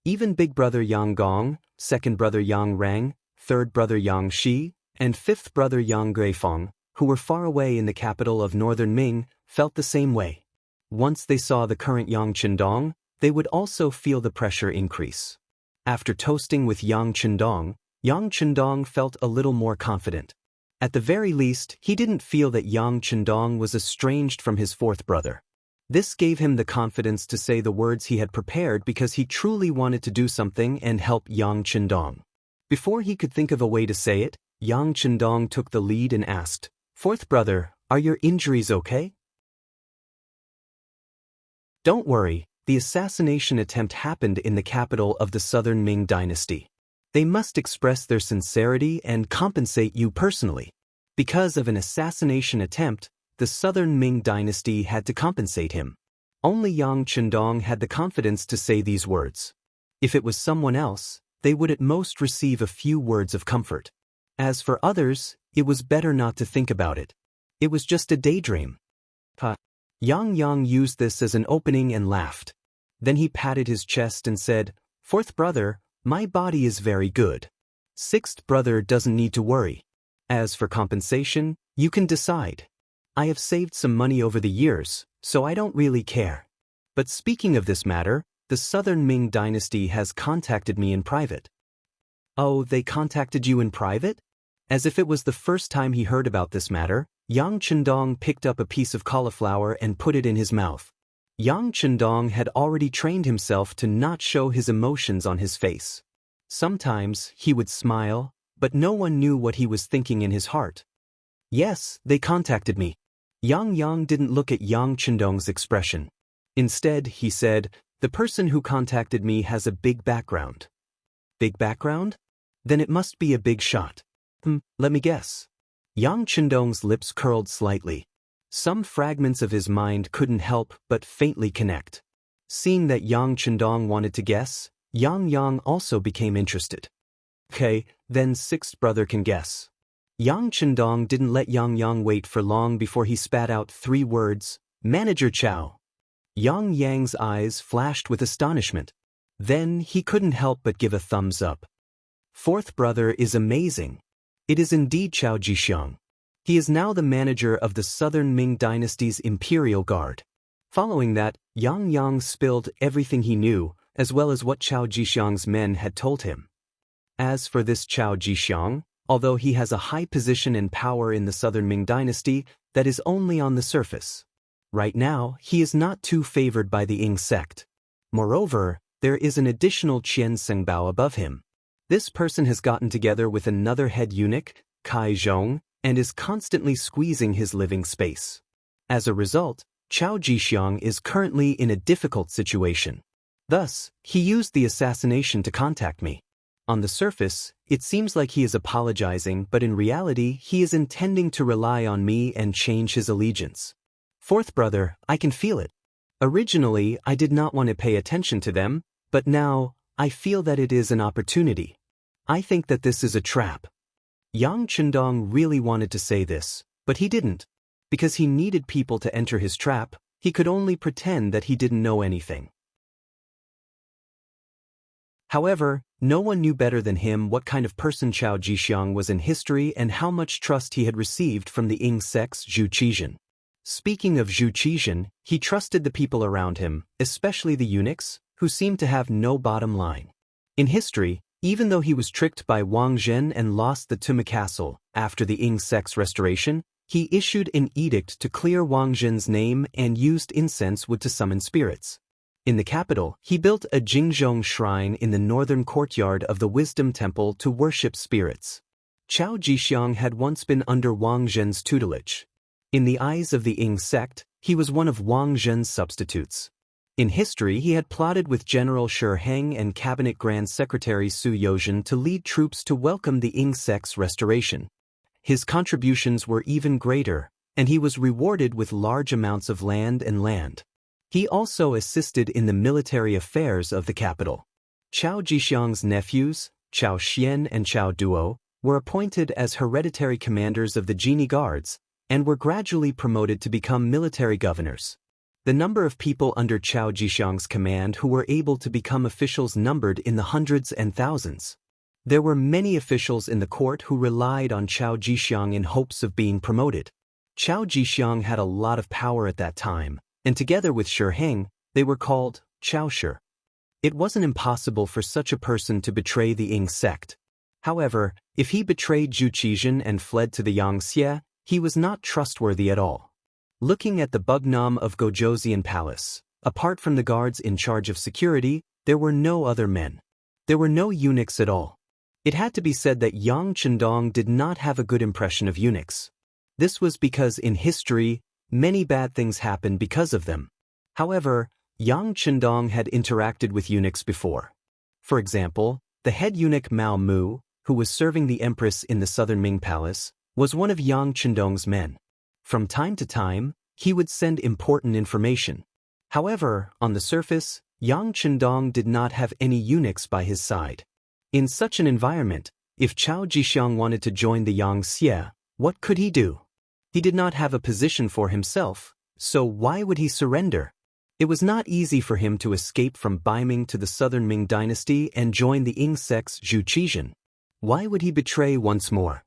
Even big brother Yang Gong, second brother Yang Rang, third brother Yang Shi, and fifth brother Yang Guifeng, who were far away in the capital of northern Ming, felt the same way. Once they saw the current Yang Chendong, they would also feel the pressure increase. After toasting with Yang Chendong felt a little more confident. At the very least, he didn't feel that Yang Chendong was estranged from his fourth brother. This gave him the confidence to say the words he had prepared because he truly wanted to do something and help Yang Chendong. Before he could think of a way to say it, Yang Chendong took the lead and asked, "Fourth brother, are your injuries okay?" Don't worry, the assassination attempt happened in the capital of the Southern Ming dynasty. They must express their sincerity and compensate you personally. Because of an assassination attempt, the Southern Ming dynasty had to compensate him. Only Yang Chendong had the confidence to say these words. If it was someone else, they would at most receive a few words of comfort. As for others, it was better not to think about it. It was just a daydream. Yang used this as an opening and laughed. Then he patted his chest and said, "Fourth brother, my body is very good. Sixth brother doesn't need to worry. As for compensation, you can decide. I have saved some money over the years, so I don't really care. But speaking of this matter, the Southern Ming dynasty has contacted me in private." "Oh, they contacted you in private?" As if it was the first time he heard about this matter, Yang Chendong picked up a piece of cauliflower and put it in his mouth. Yang Chendong had already trained himself to not show his emotions on his face. Sometimes he would smile, but no one knew what he was thinking in his heart. "Yes, they contacted me." Yang didn't look at Yang Chendong's expression. Instead, he said, "The person who contacted me has a big background." "Big background? Then it must be a big shot." Let me guess." Yang Chendong's lips curled slightly. Some fragments of his mind couldn't help but faintly connect. Seeing that Yang Chendong wanted to guess, Yang also became interested. "Okay, then sixth brother can guess." Yang Chendong didn't let Yang wait for long before he spat out 3 words, "Manager Chow." Yang's eyes flashed with astonishment. Then he couldn't help but give a thumbs up. "Fourth brother is amazing. It is indeed Chao Jixiang. He is now the manager of the Southern Ming dynasty's Imperial Guard." Following that, Yang spilled everything he knew, as well as what Chao Jixiang's men had told him. As for this Chao Jixiang, although he has a high position and power in the Southern Ming dynasty, that is only on the surface. Right now, he is not too favored by the Ying sect. Moreover, there is an additional Qian Sengbao above him. This person has gotten together with another head eunuch, Kai Zhong, and is constantly squeezing his living space. As a result, Chao Jixiang is currently in a difficult situation. Thus, he used the assassination to contact me. On the surface, it seems like he is apologizing, but in reality, he is intending to rely on me and change his allegiance. Fourth brother, I can feel it. Originally, I did not want to pay attention to them, but now, I feel that it is an opportunity. I think that this is a trap. Yang Chendong really wanted to say this, but he didn't. Because he needed people to enter his trap, he could only pretend that he didn't know anything. However, no one knew better than him what kind of person Chao Jixiang was in history and how much trust he had received from the Ying sect's Zhu Qizhen. Speaking of Zhu Qizhen, he trusted the people around him, especially the eunuchs, who seemed to have no bottom line. In history, even though he was tricked by Wang Zhen and lost the Tuma Castle after the Ying sect's restoration, he issued an edict to clear Wang Zhen's name and used incense wood to summon spirits. In the capital, he built a Jingzhong shrine in the northern courtyard of the Wisdom Temple to worship spirits. Chao Jixiang had once been under Wang Zhen's tutelage. In the eyes of the Ying sect, he was one of Wang Zhen's substitutes. In history, he had plotted with General Shi Heng and Cabinet Grand Secretary Su Yozhen to lead troops to welcome the Ying sect's restoration. His contributions were even greater, and he was rewarded with large amounts of land. He also assisted in the military affairs of the capital. Chao Jixiang's nephews, Chao Xian and Chao Duo, were appointed as hereditary commanders of the Genie Guards, and were gradually promoted to become military governors. The number of people under Chao Jixiang's command who were able to become officials numbered in the hundreds and thousands. There were many officials in the court who relied on Chao Jixiang in hopes of being promoted. Chao Jixiang had a lot of power at that time, and together with Shi Heng, they were called Chao Shi. It wasn't impossible for such a person to betray the Ying sect. However, if he betrayed Juqizhen and fled to the Xianxia, he was not trustworthy at all. Looking at the Bugnam of Gojosian Palace, apart from the guards in charge of security, there were no other men. There were no eunuchs at all. It had to be said that Yang Chendong did not have a good impression of eunuchs. This was because in history, many bad things happened because of them. However, Yang Chendong had interacted with eunuchs before. For example, the head eunuch Mao Mu, who was serving the empress in the southern Ming Palace, was one of Yang Chendong's men. From time to time, he would send important information. However, on the surface, Yang Chendong did not have any eunuchs by his side. In such an environment, if Chao Jixiang wanted to join the Yangxia, what could he do? He did not have a position for himself, so why would he surrender? It was not easy for him to escape from Baiming to the southern Ming dynasty and join the Ying sect's Juqizhen. Why would he betray once more?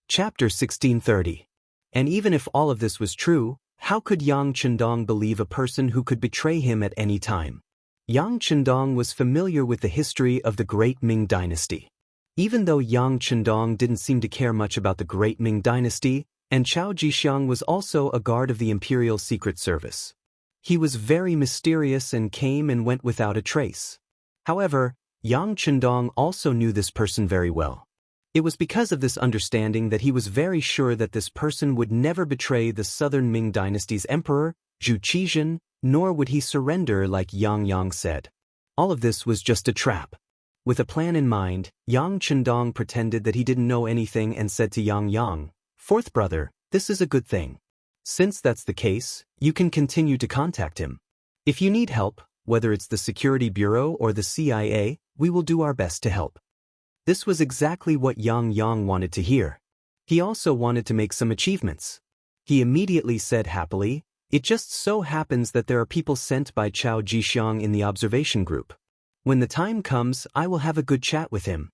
Chapter 1630. And even if all of this was true, how could Yang Chendong believe a person who could betray him at any time? Yang Chendong was familiar with the history of the Great Ming Dynasty. Even though Yang Chendong didn't seem to care much about the Great Ming Dynasty, and Chao Jixiang was also a guard of the Imperial Secret Service. He was very mysterious and came and went without a trace. However, Yang Chendong also knew this person very well. It was because of this understanding that he was very sure that this person would never betray the southern Ming dynasty's emperor, Juqizhen, nor would he surrender like Yang Yang said. All of this was just a trap. With a plan in mind, Yang Chendong pretended that he didn't know anything and said to Yang Yang, "Fourth brother, this is a good thing. Since that's the case, you can continue to contact him. If you need help, whether it's the Security Bureau or the CIA, we will do our best to help." This was exactly what Yang Yang wanted to hear. He also wanted to make some achievements. He immediately said happily, "It just so happens that there are people sent by Chao Jixiang in the observation group. When the time comes, I will have a good chat with him."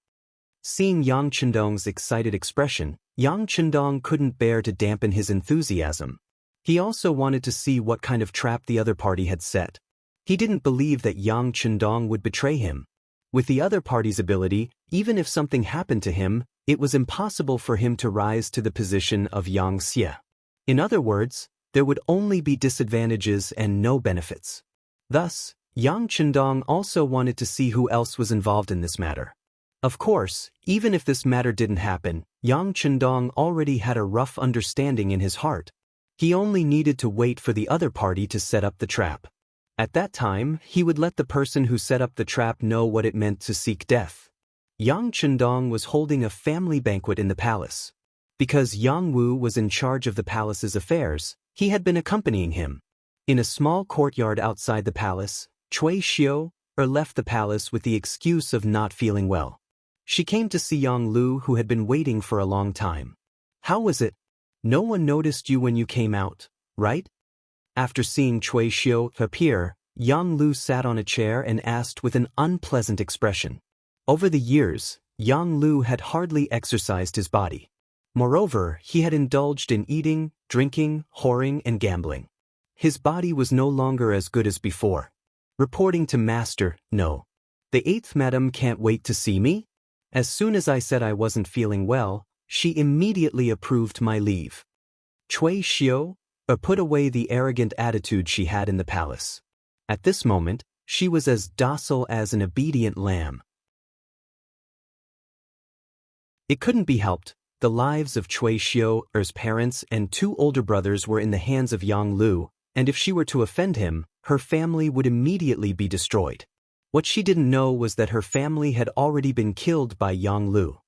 Seeing Yang Chendong's excited expression, Yang Chendong couldn't bear to dampen his enthusiasm. He also wanted to see what kind of trap the other party had set. He didn't believe that Yang Chendong would betray him. With the other party's ability, even if something happened to him, it was impossible for him to rise to the position of Yangxia. In other words, there would only be disadvantages and no benefits. Thus, Yang Chendong also wanted to see who else was involved in this matter. Of course, even if this matter didn't happen, Yang Chendong already had a rough understanding in his heart. He only needed to wait for the other party to set up the trap. At that time, he would let the person who set up the trap know what it meant to seek death. Yang Chendong was holding a family banquet in the palace. Because Yang Wu was in charge of the palace's affairs, he had been accompanying him. In a small courtyard outside the palace, Cui Xiu left the palace with the excuse of not feeling well. She came to see Yang Lu, who had been waiting for a long time. "How was it? No one noticed you when you came out, right?" After seeing Cui Xiu appear, Yang Lu sat on a chair and asked with an unpleasant expression. Over the years, Yang Lu had hardly exercised his body. Moreover, he had indulged in eating, drinking, whoring, and gambling. His body was no longer as good as before. Reporting to Master, "No. The 8th madam can't wait to see me?" As soon as I said I wasn't feeling well, she immediately approved my leave. Cui Xiu put away the arrogant attitude she had in the palace. At this moment, she was as docile as an obedient lamb. It couldn't be helped. The lives of Cui Xiu's parents and 2 older brothers were in the hands of Yang Lu, and if she were to offend him, her family would immediately be destroyed. What she didn't know was that her family had already been killed by Yang Lu.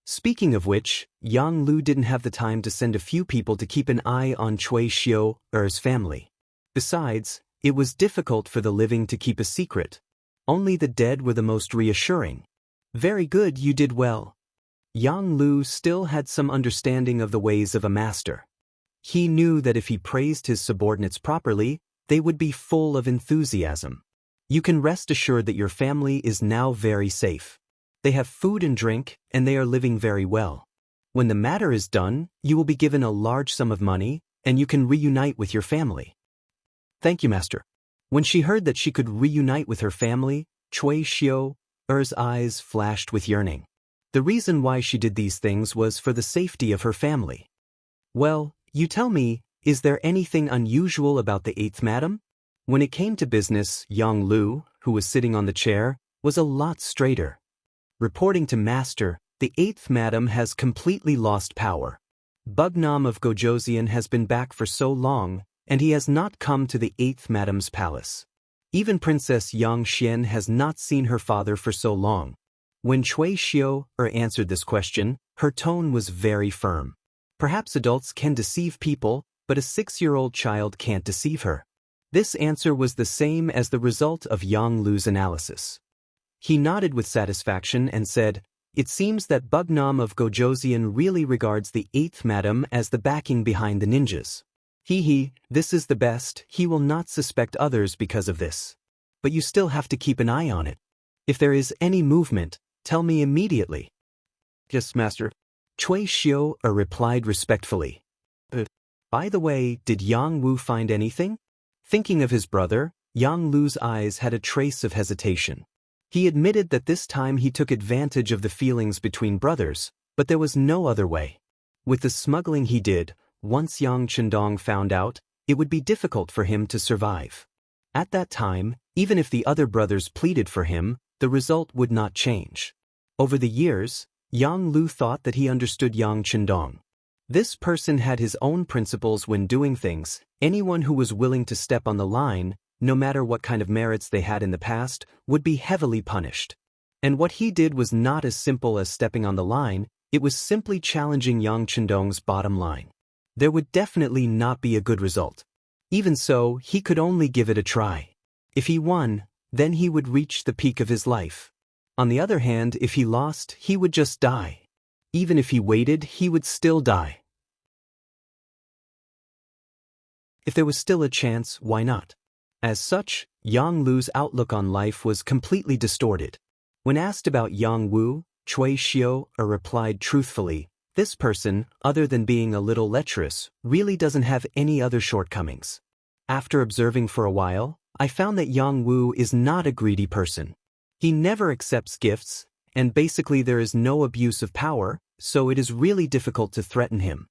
Speaking of which, Yang Lu didn't have the time to send a few people to keep an eye on Cui Xiu's family. Besides, it was difficult for the living to keep a secret. Only the dead were the most reassuring. "Very good, you did well." Yang Lu still had some understanding of the ways of a master. He knew that if he praised his subordinates properly, they would be full of enthusiasm. "You can rest assured that your family is now very safe. They have food and drink, and they are living very well. When the matter is done, you will be given a large sum of money, and you can reunite with your family." "Thank you, Master. When she heard that she could reunite with her family, Cui Xiu's eyes flashed with yearning. The reason why she did these things was for the safety of her family. Well, you tell me, is there anything unusual about the eighth madam? When it came to business, Yang Lu, who was sitting on the chair, was a lot straighter. Reporting to Master, the eighth madam has completely lost power. Bugnam of Gojoseon has been back for so long, and he has not come to the eighth madam's palace. Even Princess Yang Xian has not seen her father for so long. When Cui Xiu answered this question, her tone was very firm. Perhaps adults can deceive people, but a 6-year-old child can't deceive her. This answer was the same as the result of Yang Lu's analysis. He nodded with satisfaction and said, "It seems that Bugnam of Gojoseon really regards the eighth madam as the backing behind the ninjas. This is the best, he will not suspect others because of this. But you still have to keep an eye on it. If there is any movement, tell me immediately." "Yes, Master." Cui Xiu replied respectfully. By the way, did Yang Wu find anything?" Thinking of his brother, Yang Lu's eyes had a trace of hesitation. He admitted that this time he took advantage of the feelings between brothers, but there was no other way. With the smuggling he did, once Yang Chendong found out, it would be difficult for him to survive. At that time, even if the other brothers pleaded for him, the result would not change. Over the years, Yang Lu thought that he understood Yang Chendong. This person had his own principles when doing things. Anyone who was willing to step on the line, no matter what kind of merits they had in the past, would be heavily punished. And what he did was not as simple as stepping on the line, it was simply challenging Yang Chendong's bottom line. There would definitely not be a good result. Even so, he could only give it a try. If he won, then he would reach the peak of his life. On the other hand, if he lost, he would just die. Even if he waited, he would still die. If there was still a chance, why not? As such, Yang Lu's outlook on life was completely distorted. When asked about Yang Wu, Cui Xiu replied truthfully, "This person, other than being a little lecherous, really doesn't have any other shortcomings." After observing for a while, I found that Yang Wu is not a greedy person. He never accepts gifts, and basically there is no abuse of power, so it is really difficult to threaten him.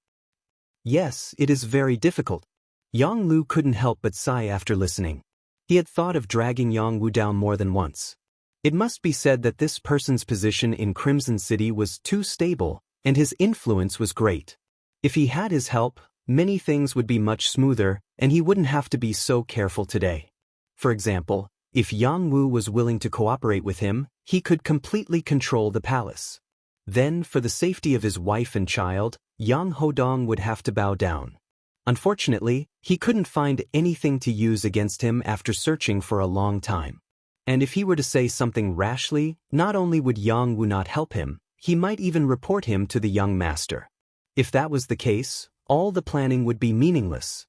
Yes, it is very difficult. Yang Lu couldn't help but sigh after listening. He had thought of dragging Yang Wu down more than once. It must be said that this person's position in Crimson City was too stable, and his influence was great. If he had his help, many things would be much smoother, and he wouldn't have to be so careful today. For example, if Yang Wu was willing to cooperate with him, he could completely control the palace. Then, for the safety of his wife and child, Yang Hodong would have to bow down. Unfortunately, he couldn't find anything to use against him after searching for a long time. And if he were to say something rashly, not only would Yang Wu not help him, he might even report him to the young master. If that was the case, all the planning would be meaningless.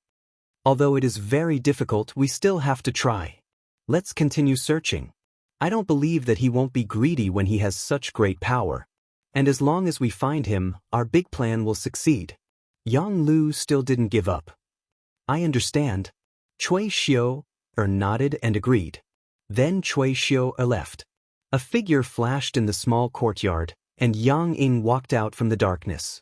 Although it is very difficult, we still have to try. Let's continue searching. I don't believe that he won't be greedy when he has such great power. And as long as we find him, our big plan will succeed. Yang Lu still didn't give up. I understand. Cui Xiu nodded and agreed. Then Cui Xiu left. A figure flashed in the small courtyard, and Yang Ying walked out from the darkness.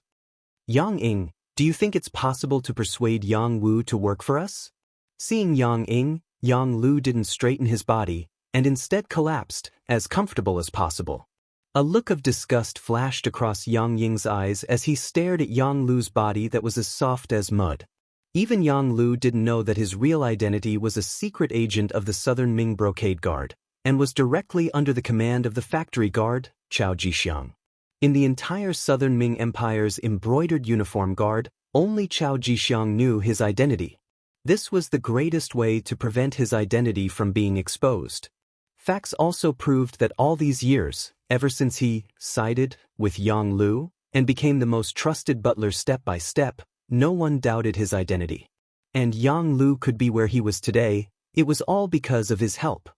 "Yang Ying, do you think it's possible to persuade Yang Wu to work for us?" Seeing Yang Ying, Yang Lu didn't straighten his body, and instead collapsed, as comfortable as possible. A look of disgust flashed across Yang Ying's eyes as he stared at Yang Lu's body that was as soft as mud. Even Yang Lu didn't know that his real identity was a secret agent of the Southern Ming Brocade Guard, and was directly under the command of the factory guard, Chao Jixiang. In the entire Southern Ming Empire's embroidered uniform guard, only Chao Jixiang knew his identity. This was the greatest way to prevent his identity from being exposed. Facts also proved that all these years, ever since he sided with Yang Lu and became the most trusted butler step by step, no one doubted his identity. And Yang Lu could be where he was today, it was all because of his help.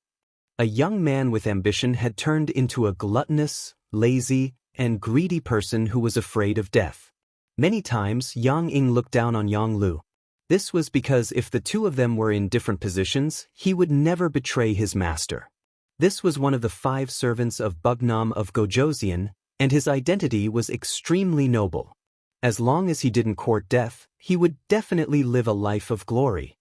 A young man with ambition had turned into a gluttonous, lazy, and greedy person who was afraid of death. Many times Yang Ying looked down on Yang Lu. This was because if the two of them were in different positions, he would never betray his master. This was one of the 5 servants of Bugnam of Gojoseon, and his identity was extremely noble. As long as he didn't court death, he would definitely live a life of glory.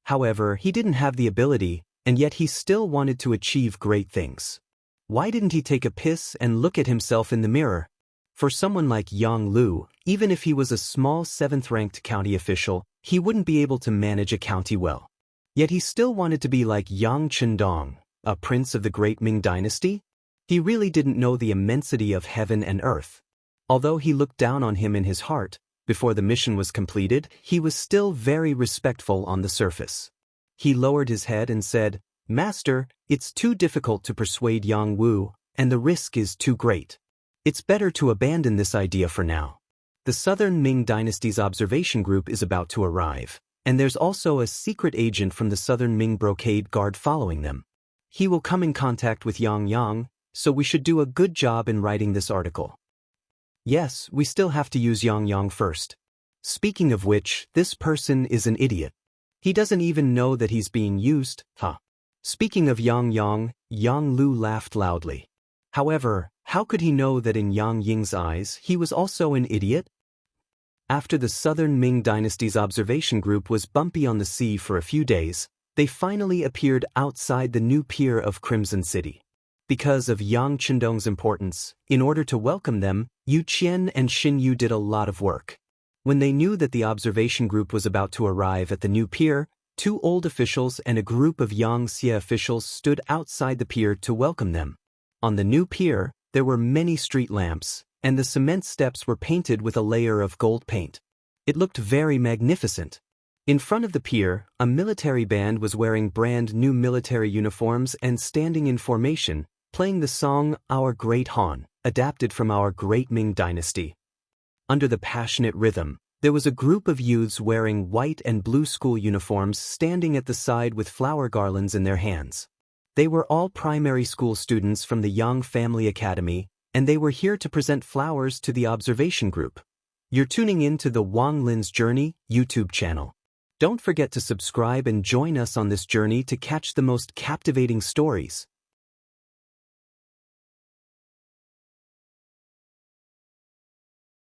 However, he didn't have the ability, and yet he still wanted to achieve great things. Why didn't he take a piss and look at himself in the mirror? For someone like Yang Lu, even if he was a small 7th-ranked county official, he wouldn't be able to manage a county well. Yet he still wanted to be like Yang Chendong, a prince of the great Ming dynasty. He really didn't know the immensity of heaven and earth. Although he looked down on him in his heart, before the mission was completed, he was still very respectful on the surface. He lowered his head and said, "Master, it's too difficult to persuade Yang Wu, and the risk is too great. It's better to abandon this idea for now. The Southern Ming Dynasty's observation group is about to arrive, and there's also a secret agent from the Southern Ming Brocade Guard following them. He will come in contact with Yang, so we should do a good job in writing this article. Yes, we still have to use Yang first. Speaking of which, this person is an idiot. He doesn't even know that he's being used, huh?" Speaking of Yang Lu laughed loudly. However, how could he know that in Yang Ying's eyes he was also an idiot? After the Southern Ming Dynasty's observation group was bumpy on the sea for a few days, they finally appeared outside the new pier of Crimson City. Because of Yang Chendong's importance, in order to welcome them, Yu Qian and Xin Yu did a lot of work. When they knew that the observation group was about to arrive at the new pier, 2 old officials and a group of Xianxia officials stood outside the pier to welcome them. On the new pier, there were many street lamps, and the cement steps were painted with a layer of gold paint. It looked very magnificent. In front of the pier, a military band was wearing brand new military uniforms and standing in formation, playing the song Our Great Han, adapted from Our Great Ming Dynasty. Under the passionate rhythm, there was a group of youths wearing white and blue school uniforms standing at the side with flower garlands in their hands. They were all primary school students from the Yang Family Academy, and they were here to present flowers to the observation group. You're tuning in to the Wang Lin's Journey YouTube channel. Don't forget to subscribe and join us on this journey to catch the most captivating stories.